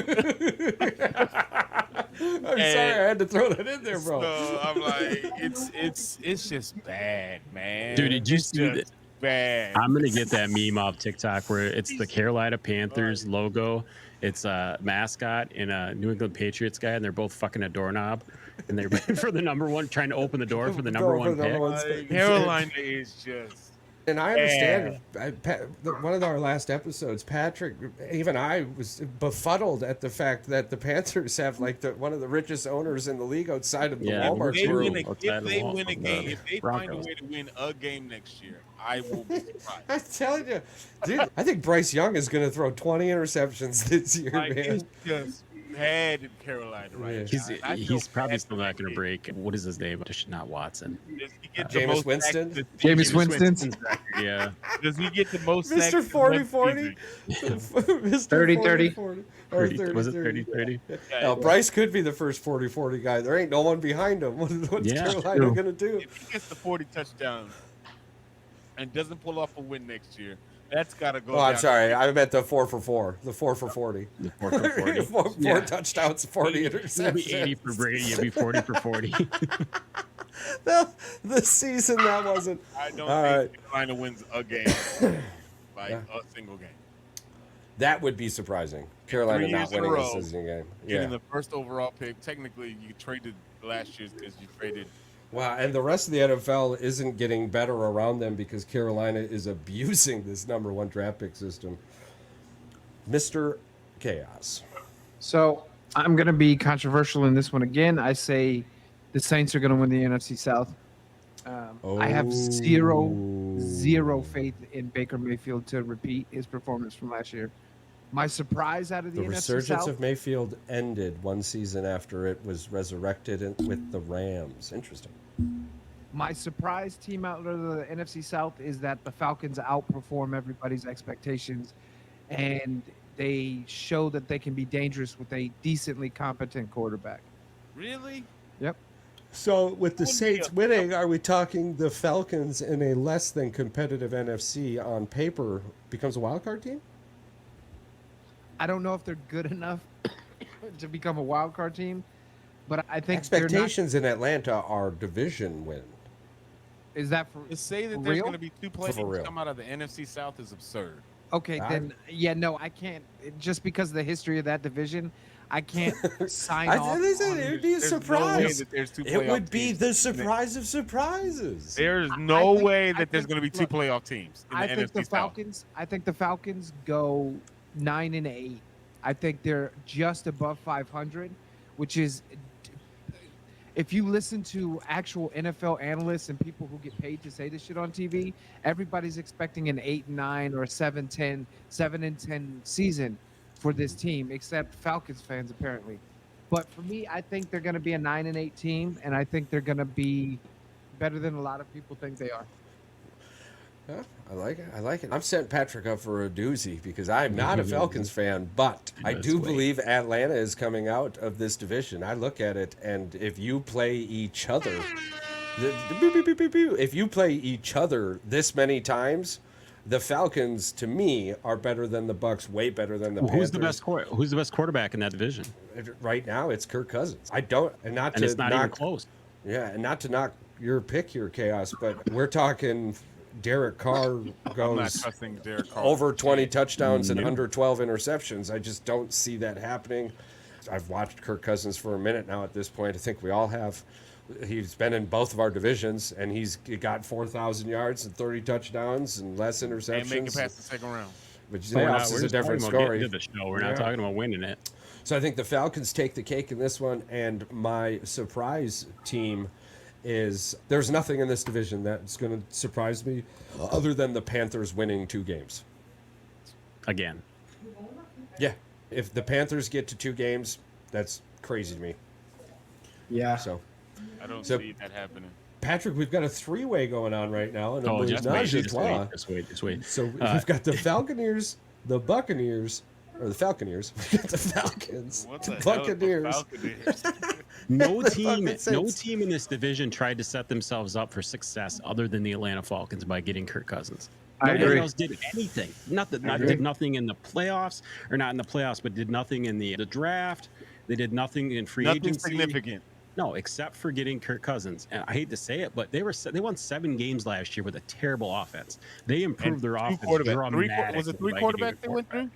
sorry, I had to throw that in there, bro. So I'm like, it's just bad, man. Dude, did you see that? Bad. I'm gonna get that meme off TikTok where it's the Carolina Panthers logo. It's a mascot and a New England Patriots guy, and they're both fucking a doorknob, and they're for the #1, trying to open the door for the #1 pick. Carolina is just. And I understand, one of our last episodes, Patrick, even I was befuddled at the fact that the Panthers have like one of the richest owners in the league outside of the Walmart group. If they win a game, if they find a way to win a game next year, I will be surprised. I'm telling you, dude, I think Bryce Young is going to throw 20 interceptions this year, man. It's just bad in Carolina right now. He's probably still not going to break. What is his name? Just not Watson. Jameis Winston? Jameis Winston? Yeah. Does he get the most Mr. 40-40? Mr. 30-30? Or 30, was it 30-30? No, Bryce could be the first 40-40 guy. There ain't no one behind him. What's Carolina going to do? If he gets the 40 touchdowns and doesn't pull off a win next year, that's got to go. Oh, I'm sorry. I meant the 4 for 4. The 4 for 40. The 4 for 40. Four touchdowns, 40 interceptions. It'll be 80 for Brady. It'll be 40 for 40. the season that wasn't. I don't think Carolina wins a game, like a single game. That would be surprising. Carolina not winning a season game. Getting the first overall pick. Technically, you traded last year's because you traded. Wow, and the rest of the NFL isn't getting better around them because Carolina is abusing this #1 draft pick system. Mr. Chaos. So I'm going to be controversial in this one again. I say the Saints are going to win the NFC South. I have zero faith in Baker Mayfield to repeat his performance from last year. My surprise out of the NFC resurgence South, of Mayfield ended one season after it was resurrected with the Rams. Interesting. my surprise team out of the NFC South is that the Falcons outperform everybody's expectations. And they show that they can be dangerous with a decently competent quarterback. Really? Yep. So with the Wouldn't be Saints a- winning, are we talking the Falcons in a less than competitive NFC on paper becomes a wild card team? I don't know if they're good enough to become a wild card team, but I think they're not. Expectations in Atlanta are division win. Is that for To say that For there's real? going to be 2 playoff For real. teams come out of the NFC South is absurd. okay? I- Then yeah, no, I can't. Just because of the history of that division, I can't sign off. They said on- it would be a There's no way surprise. that there's 2 It playoff would be teams the in surprise of surprises. There's I no think- way I that there's think- going to be 2 look, playoff teams in the I NFC think the South. Falcons. I think the Falcons go 9-8. I think they're just above 500, which is, if you listen to actual NFL analysts and people who get paid to say this shit on TV, everybody's expecting an 8-9 or a 7-10, 7-10 season for this team, except Falcons fans apparently. But for me, I think they're going to be a 9-8 team, and I think they're going to be better than a lot of people think they are. Huh? I like it. I like it. I'm setting Patrick up for a doozy because I'm not a Falcons fan, but I Let's do wait. believe Atlanta is coming out of this division. I look at it, and if you play each other, if you play each other this many times, the Falcons to me are better than the Bucks, way better than the Panthers. Who's the best quarterback in that division? Right now? It's Kirk Cousins. I don't, and not And to it's not even knock, close. yeah, and not to knock your pick here, Chaos, but we're talking Derek Carr I'm not goes trusting Derek Carr. over 20 touchdowns and Nope. under 12 interceptions. I just don't see that happening. I've watched Kirk Cousins for a minute now at this point. I think we all have. He's been in both of our divisions, and he's got 4,000 yards and 30 touchdowns and less interceptions. And make it past the second round. But So we're playoffs is a just different talking about story. getting to the show. We're Yeah. not talking about winning it. So I think the Falcons take the cake in this one, and my surprise team is there's nothing in this division that's going to surprise me other than the Panthers winning 2 games. Again. Yeah. If the Panthers get to 2 games, that's crazy to me. Yeah. So, I don't So- see that happening. Patrick, we've got a 3-way going on right now. And Oh, a just menage wait, a just trois. wait, just wait, just wait. So we've got the Falconeers, the Buccaneers, or the Falconeers. We got the Falcons, What the the hell is the Buccaneers. Falconeers? No The team, fucking no Saints. team in this division tried to set themselves up for success other than the Atlanta Falcons by getting Kirk Cousins. I Nobody agree. else did anything. agree. Did nothing in the playoffs, or not in the playoffs, but did nothing in the draft. They did nothing in free Nothing agency. significant. No, except for getting Kirk Cousins. And I hate to say it, but they won 7 games last year with a terrible offense. They improved And their 2 offense quarterbacks. Was it 3 dramatically by getting a quarterbacks they went quarterback. through?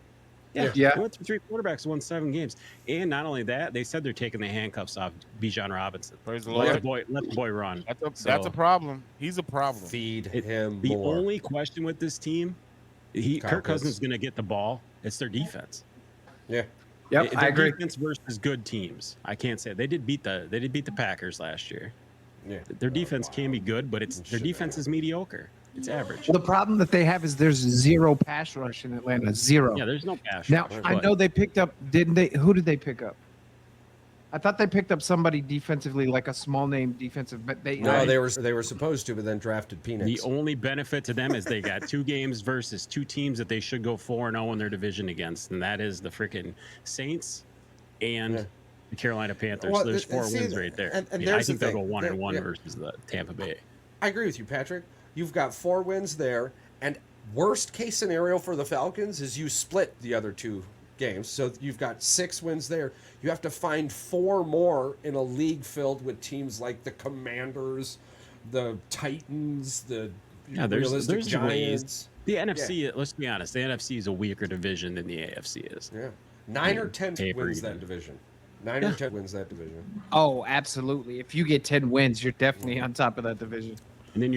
Yeah, Yeah. they went through 3 quarterbacks, won 7 games, and not only that, they said they're taking the handcuffs off Bijan Robinson. Praise the Let the Lord. boy run. That's a So- problem. He's a problem. Feed It- him The more. only question with this team, Kyle Kirk Cousins Pitts. is going to get the ball. It's their defense. Yeah. Yep, Their I agree. Defense versus good teams. I can't say it. They did beat the Packers last year. Yeah. Their defense can be good, but their Shit. defense is mediocre. It's average. Well, the problem that they have is there's zero pass rush in Atlanta. Zero. Yeah, there's no pass Now rush, I but know they picked up. Didn't they? Who did they pick up? I thought they picked up somebody defensively, like a small name defensive, but they. No, they were supposed to, but then drafted the Peanuts. only benefit to them is they got 2 games versus 2 teams that they should go 4-0 in their division against, and that is the freaking Saints and Yeah. the Carolina Panthers. Well, So there's 4 see, wins right there. and I there's think the they'll go thing. 1-1 Yeah. versus the Tampa Bay. I agree with you, Patrick. You've got 4 wins there, and worst case scenario for the Falcons is you split the other 2 games. So you've got 6 wins there. You have to find 4 more in a league filled with teams like the Commanders, the Titans, the Yeah, there's realistic ways. Giants. The NFC, let's be honest, the NFC is a weaker division than the AFC is. Yeah. 9 or 10 Paper wins even. that division. 9 or 10 wins that division. Oh, absolutely. If you get 10 wins, you're definitely on top of that division. And then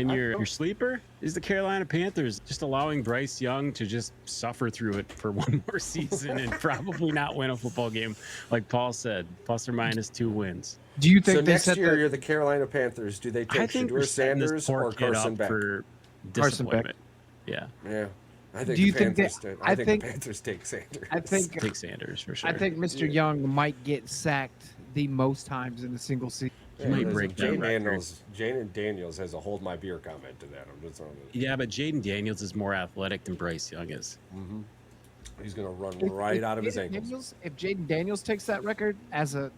Right, your sleeper is the Carolina Panthers, just allowing Bryce Young to just suffer through it for one more season and probably not win a football game, like Paul said, plus or minus 2 wins. Do you think So they next set year, the, you're the Carolina Panthers. Do they I take think Shedeur we're setting this Sanders poor or kid Carson up Beck? for Carson Beck. disappointment. Yeah, Yeah. I think Do you the think Panthers that- did. I I think think- the Panthers take Sanders. I think take Sanders for sure. I think Mr. Young might get sacked the most times in a single season. He might listen, break that record. Jaden Daniels has a hold my beer comment to that. I'm just throwing it. Yeah, but Jaden Daniels is more athletic than Bryce Young is. He's going to run right out of his ankles. If Jaden Daniels takes that record as a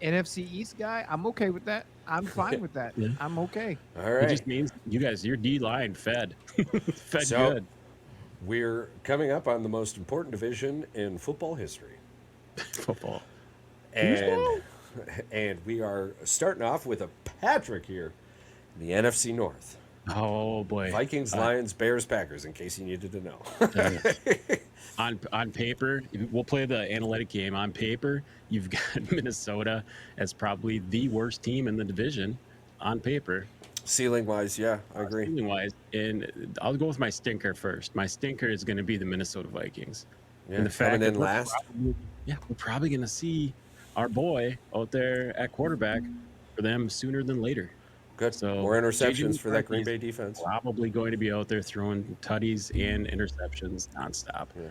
NFC East guy, I'm okay with that. I'm fine with that. Yeah. I'm okay. All right. It just means you guys, your D line fed, fed So- good. We're coming up on the most important division in football history. Football. And we are starting off with a Patrick here in the NFC North. Oh boy. Vikings, Lions, Bears, Packers, in case you needed to know. On paper, we'll play the analytic game. On paper, you've got Minnesota as probably the worst team in the division. On paper, Ceiling wise, yeah, I agree. ceiling wise, and I'll go with my stinker first. My stinker is going to be the Minnesota Vikings. Yeah, and the fact coming in that we're last. we're probably going to see our boy out there at quarterback for them sooner than later. Good. So, More interceptions JJ for that Green McCarthy's Bay defense. Probably going to be out there throwing tutties and interceptions nonstop. Yeah.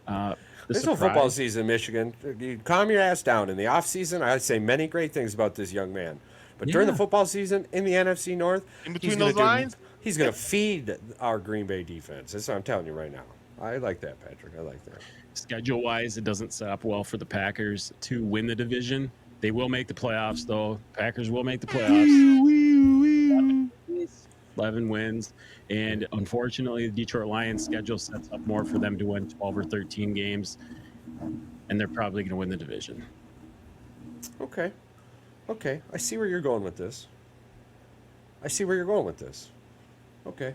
The This is football surprise- season, Michigan. You calm your ass down. In the offseason, I say many great things about this young man. But during the Yeah. football season in the NFC North, In he's between gonna those do- lines? he's going to feed our Green Bay defense. That's what I'm telling you right now. I like that, Patrick. I like that. Schedule wise, it doesn't set up well for the Packers to win the division. They will make the playoffs, though. Packers will make the playoffs. 11 wins. And unfortunately, the Detroit Lions schedule sets up more for them to win 12 or 13 games. And they're probably going to win the division. Okay. Okay. I see where you're going with this. Okay.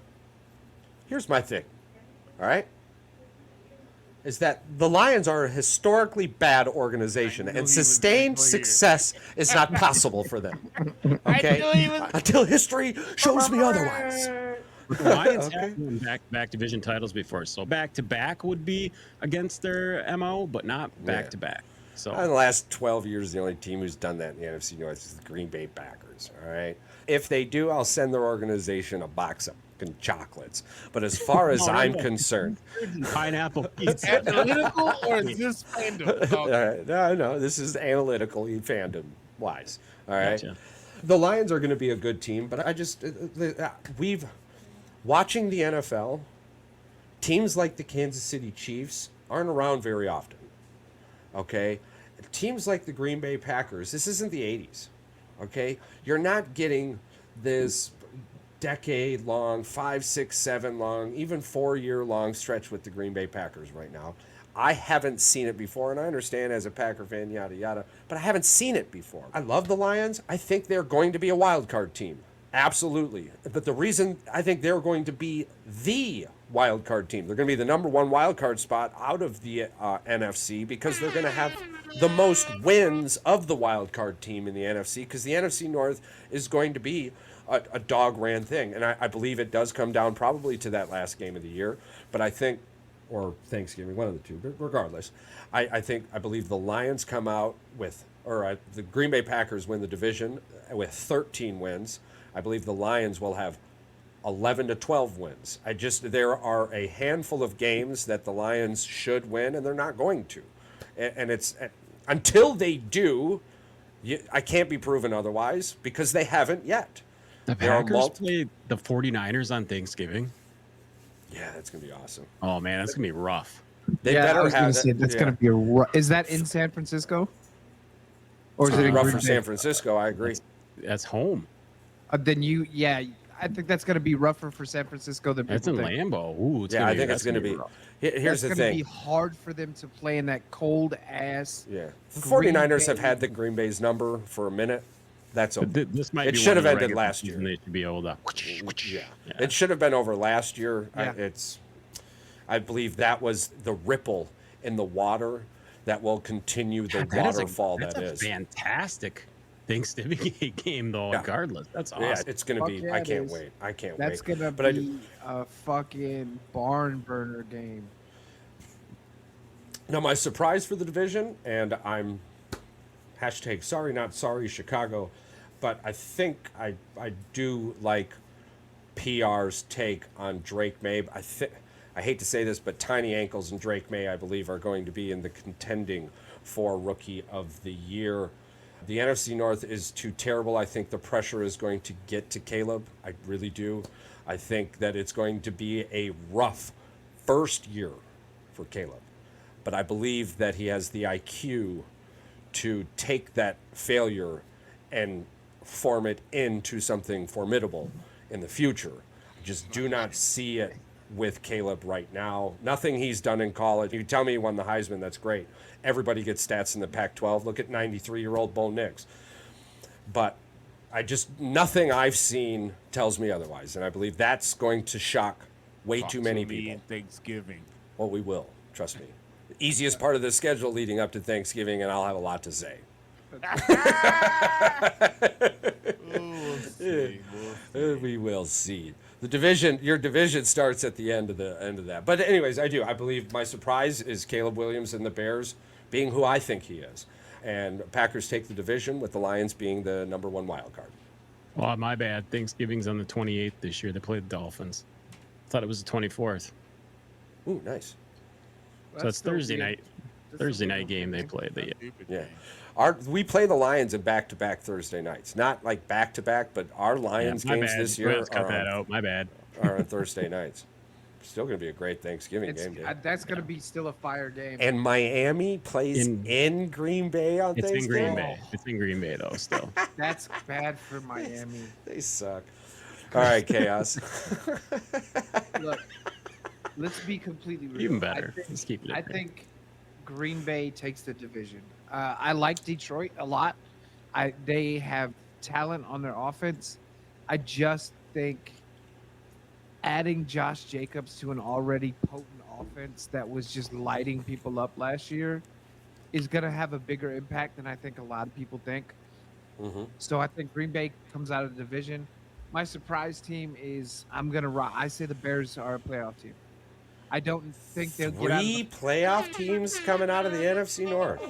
Here's my thing. All right? Is that the Lions are a historically bad organization and sustained success is not possible for them. Okay? Until history shows me otherwise. The Lions Okay. have won back-to-back division titles before. So back-to-back would be against their MO, but not back-to-back. So In the last 12 years, the only team who's done that in the NFC North is the Green Bay Packers. All right. If they do, I'll send their organization a box of fucking chocolates. But as far as I'm concerned, pineapple pizza. Analytical or is this fandom? all right, no, this is analytical fandom wise. All right. Gotcha. The Lions are going to be a good team, but we've watching the NFL, teams like the Kansas City Chiefs aren't around very often. Okay? Teams like the Green Bay Packers, this isn't the 80s. Okay? You're not getting this decade long, 5, 6, 7 long, even 4-year long stretch with the Green Bay Packers right now. I haven't seen it before, and I understand as a Packer fan, yada, yada, but I haven't seen it before. I love the Lions. I think they're going to be a wild card team. Absolutely. But the reason I think they're going to be the wild card team, they're going to be the number one wild card spot out of the NFC because they're going to have the most wins of the wild card team in the NFC because the NFC North is going to be a dog ran thing. And I believe it does come down probably to that last game of the year. But I think, or Thanksgiving, one of the two, but regardless, I believe the Lions come out with, the Green Bay Packers win the division with 13 wins. I believe the Lions will have 11 to 12 wins. There are a handful of games that the Lions should win, and they're not going to. And it's until they do, I can't be proven otherwise because they haven't yet. The There are Packers play the 49ers on Thanksgiving. Yeah, that's going to be awesome. Oh, man, that's going to be rough. They I better was gonna have say that's gonna be Is that in San Francisco? Or is it in rough Green for Bay? San Francisco. I agree. That's home. Then I think that's gonna be rougher for San Francisco than That's people in think. Lambeau. Ooh, Yeah, I think it's going to be. rough. Here's the That's gonna thing. be hard for them to play in that cold ass. Yeah, the Green 49ers have Bay. had the Green Bay's number for a minute. That's over. This might It be should one of have the ended regular last season year. They should be able to. Yeah. Yeah. It should have been over last year. Yeah. I believe that was the ripple in the water that will continue the waterfall that's that a is. fantastic Thanksgiving game, though. Yeah. Regardless, that's awesome. Yeah, it's going to Fuck be. yeah, I it can't is. wait. I can't That's wait. gonna But be a fucking barn burner game. Now, my surprise for the division, and I'm hashtag sorry, not sorry, Chicago, but I think I do like PR's take on Drake May. I hate to say this, but Tiny Ankles and Drake May, I believe, are going to be in the contending for Rookie of the Year. The NFC North is too terrible. I think the pressure is going to get to Caleb. I really do. I think that it's going to be a rough first year for Caleb. but I believe that he has the IQ to take that failure and form it into something formidable in the future. I just do not see it with Caleb right now. Nothing he's done in college. You tell me he won the Heisman, that's great. Everybody gets stats in the Pac-12. Look at 93-year-old Bo Nix. But nothing I've seen tells me otherwise. And I believe that's going to shock way too many people. Thanksgiving. Well, we will. Trust me. The easiest part of the schedule leading up to Thanksgiving, and I'll have a lot to say. We will see. The division, your division starts at the end of that. But anyways, I believe my surprise is Caleb Williams and the Bears being who I think he is. And Packers take the division with the Lions being the number 1 wild card. Well, my bad. Thanksgiving's on the 28th this year. They played the Dolphins. Thought it was the 24th. Ooh, nice. So it's Thursday night. Thursday night game they played. Yeah. We play the Lions in back-to-back Thursday nights. Not like back-to-back, but our Lions games this year cut that out. My bad. Are on Thursday nights. Still going to be a great Thanksgiving game. That's going to be still a fire game. And Miami plays in Green Bay on Thanksgiving? It's in Green Bay. It's in Green Bay, though, still. That's bad for Miami. They suck. All right, Chaos. Look, let's be completely real. Even better. Let's keep it in I there. think Green Bay takes the division. I like Detroit a lot. They have talent on their offense. I just think adding Josh Jacobs to an already potent offense that was just lighting people up last year is going to have a bigger impact than I think a lot of people think. Mm-hmm. So I think Green Bay comes out of the division. My surprise team is I say the Bears are a playoff team. I don't think they'll get out of Three playoff teams coming out of the NFC North.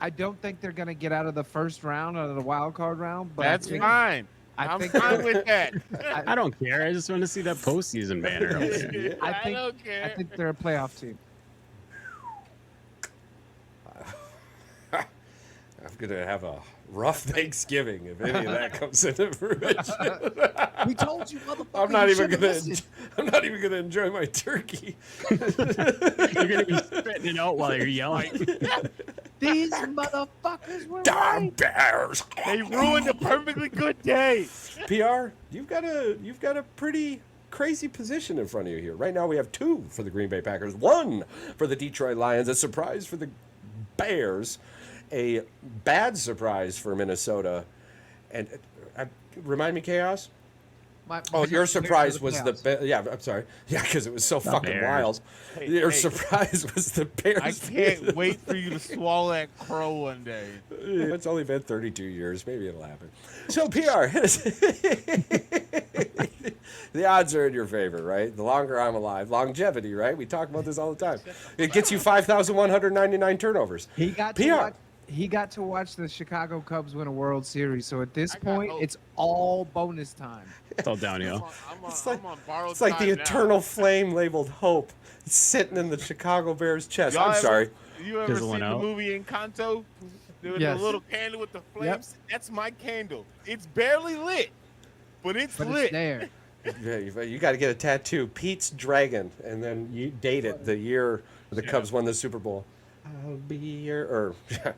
I don't think they're going to get out of the first round or the wild card round. But That's fine. I'm fine with that. I don't care. I just want to see that postseason banner up there. I don't care. I think they're a playoff team. I'm going to have a rough Thanksgiving if any of that comes into fruition. We told you, motherfucker. I'm not even going to enjoy my turkey. You're going to be spitting it out while you're yelling. These motherfuckers were Damn right. Bears! They ruined a perfectly good day. PR, you've got a pretty crazy position in front of you here. Right now we have 2 for the Green Bay Packers, 1 for the Detroit Lions, a surprise for the Bears, a bad surprise for Minnesota, and remind me, Chaos. Your surprise was I'm sorry. Yeah, because it was so fucking wild. Your surprise was the Bears. I can't wait for you to swallow that crow one day. It's only been 32 years. Maybe it'll happen. So, PR, the odds are in your favor, right? The longer I'm alive. Longevity, right? We talk about this all the time. It gets you 5,199 turnovers. He got to watch the Chicago Cubs win a World Series. So at this point, it's all bonus time. It's all downhill. I'm on borrowed It's like time the now. eternal flame labeled hope. It's sitting in the Chicago Bears' chest. Y'all I'm sorry. You ever Fizzling seen the out. movie Encanto? The Yes. little candle with the flames? Yep. That's my candle. It's barely lit, but it's But lit. it's there. Yeah, you got to get a tattoo. Pete's Dragon, and then you date it the year the Cubs won the Super Bowl. I'll be your, or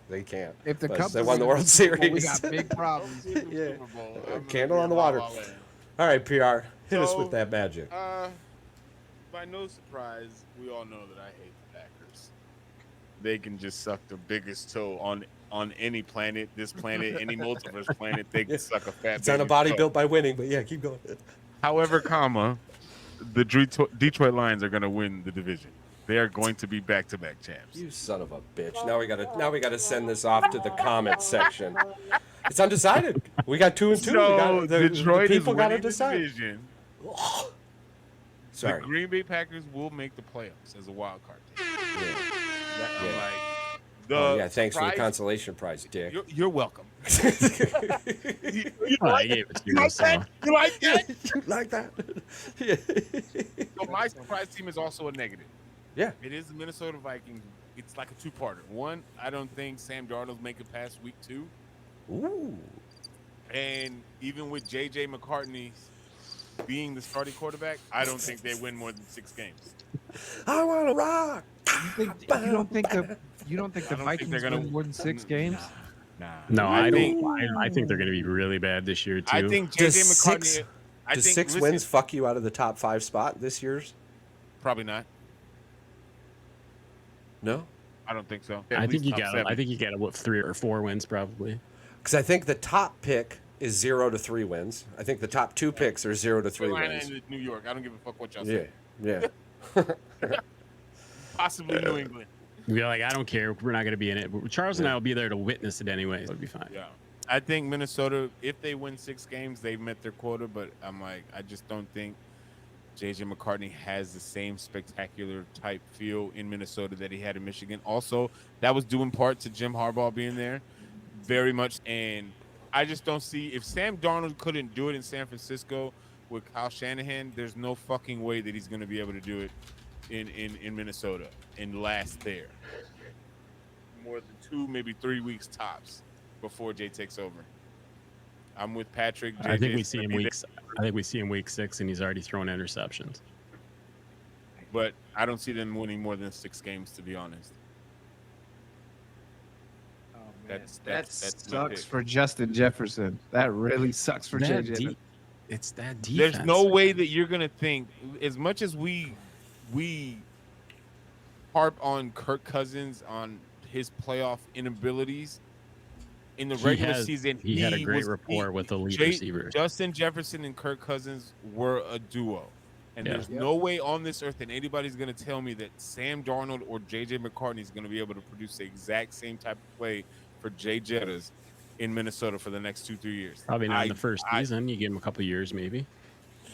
they can't. If the But Cubs they won the World Super Bowl, Series. we got big problems. Yeah. Super Bowl. I'm gonna Candle be on the a water. La La Land. All right, PR, hit us So, with that magic. By no surprise, we all know that I hate the Packers. They can just suck the biggest toe on any planet, this planet, any multiverse planet. They can suck a fat. It's on a baby body toe. built by winning, but yeah, keep going. However, the Detroit Lions are going to win the division. They are going to be back-to-back champs. You son of a bitch! Now we gotta send this off to the comment section. It's undecided. We got 2 and 2. So Detroit the people is gotta winning the decide. division. Sorry. The Green Bay Packers will make the playoffs as a wild card team. Yeah. I'm like, Oh, yeah, thanks for the surprise- consolation prize, Dick. You're welcome. You Well, I gave it to you. like So. that? You like that? You like that? So my surprise team is also a negative. Yeah. It is the Minnesota Vikings. It's like a two-parter. One, I don't think Sam Darnold's make it past week 2. Ooh. And even with J.J. McCartney being the starting quarterback, I don't think they win more than 6 games. I want to rock. You don't think the Vikings they're gonna win more than 6 games? Nah. No, I I think don't. I think they're going to be really bad this year too. I think Does JJ McCartney. six, I does think 6 wins fuck you out of the top 5 spot this year's? Probably not. No, I don't think so. I At think least you top got. 7. I think you got what 3 or 4 wins probably. because I think the top pick is 0 to 3 wins. I think the top 2 picks are 0 to 3 Carolina wins. and New York. I don't give a fuck what y'all Yeah, say. yeah. Possibly New England. We're like, I don't care. We're not going to be in it. Charles and I will be there to witness it anyway. It'll be fine. Yeah. I think Minnesota, if they win 6 games, they've met their quota. But I'm like, I just don't think JJ McCartney has the same spectacular type feel in Minnesota that he had in Michigan. Also, that was due in part to Jim Harbaugh being there, very much. And I just don't see, if Sam Darnold couldn't do it in San Francisco with Kyle Shanahan, there's no fucking way that he's going to be able to do it in Minnesota and last there. More than 2, maybe 3 weeks tops before Jay takes over. I'm with Patrick. I think we JJ's see gonna him be week. I think we see him week 6, and he's already thrown interceptions. there, but I don't see them winning more than 6 games, to be honest. Oh, man. That sucks for Justin Jefferson. That really sucks for That JJ. deep- It's that defense. There's no way that you're gonna think, as much as we harp on Kirk Cousins on his playoff inabilities in the regular season. He had a great rapport with the lead receivers. Justin Jefferson and Kirk Cousins were a duo. And there's no way on this earth that anybody's going to tell me that Sam Darnold or J.J. McCartney is going to be able to produce the exact same type of play for Jay Jettas in Minnesota for the next 2-3 years. Probably not in the first season. You give him a couple years, maybe.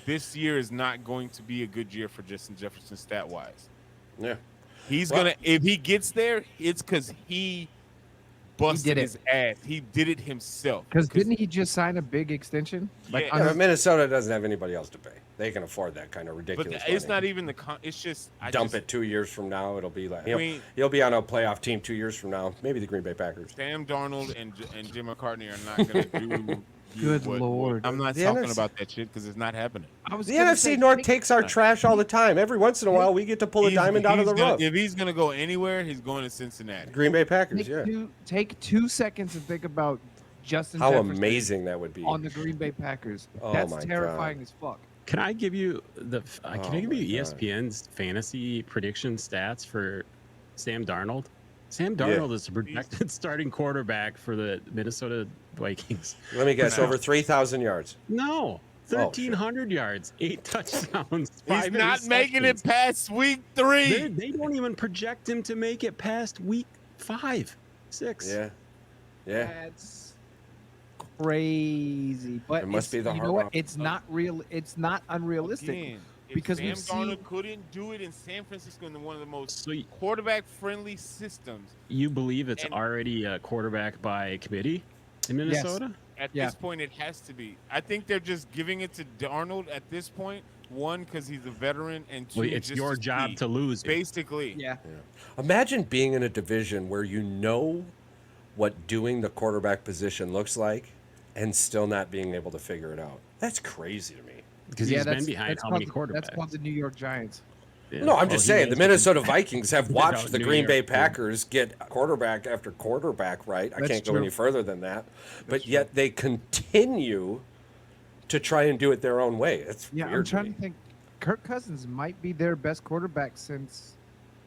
This year is not going to be a good year for Justin Jefferson stat-wise. Yeah. He's going to – if he gets there, it's because he busted his ass. He did it himself. Because didn't he just sign a big extension? Yeah. But Minnesota doesn't have anybody else to pay. They can afford that kind of ridiculous But it's money. not even the it's just dump it 2 years from now. It'll be like he'll be on a playoff team 2 years from now. Maybe the Green Bay Packers. Sam Darnold and Jim McCartney are not going to do. Good Lord. I'm not talking about that shit because it's not happening. The NFC North takes our trash all the time. Every once in a while, we get to pull a diamond out of the rough. If he's going to go anywhere, he's going to Cincinnati. Green Bay Packers, Take 2 seconds and think about Justin How Jefferson amazing that would be on the Green Bay Packers. Oh That's my terrifying God. as fuck. Can I give you the? Can I give you my God. ESPN's fantasy prediction stats for Sam Darnold? Sam Darnold is the projected starting quarterback for the Minnesota Vikings. Let me guess, over 3,000 yards. No, 1,300 yards, 8 touchdowns. He's 5 not making it interceptions. past week 3. They don't even project him to make it past week 5, 6. Yeah. That's crazy. But It must be the you know what? Harbaugh. It's not real. It's not unrealistic. Again, because Sam we've seen- Darnold couldn't do it in San Francisco in one of the most So quarterback-friendly systems. you believe it's And- already a quarterback by committee in Minnesota? At this point, it has to be. I think they're just giving it to Darnold at this point. 1, because he's a veteran, and 2, Well, it's just your job speed. to lose. Basically. Yeah. Imagine being in a division where you know what doing the quarterback position looks like and still not being able to figure it out. That's crazy to me. Because he's been behind how many quarterbacks? That's called the New York Giants. Yeah. No, I'm Well, just he saying was the Minnesota Vikings have watched without the New Green Bay York, yeah. Packers get quarterback after quarterback right. I That's can't go true. any further than that. But yet they continue to try and do it their own way. It's Yeah, weird I'm trying me. to think. Kirk Cousins might be their best quarterback since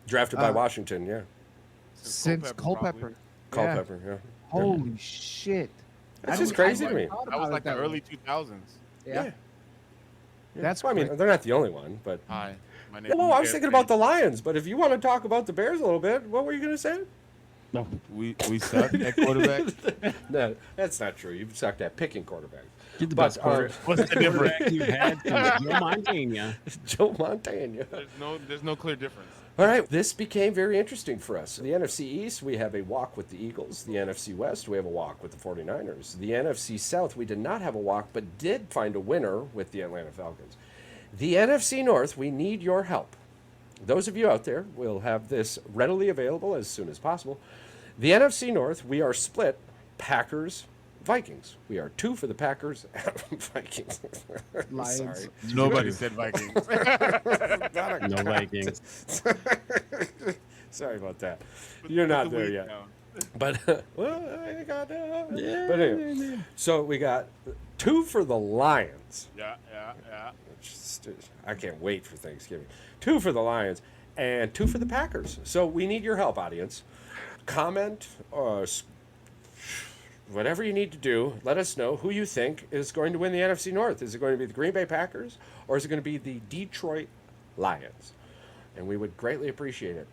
Drafted by Washington, yeah. Culpepper. Culpepper, yeah. Holy shit. That's I just never crazy to me. thought That was about like it the that way. early 2000s. Yeah. That's why I mean they're not the only one, but Hi. My name well, is I was thinking about the Lions, but if you want to talk about the Bears a little bit, what were you going to say? No. We suck at quarterback. No, that's not true. You've sucked at picking quarterbacks. You're the But, best What's the difference? quarterback you've had since Joe Montana. Joe Montana. There's no clear difference. All right, this became very interesting for us. The NFC East, we have a walk with the Eagles. The NFC West, we have a walk with the 49ers. The NFC South, we did not have a walk, but did find a winner with the Atlanta Falcons. The NFC North, we need your help. Those of you out there will have this readily available as soon as possible. The NFC North, we are split Packers, Vikings. We are 2 for the Packers, Vikings. Lions. Sorry. Nobody said Vikings. Not No Vikings. Sorry about that. You're not there yet. But well, I got Yeah. But anyway, so we got 2 for the Lions. Yeah. I can't wait for Thanksgiving. 2 for the Lions and 2 for the Packers. So we need your help, audience. Comment, whatever you need to do. Let us know who you think is going to win the NFC North. Is it going to be the Green Bay Packers or is it going to be the Detroit Lions? And we would greatly appreciate it.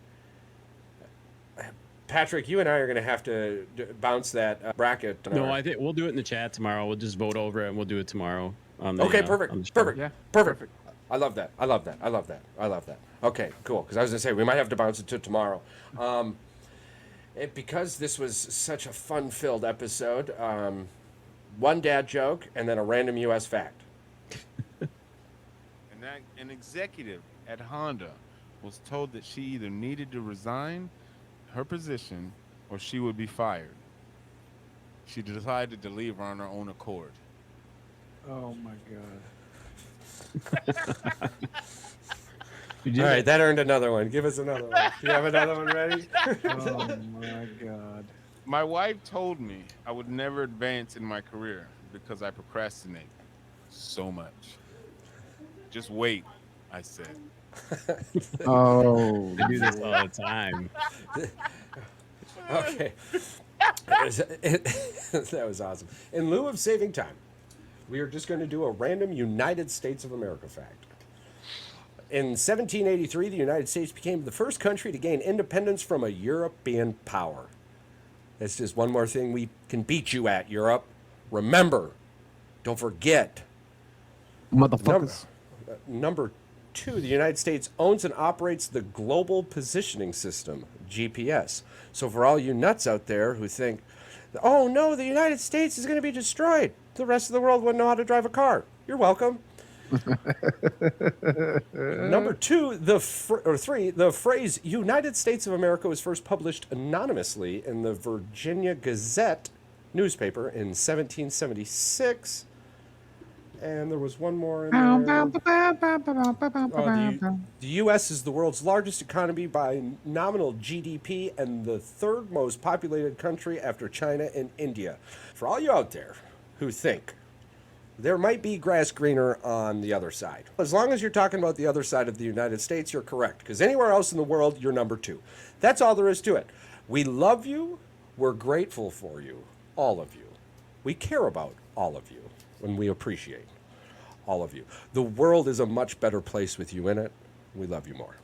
Patrick, you and I are going to have to bounce that bracket. No, I think we'll do it in the chat tomorrow. We'll just vote over it and we'll do it tomorrow. Okay, perfect. On the show. Perfect. Yeah, Perfect. I love that. Okay, cool. Because I was going to say, we might have to bounce it to tomorrow. Because this was such a fun-filled episode, one dad joke and then a random U.S. fact. An executive at Honda was told that she either needed to resign her position or she would be fired. She decided to leave on her own accord. Oh my god. All right, that earned another one. Give us another one. Do you have another one ready? Oh my god. My wife told me I would never advance in my career because I procrastinate so much. Just wait, I said. Oh. I do this all the time. Okay. That was awesome. In lieu of saving time, we are just going to do a random United States of America fact. In 1783, the United States became the first country to gain independence from a European power. That's just one more thing we can beat you at, Europe. Remember, don't forget. Motherfuckers. Number 2, the United States owns and operates the Global Positioning System, GPS. So for all you nuts out there who think, oh no, the United States is going to be destroyed, the rest of the world wouldn't know how to drive a car. You're welcome. Number 2, 3, the phrase United States of America was first published anonymously in the Virginia Gazette newspaper in 1776. And there was one more in there. The U.S. is the world's largest economy by nominal GDP and the 3rd most populated country after China and India. For all you out there who think there might be grass greener on the other side, as long as you're talking about the other side of the United States, you're correct. Because anywhere else in the world, you're number 2. That's all there is to it. We love you. We're grateful for you. All of you. We care about all of you. And we appreciate all of you. The world is a much better place with you in it. We love you more.